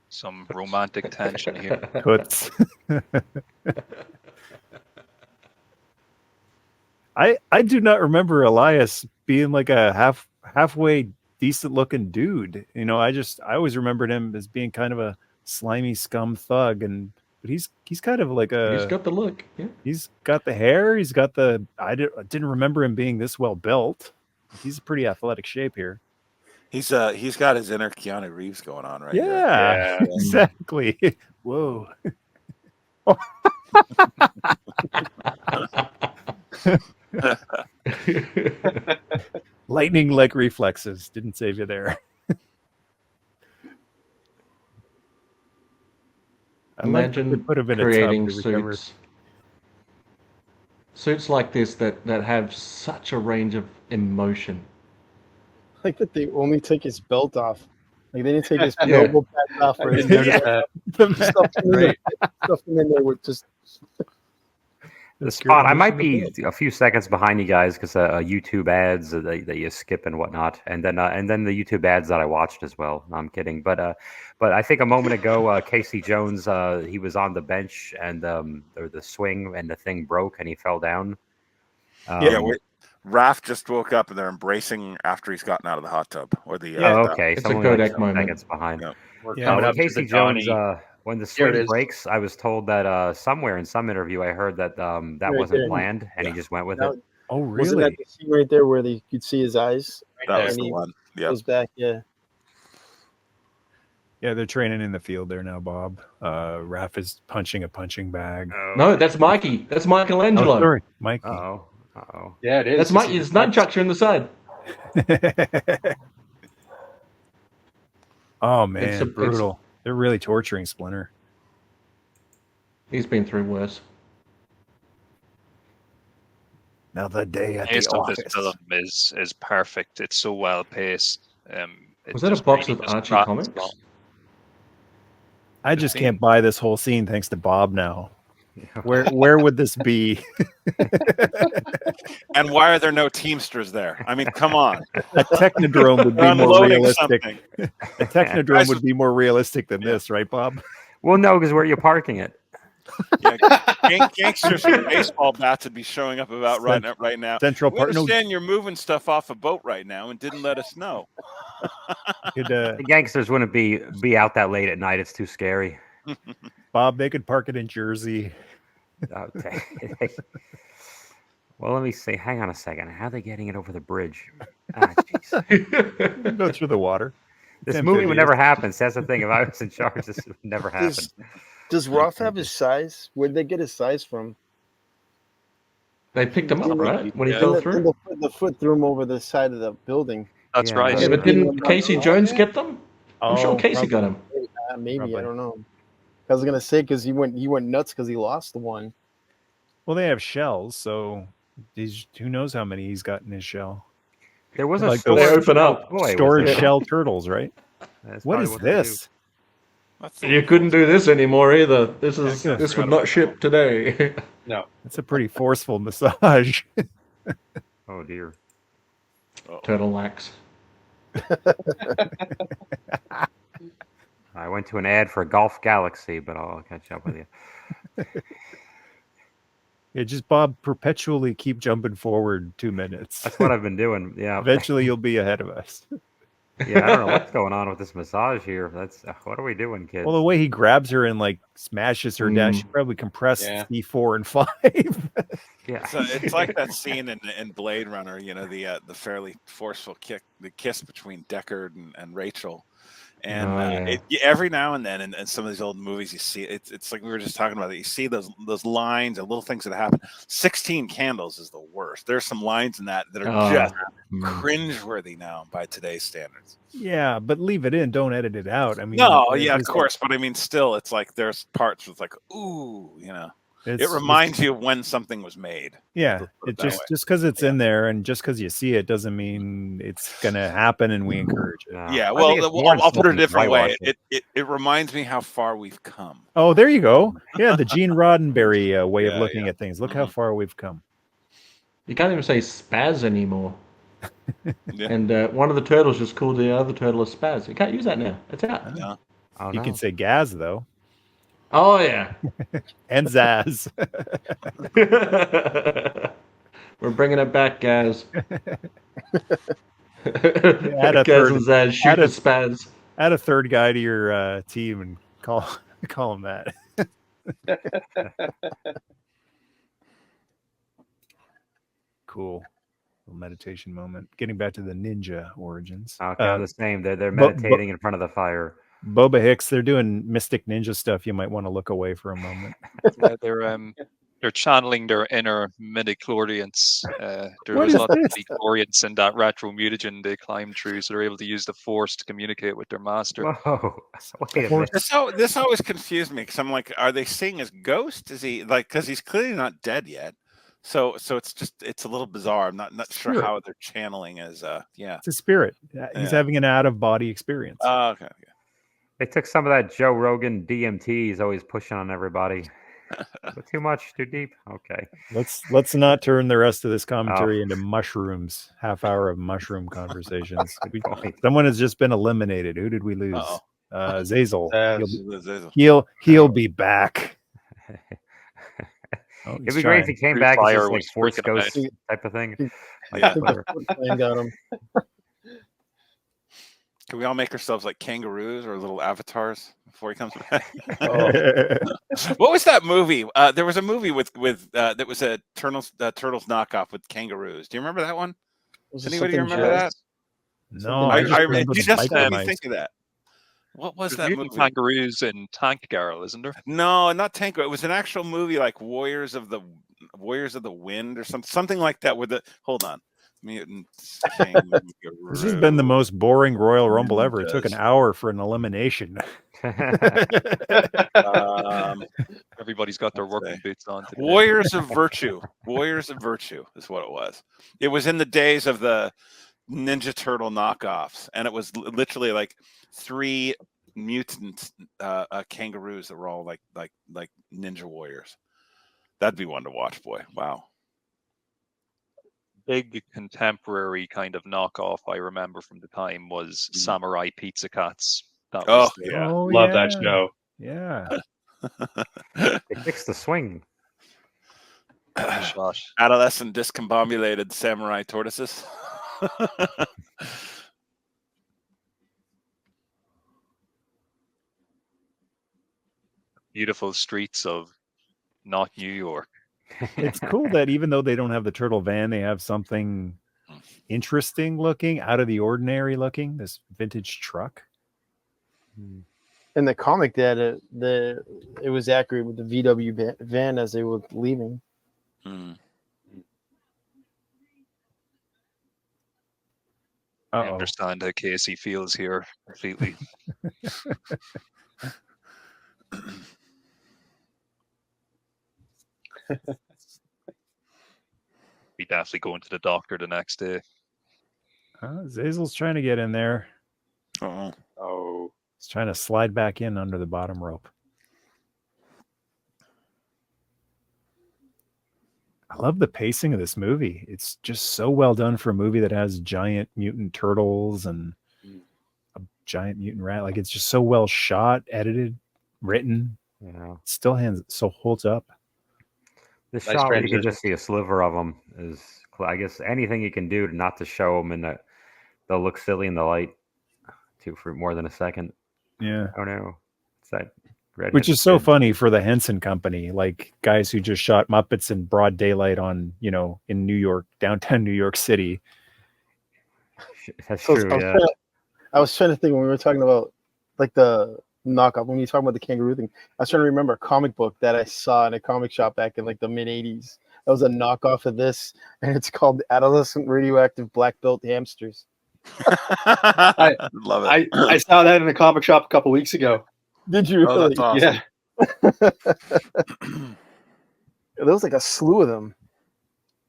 S8: Some romantic tension here.
S2: Toots. I do not remember Elias being like a halfway decent looking dude. You know, I always remembered him as being kind of a slimy scum thug, but he's kind of like
S5: He's got the look. Yeah.
S2: He's got the hair. He's got the. I didn't remember him being this well built. He's a pretty athletic shape here.
S7: He's got his inner Keanu Reeves going on right
S2: Yeah,
S7: here.
S2: exactly. Whoa. Lightning-like reflexes didn't save you there.
S5: Imagine
S2: put him in
S5: creating
S2: a tub to recover.
S5: suits like this that have such a range of emotion.
S4: Like that they only took his belt off. Like they didn't take his
S5: Yeah.
S4: elbow pads off. Or his stuff him in there with just.
S3: The spot. I might be a few seconds behind you guys because YouTube ads that you skip and whatnot, and then the YouTube ads that I watched as well. No, I'm kidding, but I think a moment ago, Casey Jones, he was on the bench and the swing and the thing broke and he fell down.
S7: Raph just woke up and they're embracing after he's gotten out of the hot tub or the.
S3: Okay,
S5: it's a Kodak moment.
S3: Seconds behind.
S7: Yeah.
S6: We're coming up
S3: Casey
S6: to the Donnie.
S3: Jones. When the swing breaks, I was told that somewhere in some interview I heard that that wasn't planned, and he just went with it.
S2: Oh,
S4: Wasn't
S2: really?
S4: that the scene right there where you could see his eyes?
S7: That was
S4: And
S7: the
S4: he
S7: one. Yeah.
S4: goes back. Yeah.
S2: Yeah, they're training in the field there now, Bob. Raph is punching a punching bag.
S5: No, that's Mikey. That's Michelangelo.
S2: Oh, sorry, Mikey.
S3: Oh.
S6: Yeah, it is.
S5: That's Mikey. His nunchucks are in the side.
S2: Oh man, brutal. They're really torturing Splinter.
S5: He's been through worse.
S2: Another day at
S8: Pace
S2: the
S8: of
S2: office.
S8: this film is perfect. It's so well paced.
S5: Was that a box with Archie comics?
S2: I just can't buy this whole scene thanks to Bob now. Where would this be?
S7: And why are there no Teamsters there? I mean, come on.
S2: A Technodrome would be more
S7: Unloading
S2: realistic.
S7: something.
S2: A Technodrome would be more realistic than this, right, Bob?
S3: Well, no, because where are you parking it?
S7: Yeah, gangsters with baseball bats would be showing up about right now.
S2: Central
S7: We
S2: Park. No,
S7: understand you're moving stuff off a boat right now and didn't let us know.
S3: The gangsters wouldn't be out that late at night. It's too scary.
S2: Bob, they could park it in Jersey.
S3: Okay. Well, let me see. Hang on a second. How are they getting it over the bridge? Ah, jeez.
S2: Go through the water.
S3: This movie would never happen. That's the thing. If I was in charge, this would never happen.
S4: Does Roth have his size? Where'd they get his size from?
S5: They picked him up, right? When he fell through?
S4: The foot threw him over the side of the building.
S8: That's right.
S5: Yeah, but didn't Casey Jones get them? I'm sure Casey got
S4: probably.
S5: him.
S4: Maybe
S2: Probably.
S4: I don't know. I was gonna say because he went nuts because he lost the one.
S2: Well, they have shells, so who knows how many he's got in his shell?
S3: There was a
S2: Like
S3: storage,
S2: those
S5: open up.
S2: storage shell turtles, right?
S3: That's
S2: What
S3: probably
S2: is
S3: what they
S2: this?
S5: You couldn't do this anymore either. This would not ship today.
S6: No.
S2: It's a pretty forceful massage.
S3: do. Oh dear.
S5: Turtle lax.
S3: I went to an ad for Golf Galaxy, but I'll catch up with you.
S2: Yeah, just Bob, perpetually keep jumping forward 2 minutes.
S3: That's what I've been doing. Yeah.
S2: Eventually, you'll be ahead of us.
S3: Yeah, I don't know what's going on with this massage here. That's what are we doing, kids?
S2: Well, the way he grabs her and like smashes her down, she
S5: Mm.
S2: probably compressed
S6: Yeah.
S2: C4 and 5.
S3: Yeah,
S9: It's like that scene in Blade Runner, you know, the fairly forceful the kiss between Deckard and Rachel. And
S3: Oh, yeah.
S9: every now and then in some of these old movies, you see it's like we were just talking about it. You see those lines and little things that happen. 16 Candles is the worst. There's some lines in that are just cringeworthy now by today's standards.
S2: Yeah, but leave it in. Don't edit it out. I mean,
S9: No, yeah, of
S2: it's-
S9: course, but I mean, still, it's like there's parts with like, ooh, you know, it
S2: it's-
S9: reminds you of when something was made.
S2: Yeah,
S9: Put
S2: it
S9: that
S2: just
S9: way.
S2: just because it's in there and just because you see it doesn't mean it's gonna happen, and we encourage it.
S3: No.
S9: Yeah,
S3: I
S9: well,
S3: think it's more
S9: I'll put it a
S3: insulting to
S9: different way.
S3: whitewash
S9: It reminds me how far we've come.
S2: Oh, there you go. Yeah, the Gene Roddenberry way of
S9: Yeah,
S2: looking
S9: yeah.
S2: at things. Look how far we've come.
S5: You can't even say spaz anymore.
S9: Yeah.
S5: And one of the turtles just called the other turtle a spaz. You can't use that now. It's out.
S9: No.
S3: Oh,
S2: You
S3: no.
S2: can say Gazz though,
S5: Oh yeah.
S2: and Xaz.
S5: We're bringing it back, guys.
S2: Add a
S5: Gazz
S2: third-
S5: and Xaz shoot
S2: add a-
S5: the spaz.
S2: Add a third guy to your team and call him that. Cool. Little meditation moment. Getting back to the ninja origins.
S3: Okay, I'm the same. They're
S2: Bo-
S3: meditating in front of the fire.
S2: Boba Hicks, they're doing mystic ninja stuff. You might want to look away for a moment.
S8: Yeah, they're channeling their inner midichlorians. There
S2: What
S8: was
S2: is
S8: lots of
S2: this?
S8: midichlorians in that retro mutagen they climbed through, so they're able to use the force to communicate with their master.
S3: Whoa! Wait a minute.
S9: This always confused me because I'm like, are they seeing his ghost? Is he like, because he's clearly not dead yet? So it's a little bizarre. I'm not sure
S2: Spirit.
S9: how they're channeling as yeah.
S2: It's a spirit. He's having an out of body experience.
S9: Okay.
S3: They took some of that Joe Rogan DMT. He's always pushing on everybody. But too much, too deep. Okay.
S2: Let's not turn the rest of this commentary into mushrooms. Half hour of mushroom conversations. Someone has just been eliminated. Who did we lose? Xazyl. He'll be back. Oh,
S3: It'd be great if he came back as just like Force Ghost type of thing.
S9: Yeah.
S4: Got him.
S9: Can we all make ourselves like kangaroos or little avatars before he comes back? What was that movie? There was a movie with that was a turtles knockoff with kangaroos. Do you remember that one? Does anybody remember that?
S2: No,
S9: I
S2: just remember
S9: you
S2: the
S9: just
S2: Spider
S9: made me
S2: Mice.
S9: think of that. What was
S8: There's
S9: that
S8: mutant
S9: movie?
S8: kangaroos in Tank Girl, isn't there?
S9: No, not Tank. It was an actual movie like Warriors of the Wind or something like that. With the hold on, mutants.
S2: This has been the most boring Royal Rumble ever. It took an hour for an elimination.
S8: Everybody's got their working boots on today.
S9: Warriors of Virtue. Warriors of Virtue is what it was. It was in the days of the Ninja Turtle knockoffs, and it was literally like 3 mutant kangaroos that were all like ninja warriors. That'd be one to watch, boy. Wow.
S8: Big contemporary kind of knockoff I remember from the time was Samurai Pizza Cats. That was
S6: Love that show.
S2: Yeah.
S3: They fixed the swing.
S9: Adolescent discombobulated samurai tortoises.
S8: Beautiful streets of not New York.
S2: It's cool that even though they don't have the turtle van, they have something interesting looking, out of the ordinary looking, this vintage truck.
S4: In the comic, that it was accurate with the VW van as they were leaving.
S8: I understand how Casey feels here completely. Be definitely going to the doctor the next day.
S2: Xazyl's trying to get in there.
S6: Oh.
S2: He's trying to slide back in under the bottom rope. I love the pacing of this movie. It's just so well done for a movie that has giant mutant turtles and a giant mutant rat. Like, it's just so well shot, edited, written.
S3: Yeah.
S2: Still holds up.
S3: The shot where you can just see a sliver of them is, I guess, anything you can do to not to show them and they'll look silly in the light. for more than a second.
S2: Yeah.
S3: I don't know. It's that redhead
S2: Which is so
S3: kid.
S2: funny for the Henson Company, like guys who just shot Muppets in broad daylight on, in New York, downtown New York City.
S3: That's
S4: So
S3: true. Yeah.
S4: I was trying to think when we were talking about like the knockoff, when you talking about the kangaroo thing, I was trying to remember a comic book that I saw in a comic shop back in like the mid 80s. That was a knockoff of this, and it's called Adolescent Radioactive Black Belt Hamsters.
S9: I love it.
S6: I saw that in a comic shop a couple weeks ago.
S4: Did you
S9: Oh,
S4: really?
S9: that's awesome.
S6: Yeah.
S4: There was like a slew of them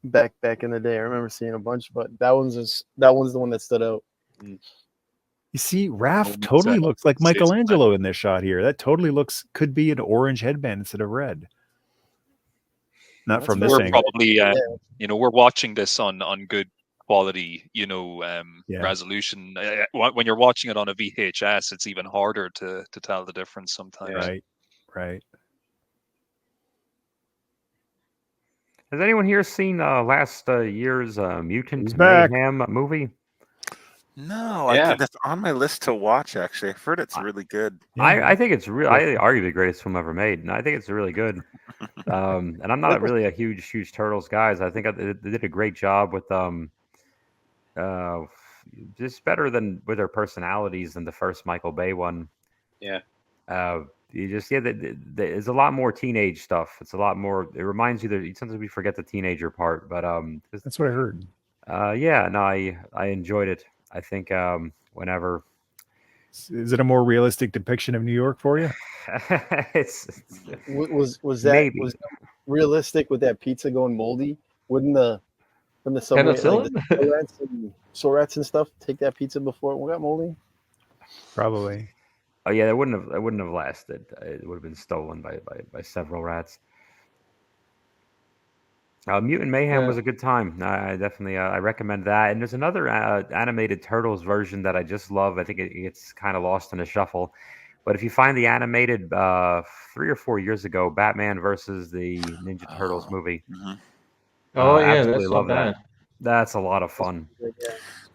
S4: back in the day. I remember seeing a bunch, but that one's the one that stood out.
S2: You see, Raph
S8: Well,
S2: totally
S8: so-
S2: looks like
S8: so it's-
S2: Michelangelo in this shot here. That totally could be an orange headband instead of red. Not
S4: That's
S2: from this
S8: We're
S2: angle.
S8: probably, we're watching this on good quality,
S2: Yeah.
S8: resolution. When you're watching it on a VHS, it's even harder to tell the difference sometimes.
S2: Right.
S3: Has anyone here seen last year's Mutant
S2: He's back.
S3: Mayhem movie?
S7: No, I
S6: Yeah.
S7: think that's on my list to watch. Actually, I've heard it's really good.
S3: I think it's really, arguably the greatest film ever made, and I think it's really good. And I'm not really a huge Turtles guys. I think they did a great job with just better than with their personalities than the first Michael Bay one.
S6: Yeah.
S3: You just there's a lot more teenage stuff. It's a lot more. It reminds you that sometimes we forget the teenager part, but
S2: That's what I heard.
S3: yeah, no, I enjoyed it. I think whenever
S2: Is it a more realistic depiction of New York for you?
S3: it's
S4: Was that
S3: Maybe.
S4: was that realistic with that pizza going moldy? Wouldn't the subway, like
S5: Penicillin?
S4: the sewer rats and stuff take that pizza before it got moldy?
S2: Probably.
S3: oh yeah, it wouldn't have lasted. It would have been stolen by several rats. Mutant Mayhem was a good time. I definitely I recommend that. And there's another animated Turtles version that I just love. I think it gets kind of lost in the shuffle. But if you find the animated 3 or 4 years ago, Batman versus the Ninja Turtles movie.
S7: Mhm.
S5: Oh yeah,
S3: absolutely
S5: that's
S3: love
S5: not
S3: that.
S5: bad.
S3: That's a lot of fun.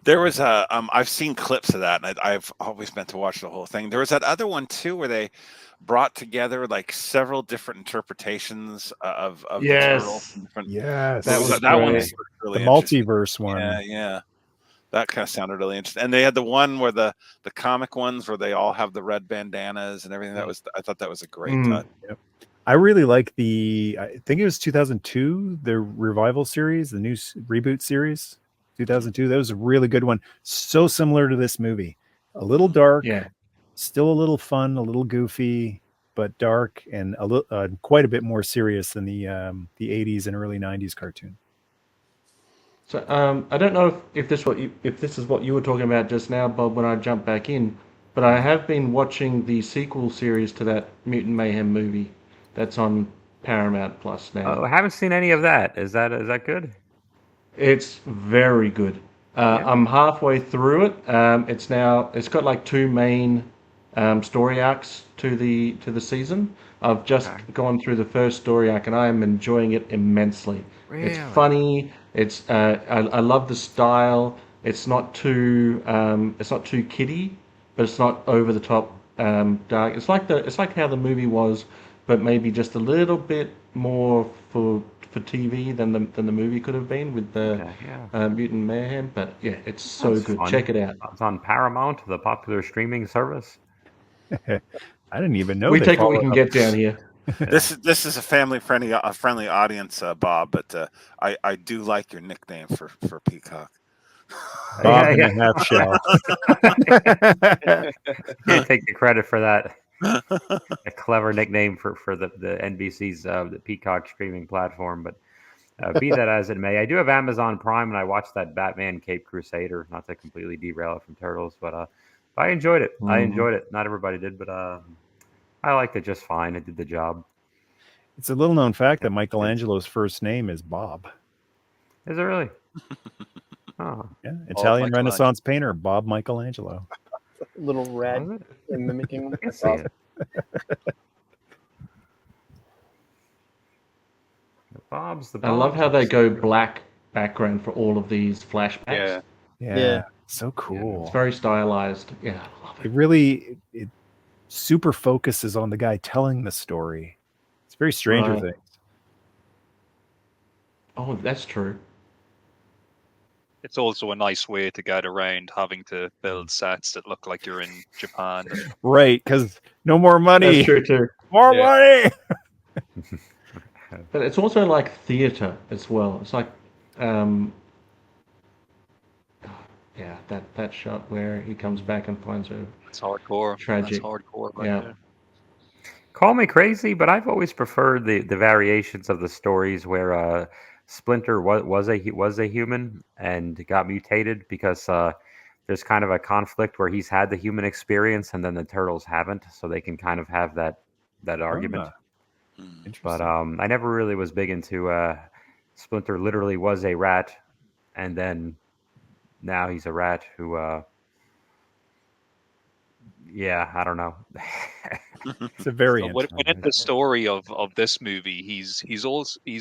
S7: There was I've seen clips of that, and I've always meant to watch the whole thing. There was that other one too, where they brought together like several different interpretations of the turtle.
S5: Yes.
S2: Yes.
S5: That was
S7: that one
S5: great.
S7: was really
S2: the
S7: interesting.
S2: multiverse one.
S7: Yeah. That kind of sounded really interesting. And they had the one where the comic ones where they all have the red bandanas and everything. I thought that was a great touch.
S2: I really like I think it was 2002, the revival series, the new reboot series, 2002. That was a really good one. So similar to this movie. A little dark, still a little fun, a little goofy, but dark, and quite a bit more serious than the 80s and early 90s cartoon.
S5: So I don't know if this is what you were talking about just now, Bob, when I jumped back in, but I have been watching the sequel series to that Mutant Mayhem movie that's on Paramount Plus now.
S3: Oh, I haven't seen any of that. Is that good?
S5: It's very good. I'm halfway through it. It's got like 2 main story arcs to the season. I've just gone through the first story arc and I am enjoying it immensely.
S3: Really?
S5: It's funny. I love the style. It's not too kiddie, but it's not over the top dark. It's like how the movie was, but maybe just a little bit more for TV than the movie could have been with the Mutant Mayhem. But yeah, it's so
S3: That's
S5: good.
S3: fun.
S5: Check it out.
S3: It's on Paramount, the popular streaming service.
S2: I didn't even know.
S5: We
S2: they
S5: take what we
S2: followed
S5: can
S2: up.
S5: get down here.
S7: This is a friendly audience, Bob. But I do like your nickname for Peacock.
S2: Bob and a half shell.
S3: Can't take the credit for that. A clever nickname for the NBC's the Peacock streaming platform. But be that as it may, I do have Amazon Prime, and I watched that Batman Cape Crusader. Not to completely derail it from Turtles, but I enjoyed it. I enjoyed it. Not everybody did, but I liked it just fine. It did the job.
S2: It's a little known fact that Michelangelo's first name is Bob.
S3: Is it really? Oh,
S2: yeah. Italian Renaissance painter Bob Michelangelo.
S4: Little rat and mimicking him.
S3: I see it. I
S5: love how they go black background for all of these flashbacks.
S4: Yeah.
S2: So cool.
S5: It's very stylized. Yeah, I love
S2: It
S5: it.
S2: really it super focuses on the guy telling the story. It's very Stranger
S5: Right.
S2: Things.
S5: Oh, that's true.
S8: It's also a nice way to get around having to build sets that look like you're in Japan.
S2: Right, because no more money.
S5: That's true too.
S2: More money.
S5: But it's also like theater as well. It's like, yeah, that shot where he comes back and finds her.
S8: It's hardcore.
S5: Tragic.
S8: That's hardcore. Right
S5: Yeah.
S8: there.
S3: Call me crazy, but I've always preferred the variations of the stories where Splinter was a human and got mutated because there's kind of a conflict where he's had the human experience and then the turtles haven't, so they can kind of have that argument. But I never really was big into Splinter. Literally was a rat, and then now he's a rat who. Yeah, I don't know.
S2: It's a very
S8: So within the story of this movie, he's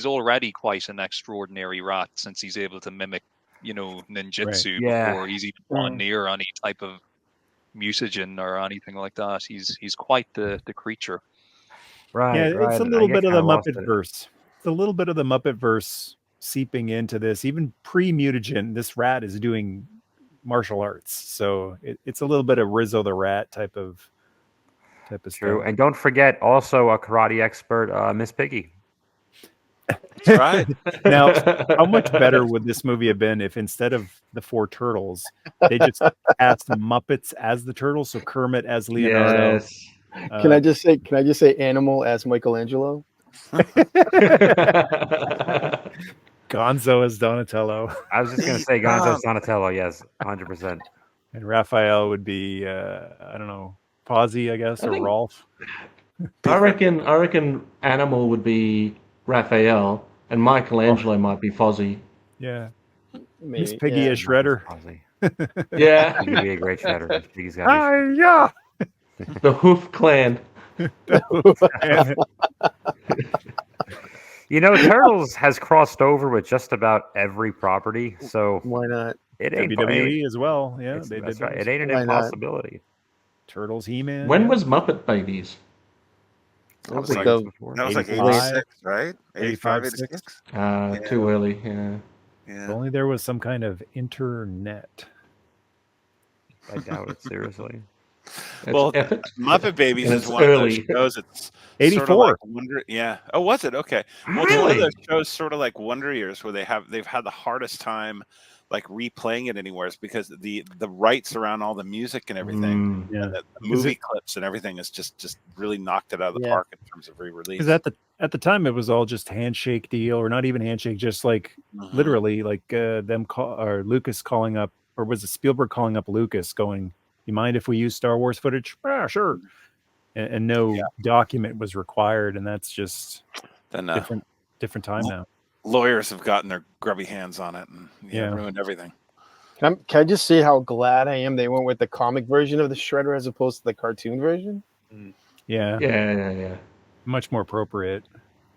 S8: already quite an extraordinary rat since he's able to mimic, ninjutsu
S3: Right. Yeah.
S8: before he's even gone near any type of mutagen or anything like that. He's quite the creature.
S3: Right.
S2: Yeah,
S3: right.
S2: it's a
S3: and
S2: little
S3: I
S2: bit
S3: get
S2: of the
S3: kinda lost
S2: Muppet
S3: in it.
S2: verse. It's a little bit of the Muppet verse seeping into this. Even pre-mutagen, this rat is doing martial arts, so it's a little bit of Rizzo the Rat type of
S3: True,
S2: stuff.
S3: and don't forget also a karate expert, Miss Piggy.
S7: That's right.
S2: Now, how much better would this movie have been if instead of the 4 turtles, they just cast the Muppets as the turtles, so Kermit as Leonardo.
S5: Yes.
S4: Can I just say Animal as Michelangelo?
S2: Gonzo as Donatello.
S3: I was just gonna say Gonzo's Donatello. Yes, 100%.
S2: And Raphael would be I don't know, Fozzie, I guess, or Rolf.
S5: I reckon Animal would be Raphael, and Michelangelo might be Fozzie.
S2: Yeah.
S4: Maybe,
S2: Miss Piggy
S4: yeah.
S2: as Shredder.
S5: Yeah.
S3: He could be a great Shredder. Miss Piggy's gotta be.
S2: Yeah.
S5: The Hoof Clan.
S3: Turtles has crossed over with just about every property, so
S4: Why not?
S3: it ain't
S2: WWE as well. Yeah, they
S3: that's
S2: did
S3: right.
S2: those.
S3: It ain't an
S4: Why not?
S3: impossibility.
S2: Turtles, He-Man.
S5: When
S2: yeah.
S5: was Muppet Babies?
S4: That was
S9: like
S4: like
S9: That was like
S2: 85,
S9: 86, right? 85, 86?
S5: Too early. Yeah.
S2: If
S9: Yeah.
S2: only there was some kind of internet.
S3: I doubt it, seriously.
S5: It's
S9: Well,
S5: effort.
S9: Muppet Babies
S5: And
S9: is
S5: it's
S9: one of
S5: early.
S9: those shows. It's
S2: 84.
S9: Sort of like Wonder, yeah. Oh, was it? Okay. Well, it's one of
S5: Really?
S9: those shows, sort of like Wonder Years, where they've had the hardest time like replaying it anywhere, is because the rights around all the music and everything,
S2: Yeah.
S9: and the movie clips and everything is just really knocked it out of the
S4: Yeah.
S9: park in terms of re-release.
S2: Because at the time it was all just handshake deal, or not even handshake, just like literally like or Lucas calling up, or was it Spielberg calling up Lucas going, "You mind if we use Star Wars footage?" "Ah, sure." And no document was required, and that's just
S9: Then
S2: different time now.
S9: lawyers have gotten their grubby hands on it and ruined everything.
S4: Can I just say how glad I am they went with the comic version of the Shredder as opposed to the cartoon version?
S2: Yeah.
S5: Yeah.
S2: Much more appropriate.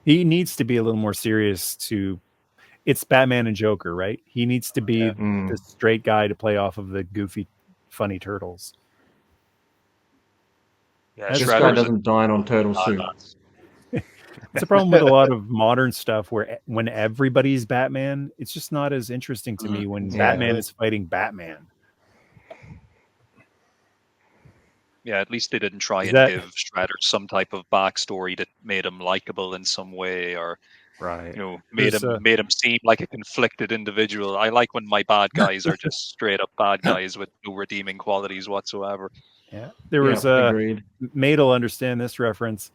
S2: He needs to be a little more serious it's Batman and Joker, right? He needs to be the straight guy to play off of the goofy, funny turtles.
S8: Yeah,
S2: This
S5: This guy
S8: Shredder's
S5: doesn't dine on turtle soup.
S2: It's a problem with a lot of modern stuff where when everybody's Batman, it's just not as interesting to me when Batman is fighting Batman.
S8: Yeah, at least they didn't try
S2: Is
S8: and
S2: that-
S8: give Shredder some type of backstory that made him likable in some way, or
S3: Right.
S8: made
S2: There's,
S8: him seem like a conflicted individual. I like when my bad guys are just straight up bad guys with no redeeming qualities whatsoever.
S2: Yeah. There was
S5: agreed.
S2: Maid'll understand this reference.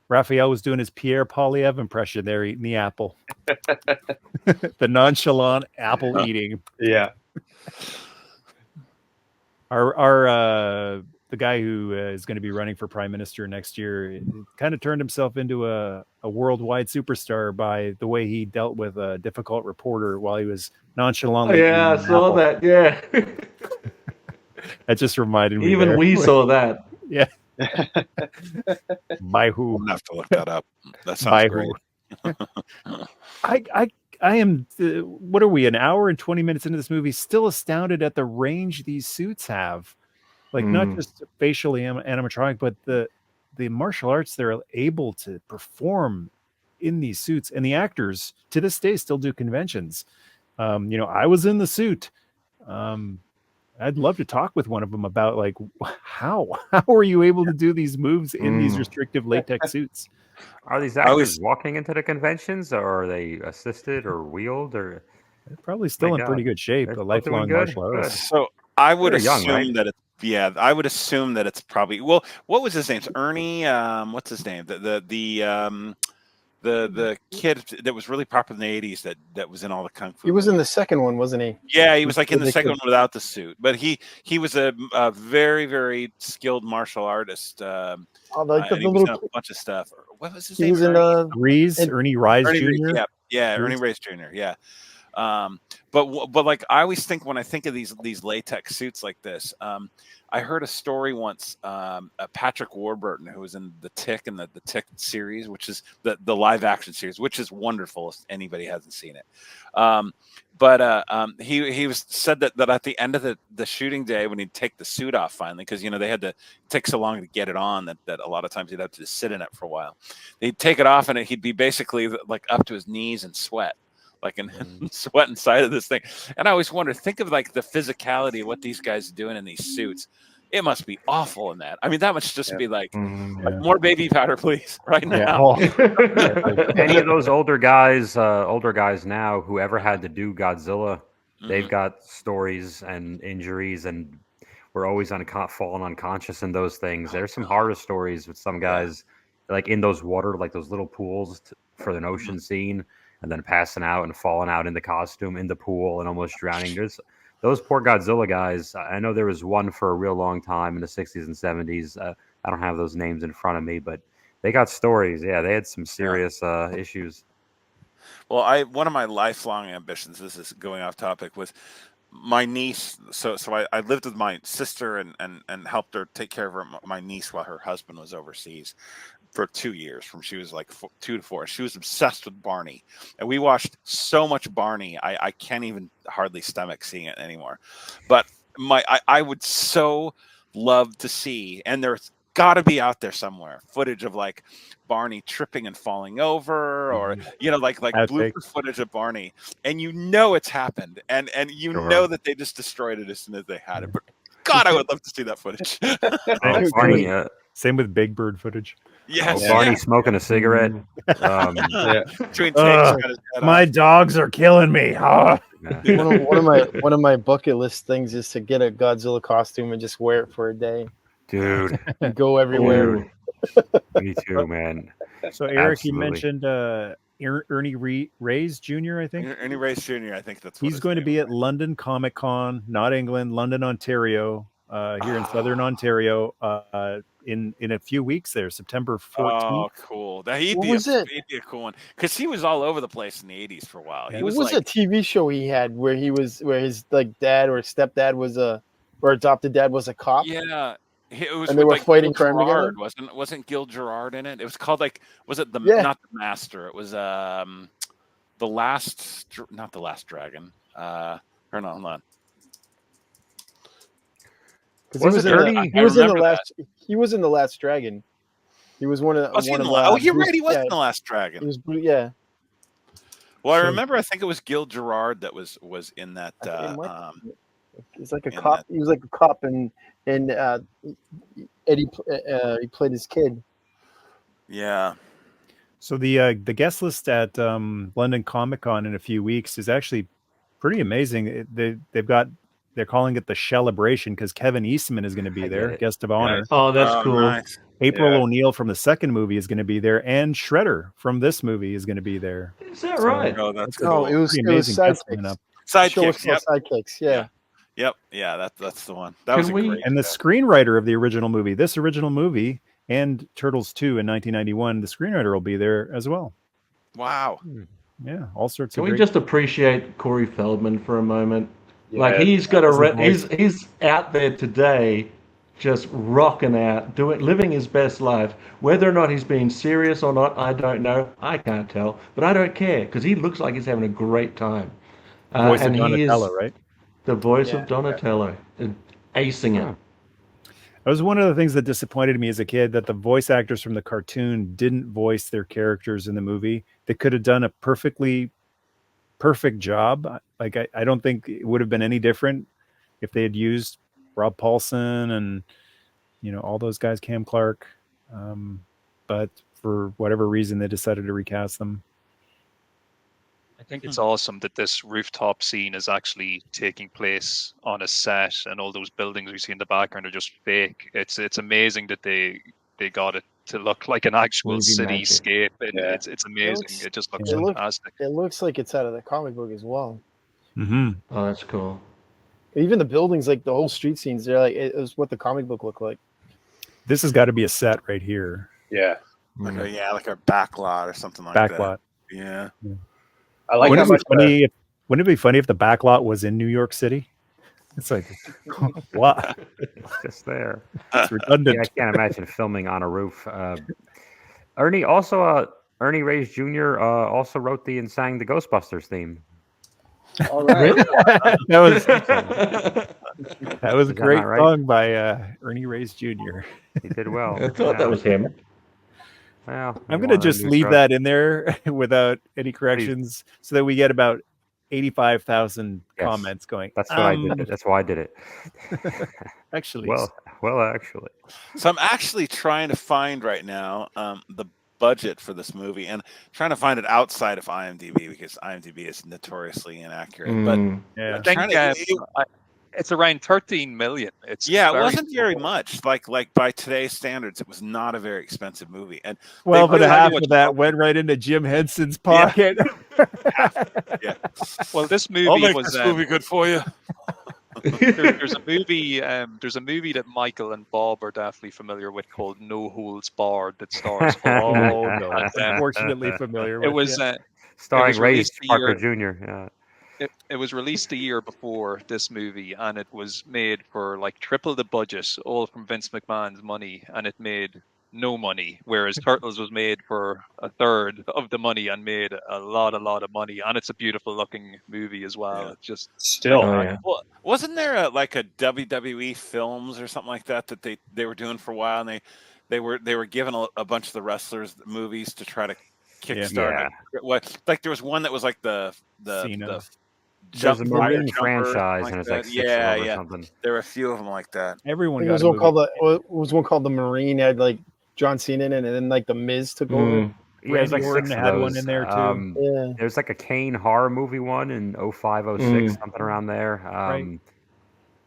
S2: Raphael was doing his Pierre Polyev impression there, eating the apple. The nonchalant apple eating.
S6: Yeah.
S2: Our the guy who is going to be running for prime minister next year kind of turned himself into a worldwide superstar by the way he dealt with a difficult reporter while he was nonchalantly.
S5: Yeah, I
S2: eating an
S5: saw
S2: apple.
S5: that. Yeah.
S2: That just reminded me.
S5: Even
S2: there.
S5: we saw that.
S2: Yeah. By who?
S9: I'm gonna have to look that up. That
S2: By
S9: sounds great.
S2: who? I am. What are we? An hour and 20 minutes into this movie, still astounded at the range these suits have. Like not just facially animatronic, but the martial arts they're able to perform in these suits, and the actors to this day still do conventions. I was in the suit. I'd love to talk with one of them about like how are you able to do these moves in these restrictive latex suits?
S3: Are these actors walking into the conventions, or are they assisted or wheeled, or
S2: they're probably still in pretty good shape?
S3: They're
S2: A lifelong martial artist.
S9: So I would
S3: They're young,
S9: assume
S3: right?
S9: that it's I would assume that it's probably what was his name? Ernie. What's his name? The kid that was really popular in the 80s that was in all the kung fu.
S4: He was in the second one, wasn't he?
S9: Yeah, he was like in the second one without the suit, but he was a very, very skilled martial artist. And he was in a bunch of stuff. What was his name?
S4: Was in
S2: Ernie Reyes Jr.
S9: Yeah, Ernie Reyes Jr. Yeah. But like I always think when I think of these latex suits like this, I heard a story once. Patrick Warburton, who was in the Tick and the Tick series, which is the live action series, which is wonderful if anybody hasn't seen it. He was said that at the end of the shooting day, when he'd take the suit off finally, because they had to take so long to get it on that a lot of times he'd have to just sit in it for a while. He'd take it off and he'd be basically like up to his knees in sweat. Like in sweat inside of this thing. And I always wonder, think of like the physicality of what these guys are doing in these suits. It must be awful in that. I mean, that must just be like more baby powder, please, right now.
S3: Any of those older guys now who ever had to do Godzilla, they've got stories and injuries and were always falling unconscious in those things. There's some horror stories with some guys like in those water, like those little pools for an ocean scene, and then passing out and falling out in the costume in the pool and almost drowning. There's those poor Godzilla guys. I know there was one for a real long time in the 60s and 70s. I don't have those names in front of me, but they got stories. Yeah, they had some serious issues.
S9: Well, one of my lifelong ambitions, this is going off topic, was my niece. So I lived with my sister and helped her take care of my niece while her husband was overseas for 2 years, from she was like 2 to 4. She was obsessed with Barney, and we watched so much Barney I can't even hardly stomach seeing it anymore. But I would so love to see, and there's got to be out there somewhere, footage of like Barney tripping and falling over, or like blooper footage of Barney, and it's happened, and know that they just destroyed it as soon as they had it. But God, I would love to see that footage.
S3: Barney,
S2: same with Big Bird footage.
S9: Yes,
S3: Barney smoking a cigarette.
S2: My dogs are killing me.
S4: One of my bucket list things is to get a Godzilla costume and just wear it for a day.
S3: Dude,
S4: go everywhere.
S3: Me too, man.
S2: So Eric, you mentioned Ernie Reyes Jr. I think.
S9: Ernie Reyes Jr. I think that's what
S2: he's going to be at London Comic Con, not England, London, Ontario, here in Southern Ontario, in a few weeks there, September 14th.
S9: Oh, cool. He'd be a cool one, because he was all over the place in the 80s for a while.
S4: He was a TV show he had where his like dad or stepdad was or adopted dad was a cop.
S9: Yeah. It was,
S4: and they were fighting crime together.
S9: Wasn't Gil Gerard in it? It was called not the Master. It was not the Last Dragon. Hold on.
S4: He was in the Last Dragon. He was one of.
S9: You're right. He was in the Last Dragon.
S4: He was,
S9: Well, I remember. I think it was Gil Gerard that was in that.
S4: He's like a cop. He was like a cop, and Eddie he played his kid.
S9: Yeah.
S2: So the guest list at London Comic Con in a few weeks is actually pretty amazing. They're calling it the Shellebration because Kevin Eastman is going to be there, guest of honor.
S5: Oh, that's cool.
S9: Nice.
S2: April O'Neil from the second movie is going to be there, and Shredder from this movie is going to be there.
S5: Is that right?
S9: Oh, that's
S4: cool.
S9: It
S4: was Sidekicks.
S9: Sidekicks.
S4: Yeah.
S9: Yep. Yeah, that's the one. That was great.
S2: And the screenwriter of the original movie, this original movie, and Turtles 2 in 1991, the screenwriter will be there as well.
S9: Wow.
S2: Yeah, all sorts
S5: Can
S2: of.
S5: Can we just appreciate Corey Feldman for a moment? Yeah, like he's got he's out there today just rocking out, living his best life. Whether or not he's being serious or not, I don't know. I can't tell, but I don't care because he looks like he's having a great time.
S2: Voice of
S5: And he
S2: Donatello,
S5: is
S2: right?
S5: the voice
S4: Yeah.
S5: of Donatello, acing it.
S2: That was one of the things that disappointed me as a kid, that the voice actors from the cartoon didn't voice their characters in the movie. They could have done a perfect job. Like, I don't think it would have been any different if they had used Rob Paulson and, all those guys, Cam Clark. But for whatever reason, they decided to recast them.
S8: I think it's awesome that this rooftop scene is actually taking place on a set, and all those buildings we see in the background are just fake. It's amazing that they got it to look like an actual
S5: Movie magic.
S8: cityscape, and
S6: Yeah.
S8: it's amazing. It just looks
S4: it look-
S8: fantastic.
S4: It looks like it's out of the comic book as well.
S2: Mm-hmm.
S5: Oh, that's cool.
S4: Even the buildings, like the whole street scenes, they're like it was what the comic book looked like.
S2: This has got to be a set right here.
S6: Yeah.
S9: Like a back lot or something like that.
S2: Backlot.
S9: Yeah.
S6: I like how much
S2: Wouldn't it be funny if the backlot was in New York City? It's like, what?
S3: It's just there.
S2: It's redundant.
S3: Yeah, I can't imagine filming on a roof. Ernie Reyes Jr. Also wrote and sang the Ghostbusters theme.
S4: All right.
S2: that was a
S3: Is that
S2: great
S3: not right?
S2: song by Ernie Reyes Jr.
S3: He did well.
S5: I thought that was him.
S3: Well,
S2: I'm going to just leave that in there without any corrections so that we get about 85,000 comments going.
S3: That's what I did. That's why I did it.
S2: Actually.
S3: Well, actually.
S9: So I'm actually trying to find right now the budget for this movie, and trying to find it outside of IMDb because IMDb is notoriously inaccurate. But
S8: I think it's around 13 million. It
S9: wasn't very much. Like by today's standards, it was not a very expensive movie. And
S2: well, but half of that went right into Jim Henson's pocket.
S9: Yeah.
S8: Well, this movie
S9: I'll make
S8: was
S9: this movie good for you.
S8: there's a movie. There's a movie that Michael and Bob are definitely familiar with called No Holds Barred that stars.
S2: Oh no, unfortunately familiar with
S8: it. Was
S3: starring
S8: it was
S3: Ray
S8: released the
S3: Parker
S8: year-
S3: Jr. Yeah.
S8: It was released a year before this movie, and it was made for like triple the budget, all from Vince McMahon's money, and it made no money. Whereas Turtles was made for a third of the money and made a lot of money, and it's a beautiful looking movie as well.
S9: Yeah.
S8: It's just
S6: still.
S9: Well, wasn't there a WWE Films or something like that they were doing for a while, and they were giving a bunch of the wrestlers movies to try to kickstart. Like there was one that was like the
S3: There's a Marine
S9: jumper,
S3: franchise,
S9: like
S3: and it's
S9: that.
S3: like 6 of them or something.
S9: There were a few of them like that.
S2: Everyone
S4: There
S2: got
S4: was one called the Marine. It had like John Cena in it, and then like the Miz took over.
S3: Yeah, it's like
S2: Randy
S3: 6
S2: Orton
S3: of
S2: had
S3: those.
S2: one in there too.
S3: There's like a Kane horror movie one in 05, 06, something around there.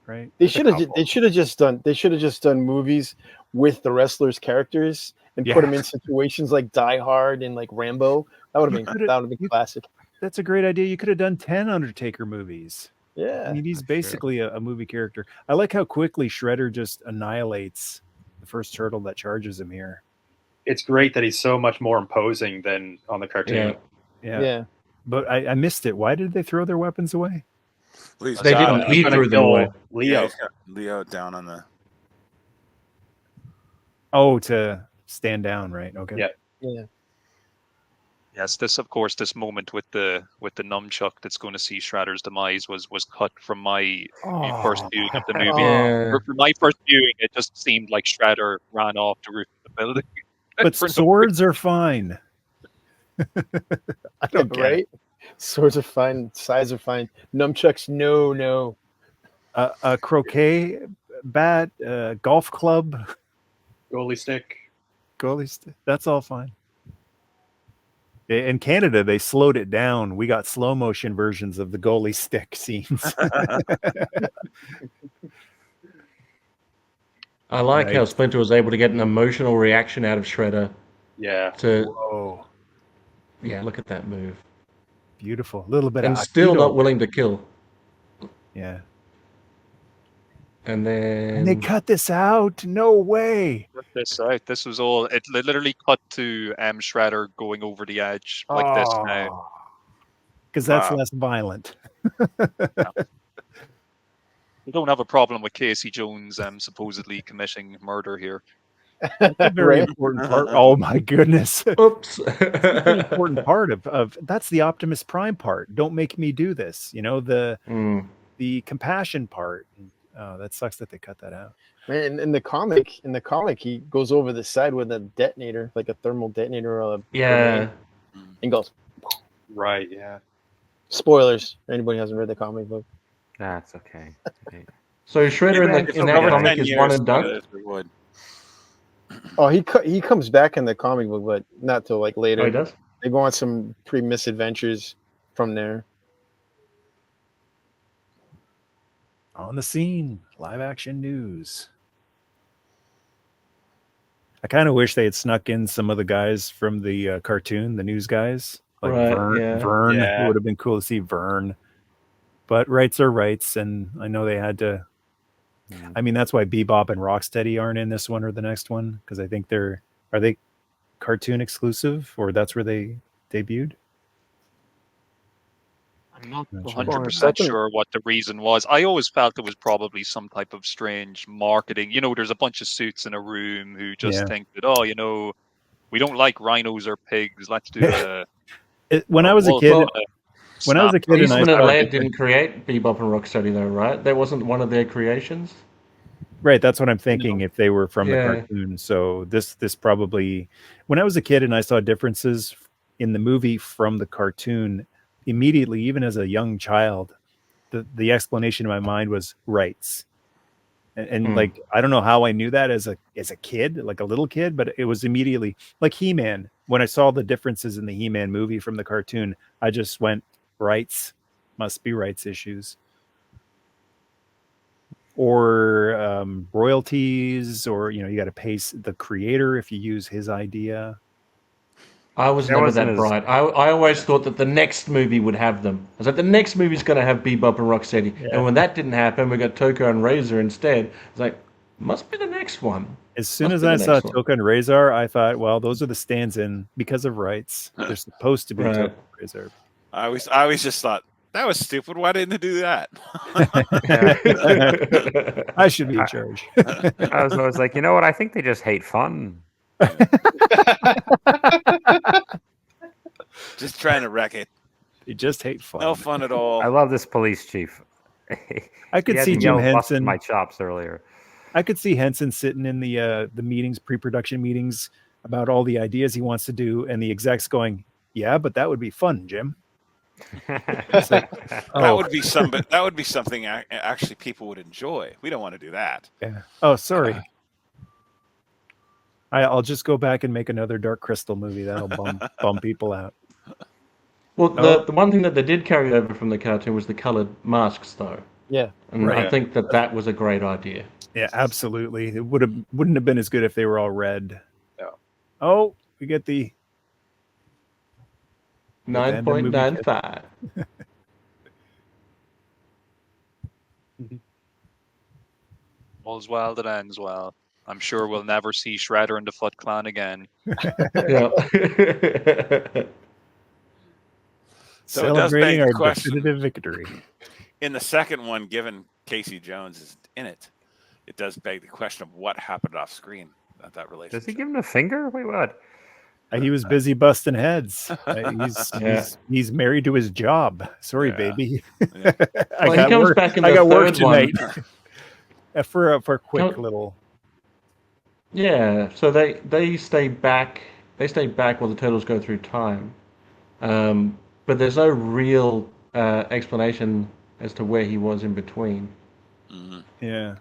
S2: Right.
S4: They should have just done movies with the wrestlers' characters and put them in situations like Die Hard and like Rambo. That would have been classic.
S2: That's a great idea. You could have done 10 Undertaker movies.
S4: Yeah.
S2: I mean, he's basically a movie character. I like how quickly Shredder just annihilates the first turtle that charges him here.
S6: It's great that he's so much more imposing than on the cartoon.
S2: Yeah. But I missed it. Why did they throw their weapons away?
S9: They
S5: didn't. He threw them away.
S9: Leo down on the.
S2: Oh, to stand down, right? Okay.
S4: Yeah.
S8: Yes, this moment with the nunchuck that's going to see Shredder's demise was cut from my first viewing of the movie. For my first viewing, it just seemed like Shredder ran off the roof of the building.
S2: But swords are fine. I don't get it.
S4: Swords are fine. Size are fine. Nunchucks, no.
S2: A croquet bat, golf club,
S6: Goalie stick.
S2: That's all fine. In Canada, they slowed it down. We got slow motion versions of the goalie stick scenes.
S5: I like how Splinter was able to get an emotional reaction out of Shredder.
S6: Yeah.
S2: Whoa.
S5: Yeah, look at that move.
S2: Beautiful. A little bit
S5: and
S2: of
S5: still
S2: Aikido.
S5: not willing to kill.
S2: Yeah.
S5: And then
S2: they cut this out. No way.
S8: Cut this out. This was all. It literally cut to Shredder going over the edge like this now.
S2: Because that's less violent.
S8: We don't have a problem with Casey Jones supposedly committing murder here.
S2: That's a very
S4: Right?
S2: important part. Oh my goodness.
S5: Oops.
S2: That's an important part of that's the Optimus Prime part. Don't make me do this. You know, the compassion part. Oh, that sucks that they cut that out.
S4: Man, in the comic, he goes over the side with a detonator, like a thermal detonator or a
S5: Yeah.
S4: grenade, and goes.
S6: Right. Yeah.
S4: Spoilers. Anybody hasn't read the comic book?
S3: That's okay.
S5: So Shredder in
S3: It's
S5: that
S3: over
S5: comic
S7: 10
S5: is one
S7: years,
S5: and done.
S7: spoilers, we would.
S4: Oh, he comes back in the comic book, but not till like later.
S5: Oh, he does?
S4: They go on some pretty misadventures from there.
S2: On the scene, live action news. I kind of wish they had snuck in some of the guys from the cartoon, the news guys, like
S5: Right,
S2: Vern.
S5: yeah.
S2: Vern.
S6: Yeah.
S2: It would have been cool to see Vern. But rights are rights, and I know they had to. I mean, that's why Bebop and Rocksteady aren't in this one or the next one, because I think are they cartoon exclusive, or that's where they debuted?
S8: I'm not
S2: Not
S8: 100% sure what the reason was. I always felt it was probably some type of strange marketing. You know, there's a bunch of suits in a room who just
S2: Yeah.
S8: think that, oh, you know, we don't like rhinos or pigs. Let's do a.
S2: When I was a kid, when I was a kid, and I
S5: Eastman and
S2: saw
S5: Laird didn't create Bebop and Rocksteady, though, right? That wasn't one of their creations.
S2: right, that's what I'm thinking. If they were from
S5: Yeah.
S2: the cartoon, so this probably. When I was a kid and I saw differences in the movie from the cartoon, immediately, even as a young child, the explanation in my mind was rights. And like, I don't know how I knew that as a kid, like a little kid, but it was immediately like He-Man. When I saw the differences in the He-Man movie from the cartoon, I just went, rights, must be rights issues. Or royalties, or, you know, you got to pay the creator if you use his idea.
S5: I was never that bright. I always thought that the next movie would have them. I was like, the next movie's going to have Bebop and Rocksteady.
S2: Yeah.
S5: And when that didn't happen, we got Toko and Razor instead. It's like, must be the next one.
S2: As soon as I saw Toka and Razor, I thought, well, those are the stands-in because of rights. They're supposed to be
S5: Right.
S2: Toka and Razor.
S7: I always just thought that was stupid. Why didn't they do that?
S2: I should be in charge.
S3: I was always like, you know what? I think they just hate fun.
S7: Just trying to wreck it.
S2: They just hate fun.
S7: No fun at all.
S3: I love this police chief.
S2: I could
S3: He
S2: see
S3: had
S2: Jim
S3: yelled, "Busted
S2: Henson.
S3: my chops" earlier.
S2: I could see Henson sitting in the meetings, pre-production meetings, about all the ideas he wants to do, and the execs going, "Yeah, but that would be fun, Jim." It's like,
S7: That would be something actually people would enjoy. We don't want to do that.
S2: Yeah. Oh, sorry. I'll just go back and make another Dark Crystal movie. That'll bum people out.
S5: Well, the one thing that they did carry over from the cartoon was the colored masks, though.
S4: Yeah.
S5: And
S2: Right.
S5: I think that was a great idea.
S2: Yeah, absolutely. It wouldn't have been as good if they were all red.
S6: No.
S2: Oh, we get the
S5: 9.95.
S8: All's well that ends well. I'm sure we'll never see Shredder and the Foot Clan again.
S5: Yeah.
S7: So it does beg
S2: celebrating
S7: the
S2: our
S7: question.
S2: definitive victory.
S7: In the second one, given Casey Jones is in it, it does beg the question of what happened off screen at that relationship.
S3: Does he give him a finger? Wait, what?
S2: He was busy busting heads. He's married to his job. Sorry,
S7: Yeah.
S2: baby.
S7: Yeah.
S5: Well, he comes back in
S2: I
S5: the
S2: got work
S5: third one.
S2: tonight. For a quick
S5: Come-
S2: little.
S5: Yeah, so they stay back. They stay back while the turtles go through time, but there's no real explanation as to where he was in between.
S7: Mhm.
S2: Yeah.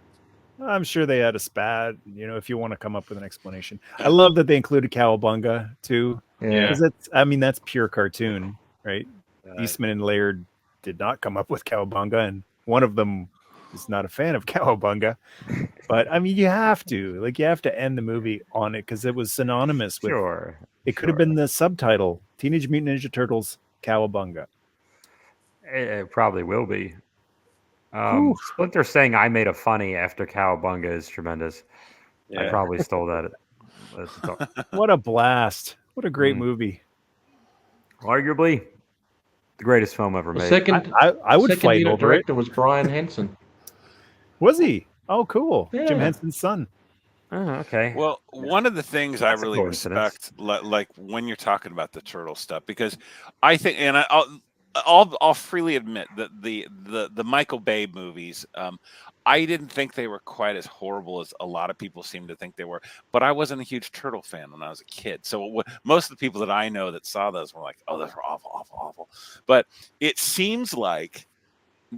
S2: I'm sure they had a spat, if you want to come up with an explanation. I love that they included Cowabunga too.
S5: Yeah.
S2: Because that's pure cartoon, right? Eastman and Laird did not come up with Cowabunga, and one of them is not a fan of Cowabunga. But I mean, you have to end the movie on it because it was synonymous with.
S3: Sure.
S2: It could have been the subtitle: Teenage Mutant Ninja Turtles Cowabunga.
S3: It probably will be. Splinter saying I made a funny after Cowabunga is tremendous. I
S6: Yeah.
S3: probably stole that.
S2: What a blast! What a great movie.
S3: Arguably the greatest film ever
S5: The
S3: made.
S5: second,
S2: I would
S5: second
S2: fight
S5: unit
S2: over it.
S5: director was Brian Henson.
S2: Was he? Oh, cool. Jim
S5: Yeah.
S2: Henson's son.
S3: Oh, okay.
S7: Well, one of the things I
S3: That's a
S7: really
S3: coincidence.
S7: respect, like when you're talking about the turtle stuff, because I think, and I'll freely admit that the Michael Bay movies, I didn't think they were quite as horrible as a lot of people seem to think they were. But I wasn't a huge turtle fan when I was a kid, so most of the people that I know that saw those were like, "Oh, those were awful, awful, awful." But it seems like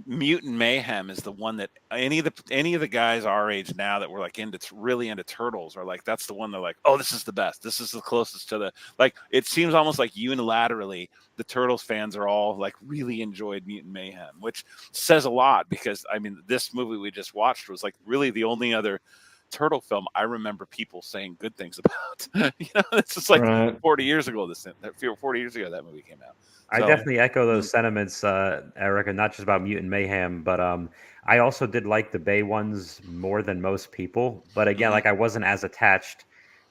S7: Mutant Mayhem is the one that any of the guys our age now that were like really into turtles are like, that's the one they're like, oh, this is the best. This is the closest to the, like, it seems almost like unilaterally the Turtles fans are all like really enjoyed Mutant Mayhem, which says a lot because I mean this movie we just watched was like really the only other turtle film I remember people saying good things about. It's just like
S5: Right.
S7: 40 years ago 40 years ago that movie came out.
S3: I
S7: So-
S3: definitely echo those sentiments, Eric, and not just about Mutant Mayhem, but I also did like the Bay ones more than most people. But again, like I wasn't as attached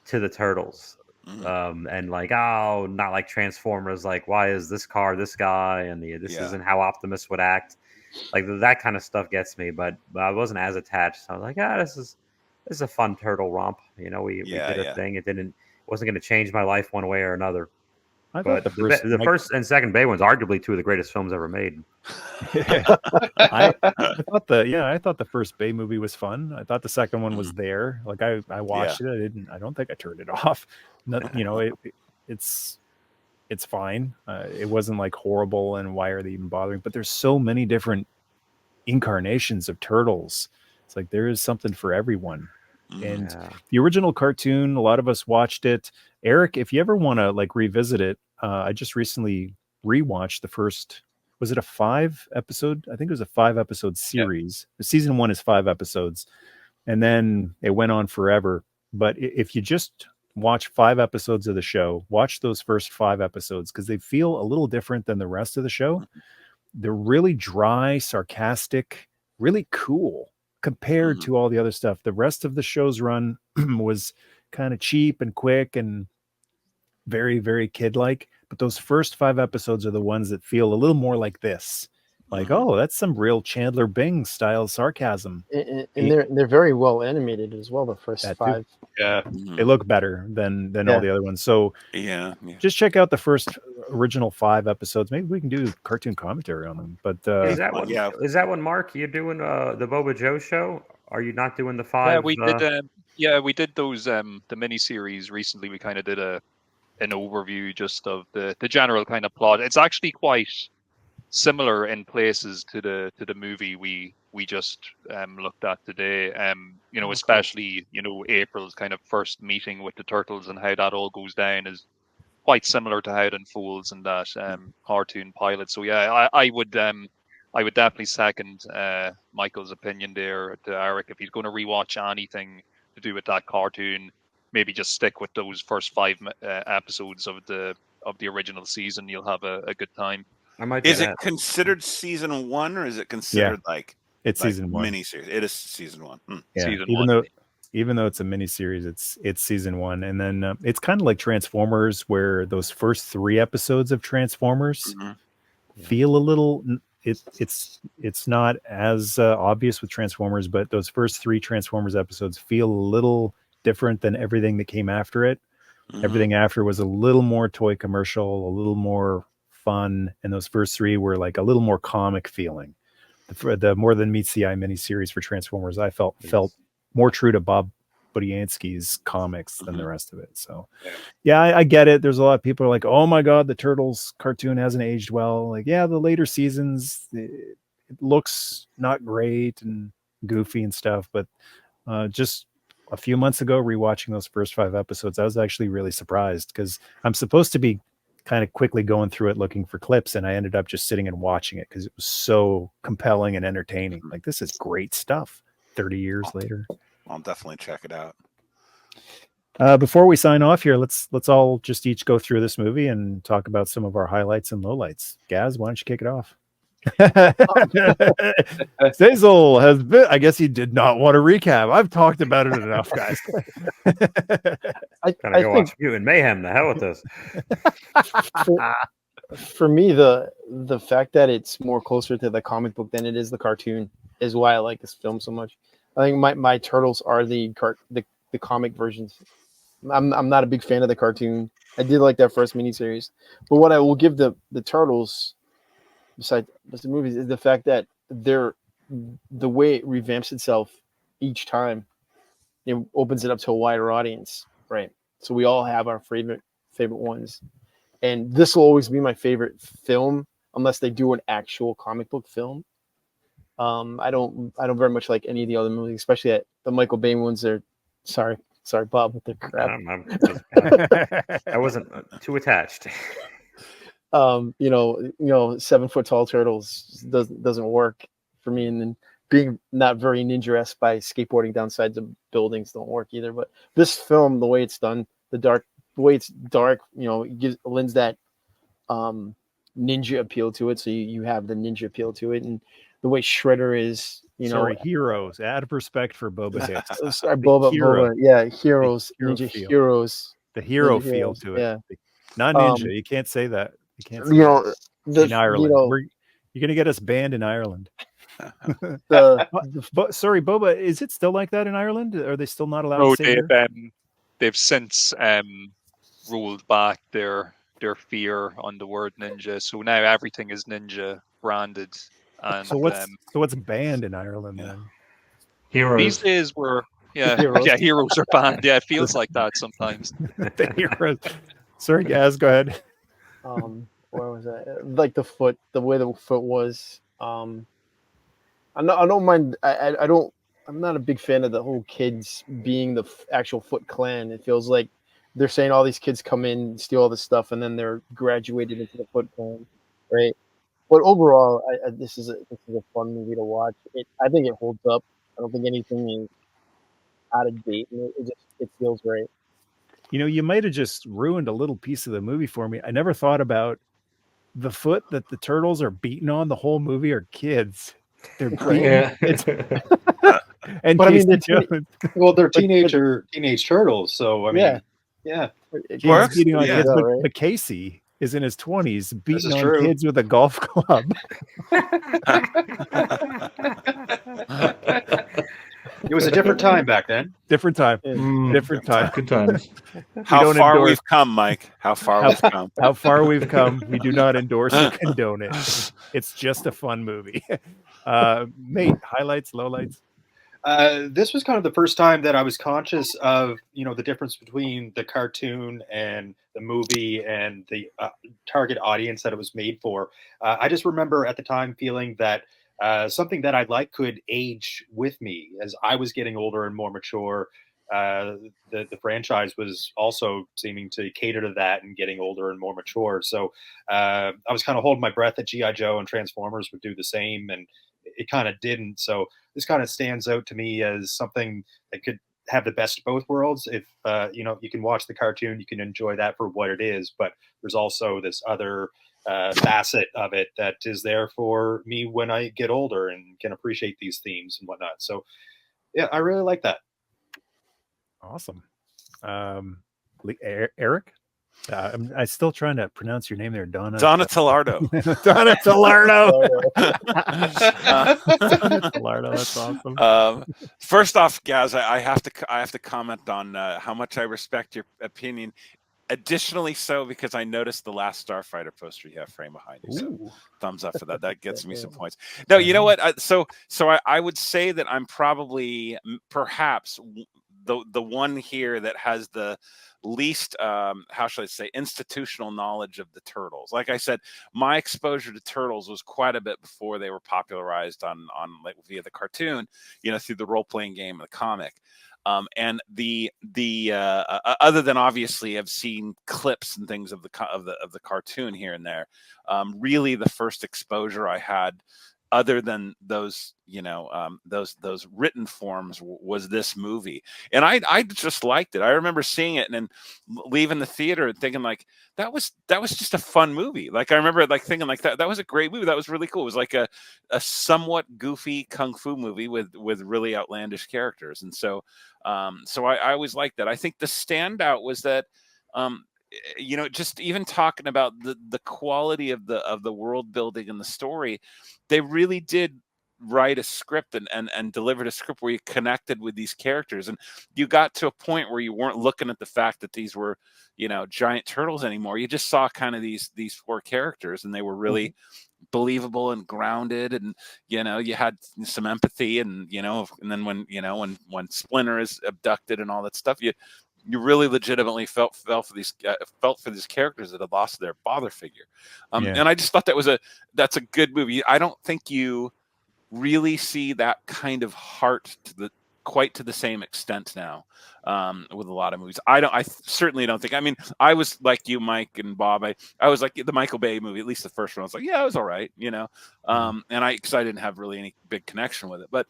S3: to the Turtles, and like, oh, not like Transformers. Like, why is this car this guy, and this isn't how Optimus would act. Like that kind of stuff gets me, but I wasn't as attached. So I was like, this is a fun turtle romp. We did a thing. It wasn't going to change my life one way or another.
S2: I thought
S3: But the first and second Bay ones, arguably two of the greatest films ever made.
S2: I thought the first Bay movie was fun. I thought the second one was there. Like I watched it. I don't think I turned it off. It's fine. It wasn't like horrible and why are they even bothering? But there's so many different incarnations of turtles. It's like there is something for everyone. And the original cartoon, a lot of us watched it. Eric, if you ever want to like revisit it, I just recently rewatched the first. Was it a 5-episode? I think it was a 5-episode series. The season 1 is 5 episodes, and then it went on forever. But if you just watch 5 episodes of the show, watch those first 5 episodes because they feel a little different than the rest of the show. They're really dry, sarcastic, really cool compared to all the other stuff. The rest of the show's run was kind of cheap and quick and very, very kid-like. But those first 5 episodes are the ones that feel a little more like this. Like, oh, that's some real Chandler Bing style sarcasm.
S4: And they're very well animated as well. The first 5.
S8: Yeah,
S2: they look better than all the other ones. So just check out the first original 5 episodes. Maybe we can do cartoon commentary on them. But
S3: is that one, Mark? You're doing the Boba Joe show? Are you not doing the 5?
S8: Yeah, we did. We did those the mini series recently. We kind of did an overview just of the general kind of plot. It's actually quite similar in places to the movie we just looked at today. Especially April's kind of first meeting with the turtles and how that all goes down is quite similar to how it unfolds in that cartoon pilot. So yeah, I would definitely second Michael's opinion there to Eric. If he's going to rewatch anything to do with that cartoon, maybe just stick with those first 5 episodes of the original season. You'll have a good time.
S7: Is it considered season 1 or is it considered
S2: it's season 1
S7: miniseries? It is season 1.
S2: Yeah,
S8: season
S2: even though it's a miniseries, it's season 1, and then it's kind of like Transformers, where those first 3 episodes of Transformers feel a little. It's not as obvious with Transformers, but those first 3 Transformers episodes feel a little different than everything that came after it. Everything after was a little more toy commercial, a little more fun, and those first 3 were like a little more comic feeling. The More Than Meets the Eye miniseries for Transformers, I felt more true to Bob Budiansky's comics than the rest of it. So I get it. There's a lot of people who are like, oh my god, the Turtles cartoon hasn't aged well. Like, yeah, the later seasons it looks not great and goofy and stuff, but just a few months ago rewatching those first 5 episodes, I was actually really surprised because I'm supposed to be kind of quickly going through it looking for clips, and I ended up just sitting and watching it because it was so compelling and entertaining. Like, this is great stuff 30 years later.
S7: I'll definitely check it out.
S2: Before we sign off here, let's all just each go through this movie and talk about some of our highlights and lowlights. Gaz, why don't you kick it off? Xazyl has been, I guess he did not want to recap. I've talked about it enough, guys.
S3: I go watch Mutant Mayhem. The hell with this.
S4: For me, the fact that it's more closer to the comic book than it is the cartoon, is why I like this film so much. I think my turtles are the comic versions. I'm not a big fan of the cartoon. I did like that first miniseries, but what I will give the turtles, besides the movies, is the fact that the way it revamps itself each time, it opens it up to a wider audience, right? So we all have our favorite ones, and this will always be my favorite film unless they do an actual comic book film. I don't very much like any of the other movies, especially the Michael Bay ones. They're sorry, Bob, with the crap.
S3: I wasn't too attached.
S4: 7 foot tall turtles doesn't work for me, and then being not very ninja-esque by skateboarding down sides of buildings don't work either. But this film, the way it's done, the way it's dark, it lends that ninja appeal to it. So you have the ninja appeal to it, and the way Shredder is,
S2: heroes. Out of respect for Boba Fett.
S4: Sorry, Boba, yeah, heroes, ninja
S2: feel.
S4: heroes.
S2: The hero
S4: Ninja
S2: feel
S4: heroes,
S2: to it.
S4: yeah.
S2: Not ninja. You can't say that. You can't say
S4: that.
S2: In Ireland. You're going to get us banned in Ireland. Sorry, Boba, is it still like that in Ireland? Are they still not allowed to say
S8: they've since rolled back their fear on the word ninja. So now everything is ninja branded. And
S2: so what's banned in Ireland then?
S6: Heroes.
S8: These days
S4: Heroes.
S8: heroes are banned. Yeah, it feels like that sometimes.
S2: The heroes. Sorry, Gaz, go ahead.
S4: Where was that? Like the way the foot was. I don't mind. I'm not a big fan of the whole kids being the actual Foot Clan. It feels like they're saying all these kids come in, steal all this stuff, and then they're graduated into the Foot Clan, right? But overall, this is a fun movie to watch. I think it holds up. I don't think anything is out of date. It feels right.
S2: You might have just ruined a little piece of the movie for me. I never thought about the foot that the turtles are beating on the whole movie are kids. They're beating.
S6: Yeah.
S2: And
S6: but
S2: Casey
S6: they're teenage turtles. So I mean, yeah.
S2: He's beating on kids,
S4: right?
S2: but Casey is in his 20s beating on
S6: true.
S2: kids with a golf club.
S6: It was a different time back then.
S2: Different time. Different time.
S5: Good times.
S9: How far we've come, Mike. How far we've come.
S2: How far we've come. We do not endorse or condone it. It's just a fun movie. Mate, highlights, lowlights?
S6: This was kind of the first time that I was conscious of, the difference between the cartoon and the movie and the target audience that it was made for. I just remember at the time feeling that something that I like could age with me as I was getting older and more mature. The franchise was also seeming to cater to that and getting older and more mature. So I was kind of holding my breath that G.I. Joe and Transformers would do the same, and it kind of didn't. So this kind of stands out to me as something that could have the best of both worlds. If you can watch the cartoon, you can enjoy that for what it is, but there's also this other facet of it that is there for me when I get older and can appreciate these themes and whatnot. So yeah, I really like that.
S2: Awesome. Eric? I'm still trying to pronounce your name there, Donna
S9: Tallardo.
S2: Donna Tallardo. Tallardo, that's awesome.
S7: First off, Gaz, I have to comment on how much I respect your opinion. Additionally, so because I noticed the last Starfighter poster you have framed behind you. So thumbs up for that. That gets me some points. No, you know what? I would say that I'm probably perhaps the one here that has the least how should I say institutional knowledge of the turtles. Like I said, my exposure to turtles was quite a bit before they were popularized on like via the cartoon, through the role-playing game and the comic. And the other than obviously I've seen clips and things of the cartoon here and there, really the first exposure I had, other than those those written forms, was this movie, and I just liked it. I remember seeing it and then leaving the theater and thinking like that was just a fun movie. Like I remember like thinking like that was a great movie. That was really cool. It was like a somewhat goofy kung fu movie with really outlandish characters, and so I always liked that. I think the standout was that just even talking about the quality of the world building and the story, they really did write a script and delivered a script where you connected with these characters, and you got to a point where you weren't looking at the fact that these were, you know, giant turtles anymore. You just saw kind of these four characters, and they were really believable and grounded, and you know, you had some empathy, and you know, and then when when Splinter is abducted and all that stuff, you really legitimately felt for these characters that had lost their father figure. And I just thought that's a good movie. I don't think you really see that kind of heart quite to the same extent now with a lot of movies. I certainly don't think. I mean, I was like you, Mike and Bob. I was like the Michael Bay movie, at least the first one. I was like, yeah, it was all right, you know. And because I didn't have really any big connection with it, but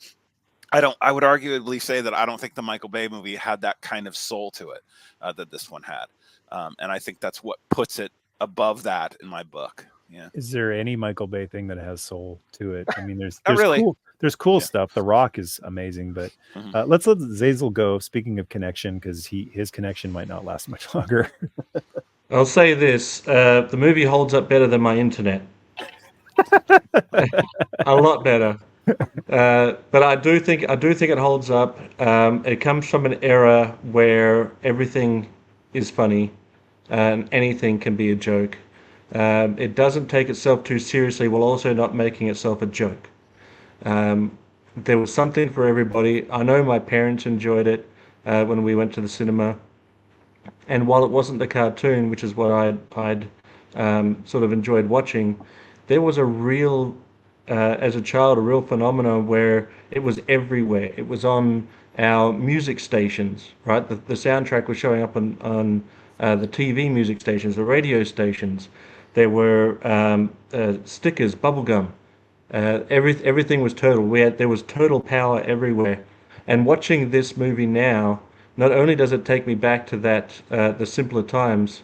S7: I would arguably say that I don't think the Michael Bay movie had that kind of soul to it that this one had. And I think that's what puts it above that in my book. Yeah.
S2: Is there any Michael Bay thing that has soul to it? I mean, there's
S7: really.
S2: cool stuff. The Rock is amazing, but let's let Xazyl go. Speaking of connection, because his connection might not last much longer.
S5: I'll say this: the movie holds up better than my internet. A lot better. But I do think it holds up. It comes from an era where everything is funny, and anything can be a joke. It doesn't take itself too seriously while also not making itself a joke. There was something for everybody. I know my parents enjoyed it when we went to the cinema, and while it wasn't the cartoon, which is what I'd sort of enjoyed watching, there was a real as a child, a real phenomenon where it was everywhere. It was on our music stations, right? The soundtrack was showing up on the TV music stations, the radio stations. There were stickers, bubblegum. Everything was turtle. There was turtle power everywhere. And watching this movie now, not only does it take me back to that the simpler times,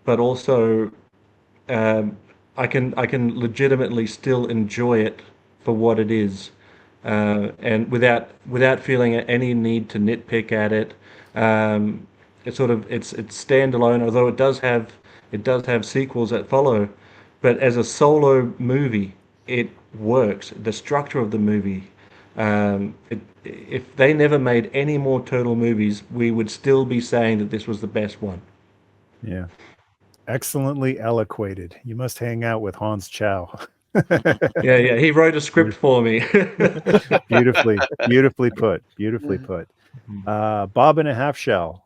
S5: but also I can legitimately still enjoy it for what it is, and without feeling any need to nitpick at it. It's standalone, although it does have sequels that follow. But as a solo movie, it works. The structure of the movie. If they never made any more turtle movies, we would still be saying that this was the best one.
S2: Yeah. Excellently eloquated. You must hang out with Hans Chow.
S5: Yeah. He wrote a script for me.
S2: Beautifully put. Bob and a half shell.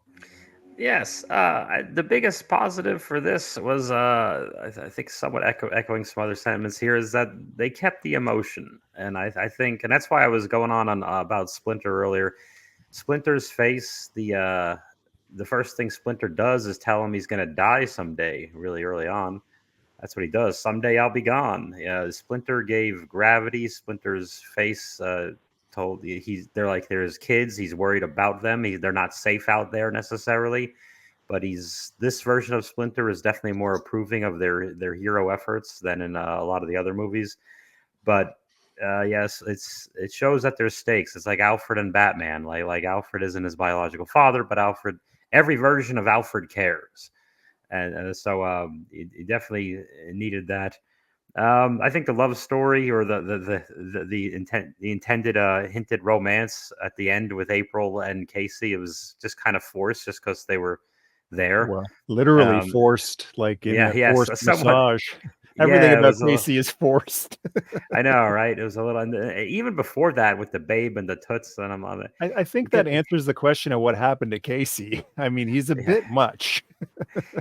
S3: Yes. The biggest positive for this was, I think, somewhat echoing some other sentiments here, is that they kept the emotion, and I think, and that's why I was going on about Splinter earlier. Splinter's face, the first thing Splinter does is tell him he's going to die someday, really early on. That's what he does. Someday I'll be gone. Yeah, Splinter gave gravity. Splinter's face told they're like his kids. He's worried about them. They're not safe out there necessarily, but this version of Splinter is definitely more approving of their hero efforts than in a lot of the other movies. But yes, it shows that there's stakes. It's like Alfred and Batman. Like Alfred isn't his biological father, but every version of Alfred cares, and so he definitely needed that. I think the love story, or the intended hinted romance at the end with April and Casey, it was just kind of forced, just because they were there.
S2: Well, literally forced, like in a forced massage. Everything about Casey is forced.
S3: I know, right? It was a little, even before that with the babe and the toots, and I'm on it.
S2: I think that answers the question of what happened to Casey. I mean, he's a bit much.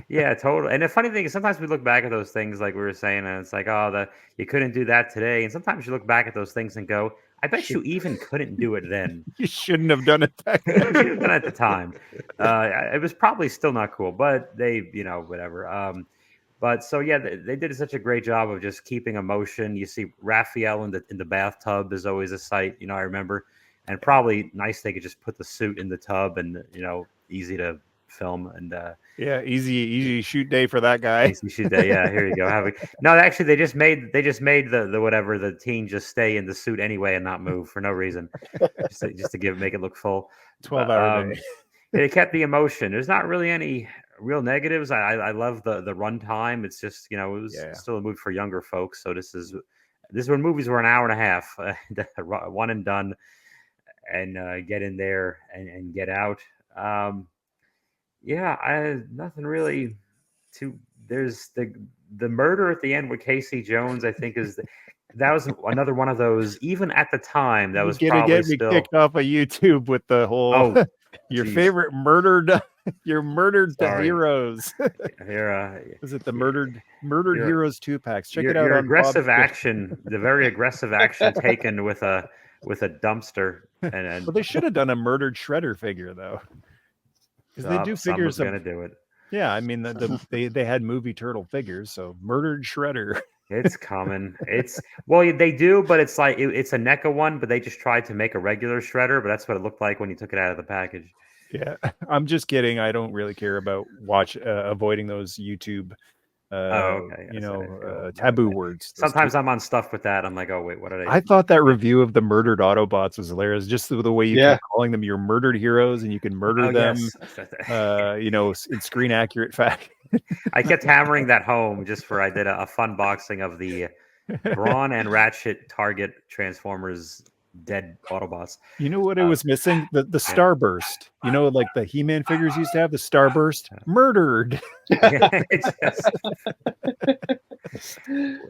S3: Yeah, totally. And the funny thing is, sometimes we look back at those things, like we were saying, and it's like, oh, you couldn't do that today. And sometimes you look back at those things and go, I bet you even couldn't do it then.
S2: You shouldn't have done it back then.
S3: You should have done it at the time. It was probably still not cool, but they, whatever. But so yeah, they did such a great job of just keeping emotion. You see Raphael in the bathtub is always a sight. I remember, and probably nice they could just put the suit in the tub, and easy to film, and
S2: yeah, easy shoot day for that guy.
S3: Easy shoot day. Yeah, here you go. No, actually, they just made the whatever, the teen just stay in the suit anyway and not move for no reason, just to make it look full.
S2: 12-hour day.
S3: It kept the emotion. There's not really any real negatives. I love the runtime. It's just, it was still a movie for younger folks. So this is this is when movies were an hour and a half, one and done, and get in there and get out. Yeah, nothing really too. There's the murder at the end with Casey Jones. I think that was another one of those. Even at the time, that was
S2: You're gonna
S3: probably
S2: get me
S3: still.
S2: kicked off of YouTube with the whole
S3: Oh,
S2: your
S3: geez.
S2: favorite murdered your murdered
S3: Sorry.
S2: heroes.
S3: Here,
S2: Is it the murdered
S3: your-
S2: heroes 2-packs? Check it out
S3: your
S2: on
S3: aggressive
S2: Bob's-
S3: action, the very aggressive action taken with a dumpster, and
S2: Well, they should have done a murdered Shredder figure though, because they do figures
S3: someone's
S2: of.
S3: gonna do it.
S2: Yeah, I mean they had movie turtle figures, so murdered Shredder.
S3: It's coming. They do, but it's like it's a NECA one, but they just tried to make a regular Shredder, but that's what it looked like when you took it out of the package.
S2: Yeah, I'm just kidding. I don't really care about avoiding those YouTube,
S3: Okay.
S2: taboo words.
S3: Sometimes I'm on stuff with that. I'm like, oh wait, what did
S2: I thought that review of the murdered Autobots was hilarious. Just the way you kept calling them your murdered heroes, and you can murder them, in screen accurate fact.
S3: I kept hammering that home I did a fun boxing of the Brawn and Ratchet Target Transformers dead Autobots.
S2: You know what it was missing? The Starburst. You know, like the He-Man figures used to have the Starburst. Murdered.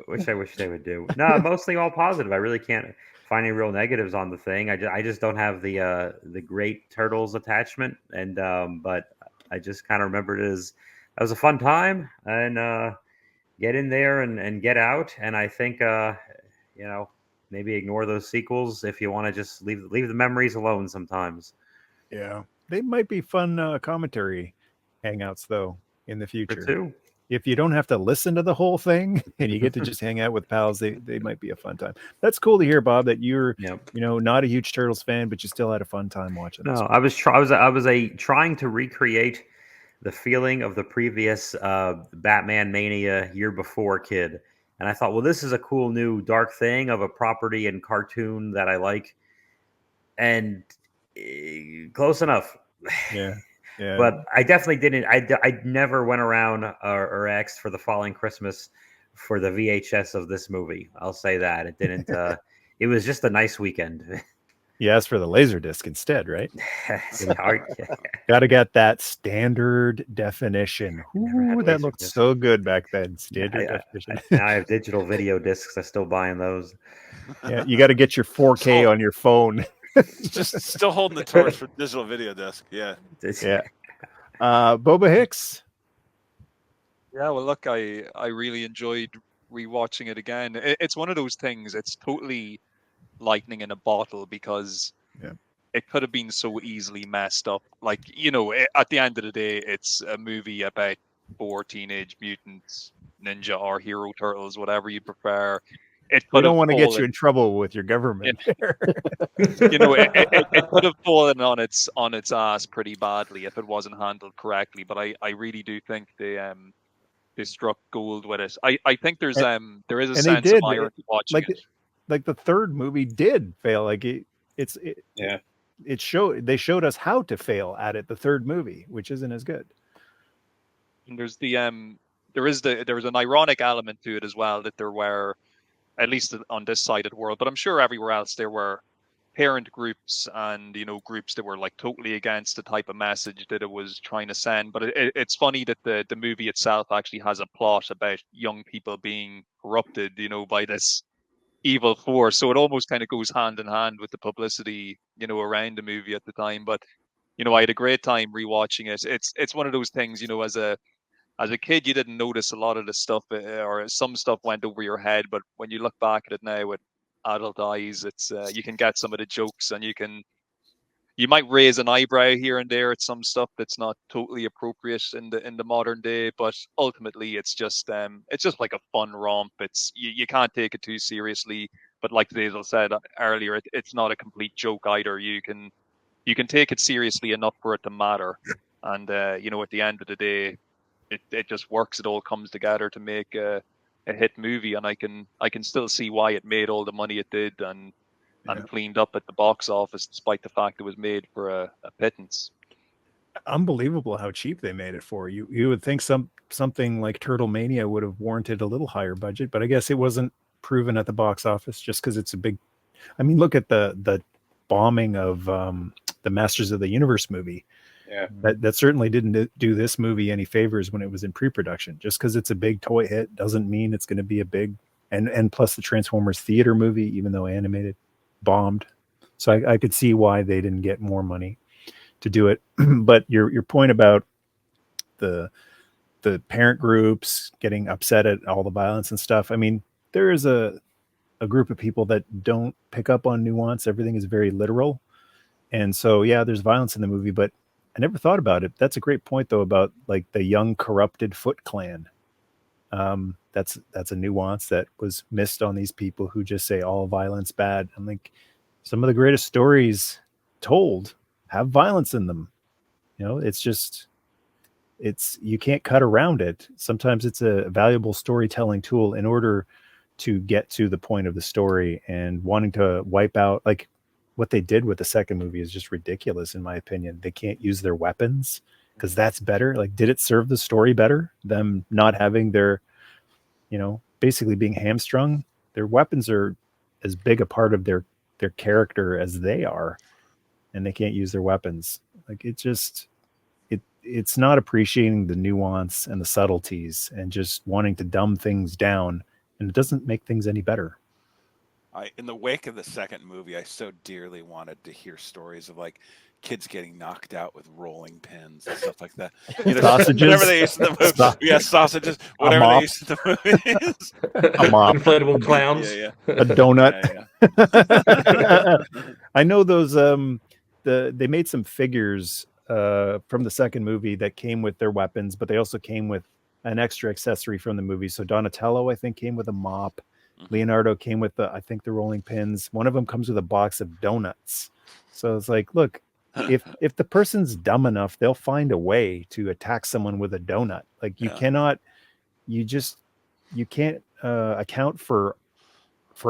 S3: Which I wish they would do. No, mostly all positive. I really can't find any real negatives on the thing. I just don't have the great Turtles attachment, and but I just kind of remembered it as that was a fun time, and get in there and get out. And I think maybe ignore those sequels if you want to just leave the memories alone sometimes.
S2: Yeah, they might be fun commentary hangouts though in the future.
S3: Too.
S2: If you don't have to listen to the whole thing and you get to just hang out with pals, they might be a fun time. That's cool to hear, Bob, that you're not a huge Turtles fan, but you still had a fun time watching this.
S3: No, I was trying to recreate the feeling of the previous Batman Mania year before kid. And I thought, well, this is a cool new dark thing of a property and cartoon that I like. And close enough.
S2: Yeah. Yeah.
S3: But I definitely didn't. I never went around or asked for the following Christmas for the VHS of this movie. I'll say that. It didn't. It was just a nice weekend.
S2: You asked for the Laserdisc instead, right? Gotta get that standard definition. Ooh, that looked so good back then. Standard definition.
S3: Now I have digital video discs. I'm still buying those.
S2: Yeah, you got to get your 4K on your phone.
S9: Just still holding the torch for digital video disc. Yeah.
S2: Yeah. Boba Hicks.
S8: Yeah, well, look, I really enjoyed rewatching it again. It's one of those things. It's totally lightning in a bottle because it could have been so easily messed up. Like, at the end of the day, it's a movie about 4 teenage mutants, ninja or hero turtles, whatever you prefer.
S2: We don't want to get you in trouble with your government.
S8: It could have fallen on its ass pretty badly if it wasn't handled correctly. But I really do think they struck gold with it. I think there is a sense of irony watching it.
S2: Like the third movie did fail. Like they showed us how to fail at it. The third movie, which isn't as good.
S8: And there's there was an ironic element to it as well, that there were, at least on this side of the world, but I'm sure everywhere else, there were parent groups and groups that were like totally against the type of message that it was trying to send. But it's funny that the movie itself actually has a plot about young people being corrupted, by this evil force. So it almost kind of goes hand in hand with the publicity, around the movie at the time. But I had a great time rewatching it. It's one of those things, as a kid, you didn't notice a lot of the stuff, or some stuff went over your head. But when you look back at it now with adult eyes, it's you can get some of the jokes, and you might raise an eyebrow here and there at some stuff that's not totally appropriate in the modern day. But ultimately, it's just like a fun romp. It's you can't take it too seriously. But like Xazyl said earlier, it's not a complete joke either. You can take it seriously enough for it to matter. And at the end of the day, it just works. It all comes together to make a hit movie, and I can still see why it made all the money it did and cleaned up at the box office, despite the fact it was made for a pittance.
S2: Unbelievable how cheap they made it for. You would think something like Turtle Mania would have warranted a little higher budget, but I guess it wasn't proven at the box office just because it's a big. I mean, look at the bombing of the Masters of the Universe movie.
S6: Yeah.
S2: That certainly didn't do this movie any favors when it was in pre-production. Just because it's a big toy hit doesn't mean it's going to be a big. And plus the Transformers theater movie, even though animated, bombed. So I could see why they didn't get more money to do it. But your point about the parent groups getting upset at all the violence and stuff. I mean, there is a group of people that don't pick up on nuance. Everything is very literal. And so, yeah, there's violence in the movie, but I never thought about it. That's a great point, though, about like the young corrupted Foot Clan. That's a nuance that was missed on these people who just say all violence bad. I'm like, some of the greatest stories told have violence in them. You know, you can't cut around it. Sometimes it's a valuable storytelling tool in order to get to the point of the story, and wanting to wipe out, like what they did with the second movie is just ridiculous in my opinion. They can't use their weapons because that's better. Like, did it serve the story better? Them not having their, basically being hamstrung. Their weapons are as big a part of their character as they are, and they can't use their weapons. Like, it's not appreciating the nuance and the subtleties and just wanting to dumb things down, and it doesn't make things any better.
S7: In the wake of the second movie, I so dearly wanted to hear stories of like kids getting knocked out with rolling pins and stuff like that.
S2: Sausages.
S7: Whatever they used in the movie. Yeah, sausages. Whatever they used in the movies.
S2: A mop.
S5: Inflatable clowns.
S7: Yeah.
S2: A donut.
S7: Yeah.
S2: I know those. They made some figures from the second movie that came with their weapons, but they also came with an extra accessory from the movie. So Donatello, I think, came with a mop. Leonardo came with the rolling pins. One of them comes with a box of donuts. So it's like, look, if the person's dumb enough, they'll find a way to attack someone with a donut. Like, you can't account for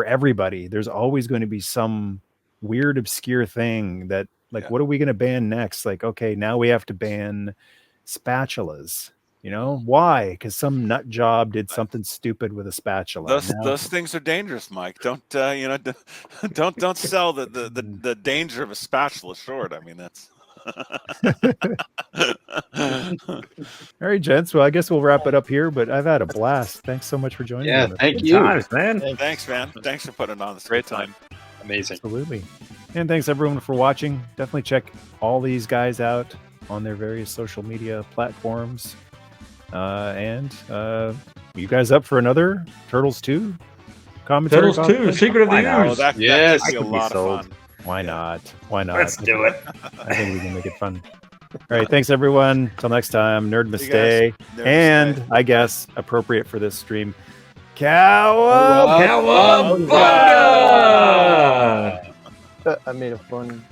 S2: everybody. There's always going to be some weird, obscure thing that, like, what are we going to ban next? Like, okay, now we have to ban spatulas. Why? Because some nut job did something stupid with a spatula.
S7: Those things are dangerous, Mike. Don't don't sell the danger of a spatula short. I mean, that's.
S2: All right, gents. Well, I guess we'll wrap it up here. But I've had a blast. Thanks so much for joining me.
S6: Yeah, thank you.
S3: Times, man.
S7: Thanks, man. Thanks for putting it on. This
S8: Great time.
S6: Amazing.
S2: Absolutely. And thanks everyone for watching. Definitely check all these guys out on their various social media platforms. And you guys up for another Turtles 2 commentary?
S5: Turtles 2, Secret of the Ooze.
S6: Yes,
S7: that'd be a lot of fun.
S2: Why not? Why not?
S3: Let's do it.
S2: I think we can make it fun. All right, thanks everyone. Till next time, Nerd
S7: See you
S2: Mistake,
S7: guys.
S2: and I guess appropriate for this stream, Cowabunga!
S4: I made a fun.